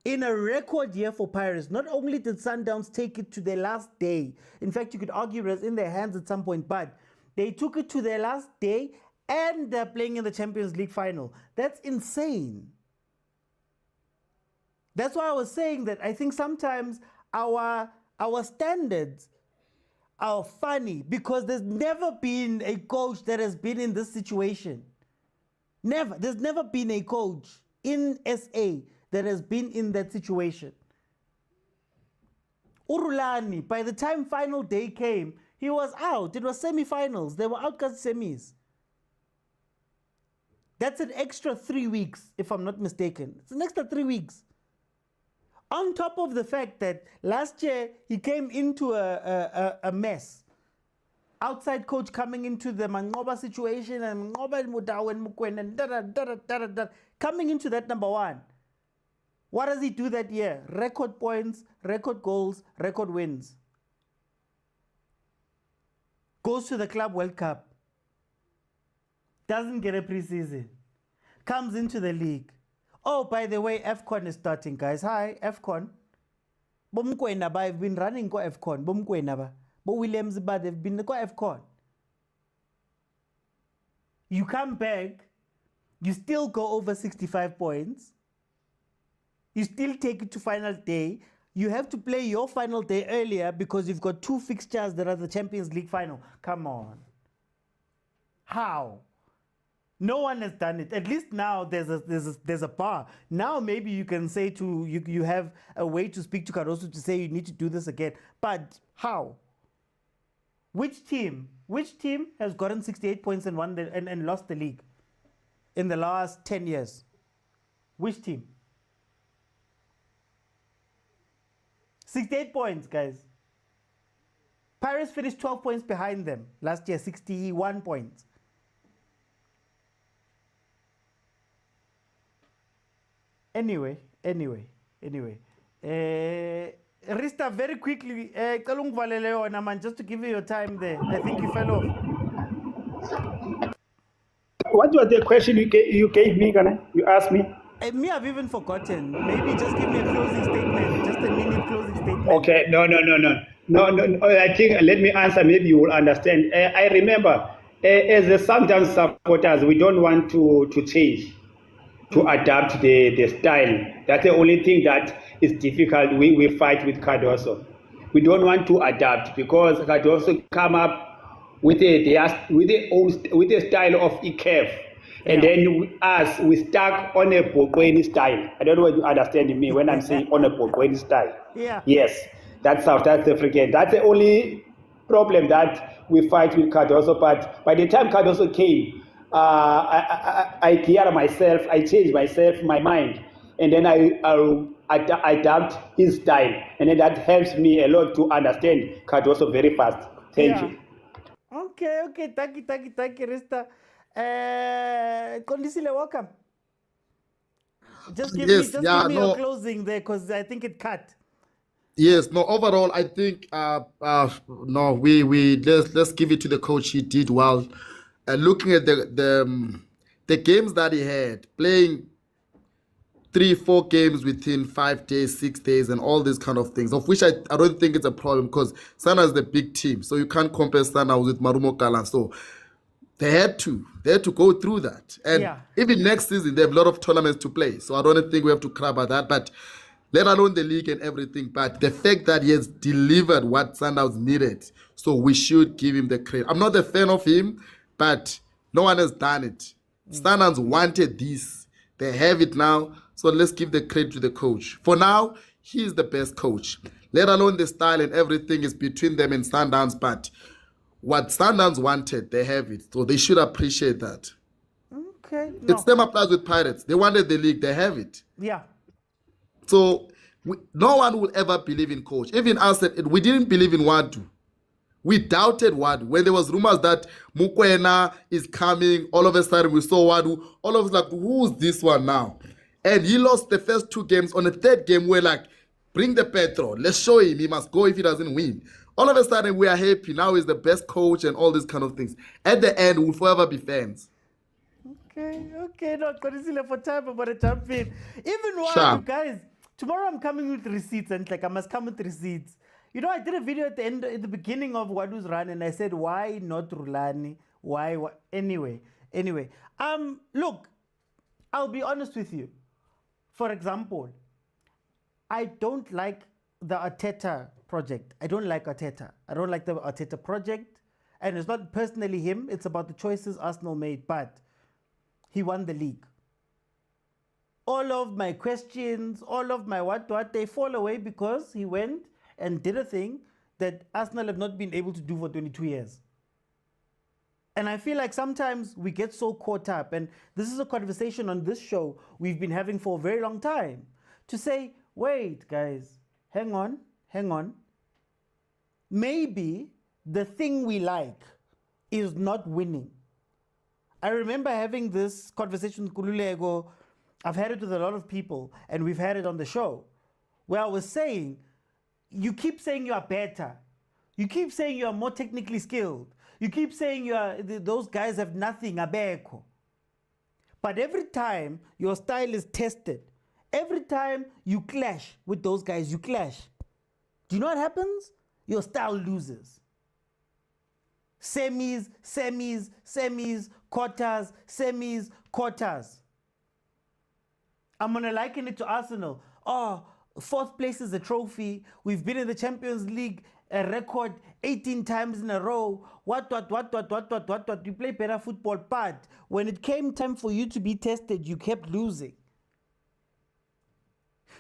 In a record year for Pirates, not only did Sundowns take it to their last day, in fact, you could argue it was in their hands at some point, but they took it to their last day and they're playing in the Champions League final. That's insane. That's why I was saying that I think sometimes our standards are funny because there's never been a coach that has been in this situation. Never. There's never been a coach in SA that has been in that situation. Rulani, by the time final day came, he was out. It was semi-finals. They were outcast semis. That's an extra 3 weeks, if I'm not mistaken. It's an extra 3 weeks. On top of the fact that last year he came into a mess. Outside coach coming into the Mangoba situation and Motaung and mokwena, coming into that number one. What does he do that year? Record points, record goals, record wins. Goes to the Club World Cup. Doesn't get a preseason. Comes into the league. Oh, by the way, AFCON is starting, guys. Hi, AFCON. Mokwena ba, I've been running ko AFCON. Mokwena ba. Bo Williams ba, they've been ko AFCON. You come back, you still go over 65 points. You still take it to final day. You have to play your final day earlier because you've got 2 fixtures that are the Champions League final. Come on. How? No one has done it. At least now there's a bar. Now maybe you can say you have a way to speak to Cardoso to say you need to do this again. But how? Which team has gotten 68 points and won and lost the league in the last 10 years? Which team? 68 points, guys. Paris finished 12 points behind them last year, 61 points. Anyway. Rista, very quickly, just to give you your time there. I think you fell off. What was the question you gave me, Ghana? You asked me? Me, I've even forgotten. Maybe just give me a closing statement, just a minute closing statement. Okay, no. I think, let me answer, maybe you will understand. I remember, as the Sundowns supporters, we don't want to change, to adapt the style. That's the only thing that is difficult. We fight with Cardoso. We don't want to adapt because Cardoso come up with a style of CAF. And then we stuck on a Mokwena style. I don't know if you understand me when I'm saying on a Mokwena style. Yeah. Yes. That's South African. That's the only problem that we fight with Cardoso. But by the time Cardoso came, I cleared myself, I changed myself, my mind, and then I adapt his style, and then that helps me a lot to understand Cardoso very fast. Thank you. Okay, thank you, Rista. Kondisile, welcome. Just give me your closing there, because I think it cut. Yes, no, overall, I think, no, let's give it to the coach. He did well. Looking at the games that he had, playing 3-4 games within 5 days, 6 days, and all these kind of things, of which I don't think it's a problem, because Sana is the big team, so you can't compare Sana with Marumo Kalan. So they had to go through that. And even next season, they have a lot of tournaments to play, so I don't think we have to cry about that. But let alone the league and everything, but the fact that he has delivered what Sundowns needed, so we should give him the credit. I'm not a fan of him, but no one has done it. Sundowns wanted this. They have it now, so let's give the credit to the coach. For now, he is the best coach. Let alone the style and everything is between them and Sundowns, but what Sundowns wanted, they have it, so they should appreciate that. Okay. The same applies with Pirates. They wanted the league, they have it. Yeah. So no one will ever believe in coach. Even us, we didn't believe in Ouaddou. We doubted Ouaddou. When there was rumors that Mokwena is coming, all of a sudden we saw Ouaddou. All of us like, who's this one now? And he lost the first 2 games. On the 3rd game, we're like, bring the petrol. Let's show him. He must go if he doesn't win. All of a sudden, we are happy. Now he's the best coach and all these kind of things. At the end, we'll forever be fans. Okay, no, Korisile for time about a champion. Even while you guys, tomorrow I'm coming with receipts, and like I must come with receipts. You know, I did a video at the beginning of Ouaddou's run, and I said, why not Rulani? Why? Anyway. Look, I'll be honest with you. For example, I don't like the Arteta project. I don't like Arteta. I don't like the Arteta project, and it's not personally him. It's about the choices Arsenal made, but he won the league. All of my questions, all of my what, they fall away because he went and did a thing that Arsenal have not been able to do for 22 years. And I feel like sometimes we get so caught up, and this is a conversation on this show we've been having for a very long time, to say, wait, guys, hang on. Maybe the thing we like is not winning. I remember having this conversation with Kululego. I've had it with a lot of people, and we've had it on the show, where I was saying, you keep saying you are better. You keep saying you are more technically skilled. You keep saying those guys have nothing, abeko. But every time your style is tested, every time you clash with those guys, you clash. Do you know what happens? Your style loses. Semis, quarters, semis, quarters. I'm going to liken it to Arsenal. 4th place is a trophy. We've been in the Champions League a record 18 times in a row. What. You play better football, but when it came time for you to be tested, you kept losing.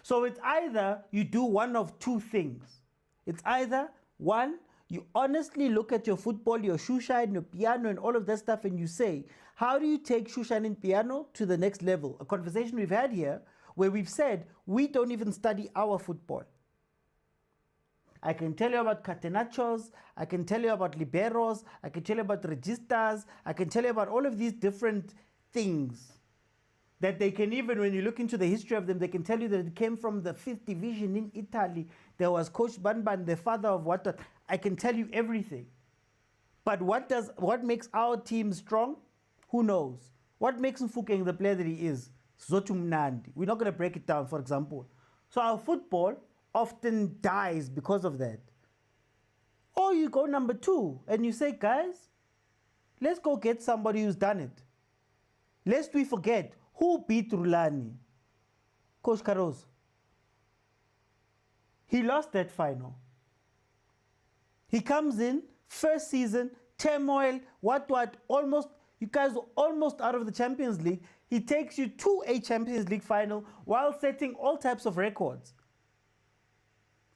So it's either you do one of 2 things. It's either, 1, you honestly look at your football, your shoeshine, your piano, and all of that stuff, and you say, how do you take shoeshine and piano to the next level? A conversation we've had here where we've said we don't even study our football. I can tell you about catenachos, I can tell you about liberos, I can tell you about registers, I can tell you about all of these different things that they can, even when you look into the history of them, they can tell you that it came from the 5th division in Italy. There was Coach Banban, the father of what. I can tell you everything. But what makes our team strong? Who knows? What makes Mfukeng the player that he is? Zotu Mnandi. We're not going to break it down, for example. So our football often dies because of that. Or you go number 2 and you say, guys, let's go get somebody who's done it. Lest we forget, who beat Rulani? Coach Cardoso. He lost that final. He comes in, first season, turmoil, almost, you guys are almost out of the Champions League. He takes you to a Champions League final while setting all types of records.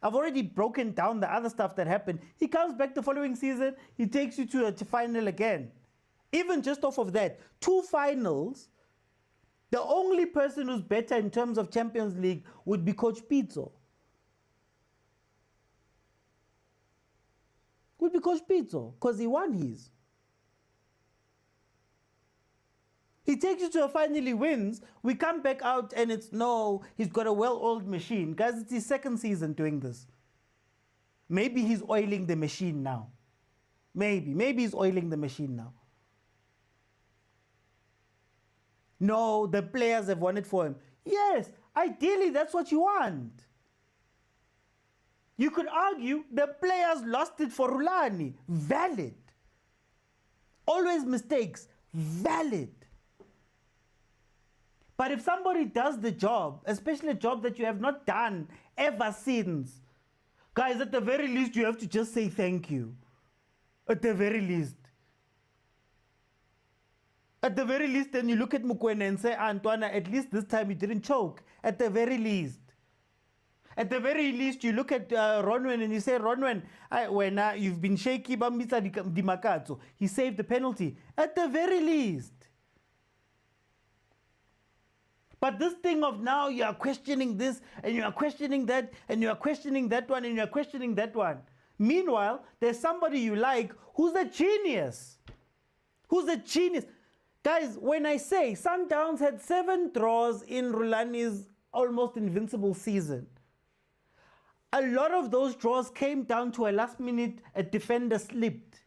I've already broken down the other stuff that happened. He comes back the following season, he takes you to a final again. Even just off of that, 2 finals, the only person who's better in terms of Champions League would be Coach Pitso. Would be Coach Pitso, because he won his. He takes you to a final, he wins. We come back out and it's no, he's got a well-oiled machine. Guys, it's his 2nd season doing this. Maybe he's oiling the machine now. Maybe he's oiling the machine now. No, the players have won it for him. Yes, ideally that's what you want. You could argue the players lost it for Rulani. Valid. Always mistakes. Valid. But if somebody does the job, especially a job that you have not done ever since, guys, at the very least, you have to just say thank you. At the very least. At the very least, then you look at Mokwena and say, Antoine, at least this time you didn't choke. At the very least. At the very least, you look at Ronwen and you say, Ronwen, when you've been shaky, he saved the penalty. At the very least. But this thing of now you are questioning this and you are questioning that and you are questioning that one and you are questioning that one. Meanwhile, there's somebody you like who's a genius. Who's a genius. Guys, when I say Sundowns had 7 draws in Rulani's almost invincible season, a lot of those draws came down to a last minute, a defender slipped.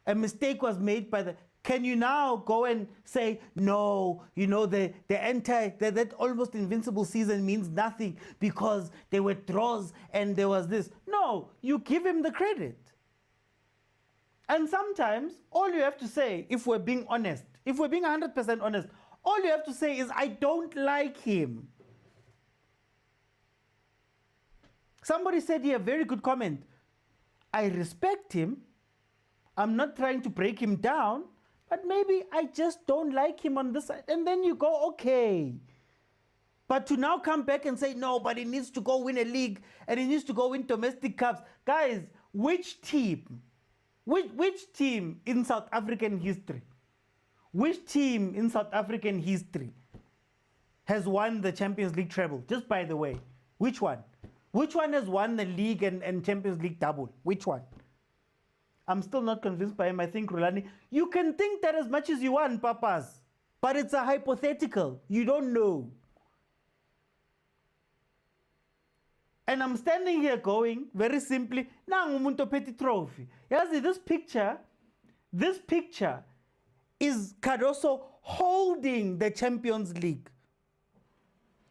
A mistake was made by the... Can you now go and say, no, you know, that almost invincible season means nothing because there were draws and there was this. No, you give him the credit. And sometimes all you have to say, if we're being honest, if we're being 100% honest, all you have to say is, I don't like him. Somebody said here, a very good comment. I respect him. I'm not trying to break him down. But maybe I just don't like him on this side. And then you go, okay. But to now come back and say, no, but he needs to go win a league and he needs to go win domestic cups. Guys, which team? Which team in South African history? Which team in South African history has won the Champions League treble? Just by the way, which one? Which one has won the league and Champions League double? Which one? I'm still not convinced by him. I think Rulani, you can think that as much as you want, papas, but it's a hypothetical. You don't know. And I'm standing here going, very simply, nangu umuntu ophethe trophy. Yazi, this picture is Cardoso holding the Champions League.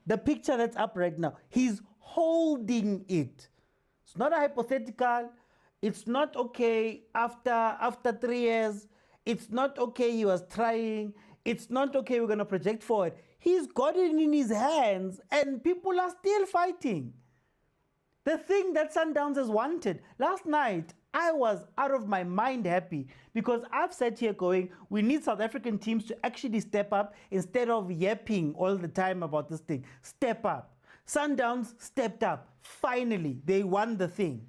The picture that's up right now, he's holding it. It's not a hypothetical. It's not okay after 3 years. It's not okay he was trying. It's not okay we're going to project forward. He's got it in his hands and people are still fighting. The thing that Sundowns has wanted. Last night, I was out of my mind happy because I've sat here going, we need South African teams to actually step up instead of yapping all the time about this thing. Step up. Sundowns stepped up. Finally, they won the thing.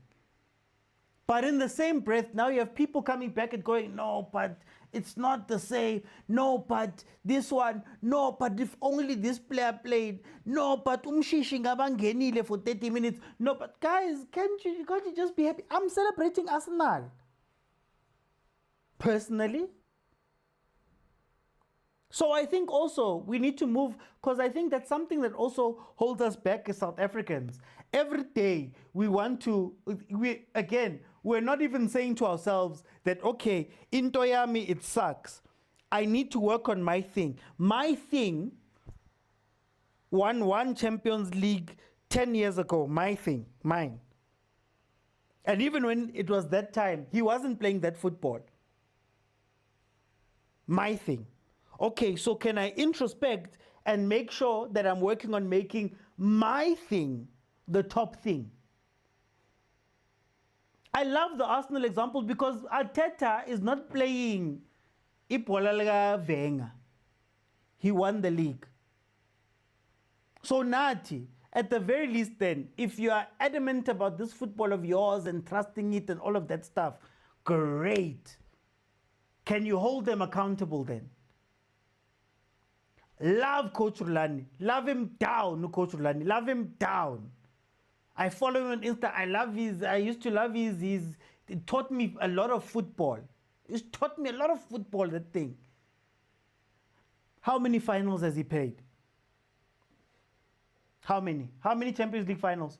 But in the same breath, now you have people coming back and going, no, but it's not the same. No, but this one. No, but if only this player played. No, but umshishi ngabangenile for 30 minutes. No, but guys, can't you just be happy? I'm celebrating Arsenal. Personally. So I think also we need to move, because I think that's something that also holds us back as South Africans. Every day we want to, we're not even saying to ourselves that, okay, in Toyami it sucks. I need to work on my thing. My thing won Champions League 10 years ago. My thing, mine. And even when it was that time, he wasn't playing that football. My thing. Okay, so can I introspect and make sure that I'm working on making my thing the top thing? I love the Arsenal example because Arteta is not playing Ipola Venga. He won the league. So Nati, At the very least then, if you are adamant about this football of yours and trusting it and all of that stuff, great. Can you hold them accountable then? Love Coach Rulani. Love him down, Coach Rulani. Love him down. I follow him on Insta. I used to love it taught me a lot of football. It taught me a lot of football, that thing. How many finals has he played? How many? How many Champions League finals?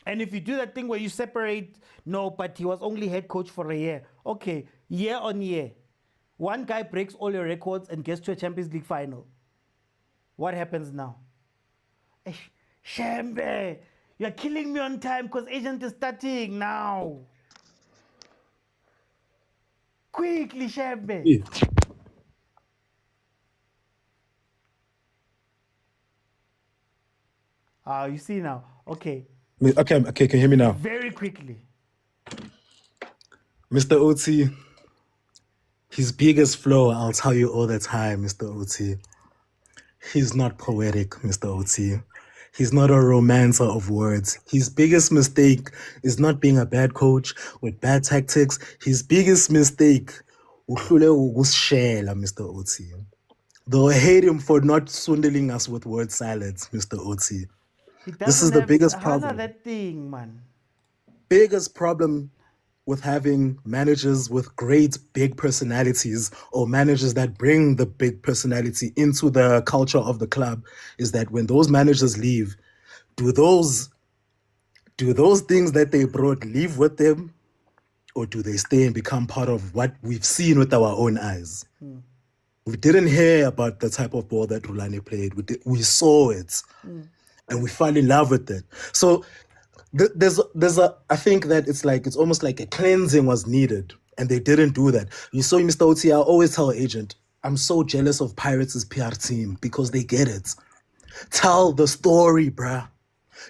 And if you do that thing where you separate, no, but he was only head coach for a year. Okay, year on year. One guy breaks all your records and gets to a Champions League final. What happens now? Shembe, you're killing me on time because agent is starting now. Quickly, Shembe. Yeah. You see now. Okay. Okay, can you hear me now? Very quickly. Mr. OT, his biggest flaw, I'll tell you all the time, Mr. OT. He's not poetic, Mr. OT. He's not a romancer of words. His biggest mistake is not being a bad coach with bad tactics. His biggest mistake, Mr. OT. Though I hate him for not swindling us with word salads, Mr. OT. This is the biggest problem. That thing, man. Biggest problem with having managers with great big personalities or managers that bring the big personality into the culture of the club is that when those managers leave, do those things that they brought leave with them, or do they stay and become part of what we've seen with our own eyes? We didn't hear about the type of ball that Rulani played. We saw it. And we fell in love with it. So I think that it's almost like a cleansing was needed, and they didn't do that. You saw Mr. OT, I always tell agent, I'm so jealous of Pirates' PR team because they get it. Tell the story, bruh.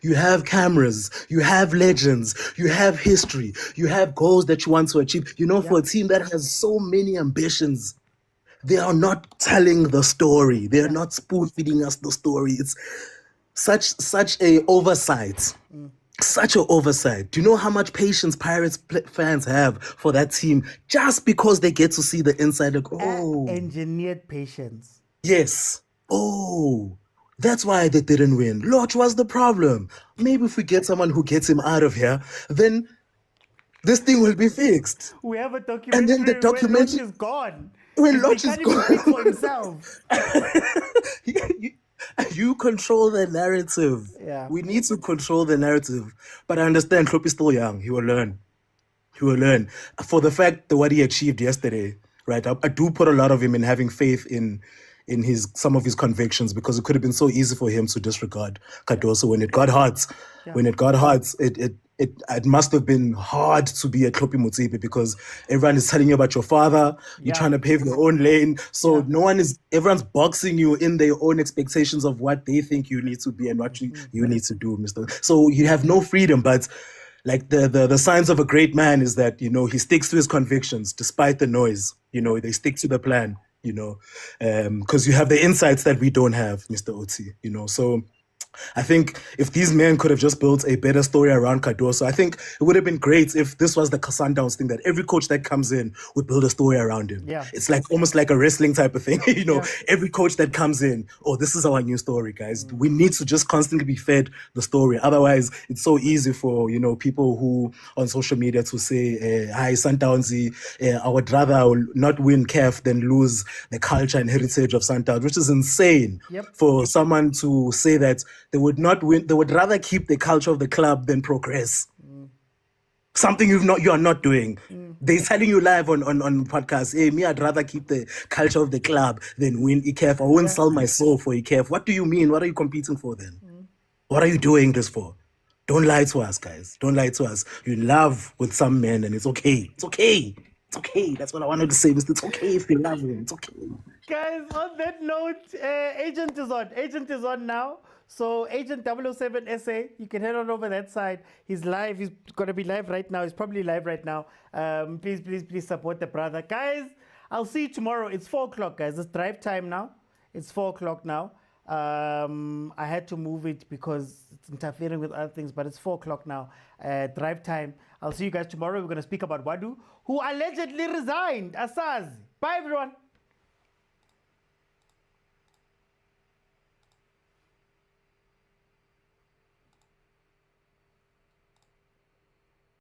You have cameras, you have legends, you have history, you have goals that you want to achieve. You know, for a team that has so many ambitions, they are not telling the story. They are not spoon-feeding us the story. It's such a oversight. Such an oversight. Do you know how much patience Pirates fans have for that team just because they get to see the inside? Like, oh, engineered patience. Yes. Oh, that's why they didn't win. Lodge was the problem. Maybe if we get someone who gets him out of here, then this thing will be fixed. We have a documentary. And then the documentary is gone. When Lodge is gone, he can't even speak for himself. You control the narrative. Yeah. We need to control the narrative. But I understand Klopp is still young. He will learn. He will learn. For the fact that what he achieved yesterday, right? I do put a lot of him in having faith in some of his convictions, because it could have been so easy for him to disregard Cardoso when it got hard. Yeah. When it got hard, it must have been hard to be a Kloppy Motsepe, because everyone is telling you about your father. You're trying to pave your own lane. So everyone's boxing you in their own expectations of what they think you need to be and what you need to do, Mr. So you have no freedom. But like the signs of a great man is that, he sticks to his convictions despite the noise. They stick to the plan, because you have the insights that we don't have, Mr. OT, So I think if these men could have just built a better story around Cardoso, I think it would have been great if this was the Sundowns thing, that every coach that comes in would build a story around him. Yeah. It's like almost like a wrestling type of thing. Every coach that comes in, this is our new story, guys. We need to just constantly be fed the story. Otherwise, it's so easy for, people who on social media to say, hi, Sundowns, I would rather not win CAF than lose the culture and heritage of Sundowns, which is insane for someone to say that they would not win. They would rather keep the culture of the club than progress. Something you are not doing. They're telling you live on podcasts, hey, me, I'd rather keep the culture of the club than win ICAF. I won't sell my soul for ICAF. What do you mean? What are you competing for then? What are you doing this for? Don't lie to us, guys. Don't lie to us. You love with some men, and it's okay. It's okay. It's okay. That's what I wanted to say. It's okay if you love him. It's okay. Guys, on that note, Agent is on. Agent is on now. So Agent 007 SA, you can head on over that side. He's live. He's going to be live right now. He's probably live right now. Please support the brother. Guys, I'll see you tomorrow. It's 4 o'clock, guys. It's drive time now. It's 4 o'clock now. I had to move it because it's interfering with other things, but it's 4 o'clock now. Drive time. I'll see you guys tomorrow. We're going to speak about Ouaddou, who allegedly resigned. Asaz. Bye, everyone.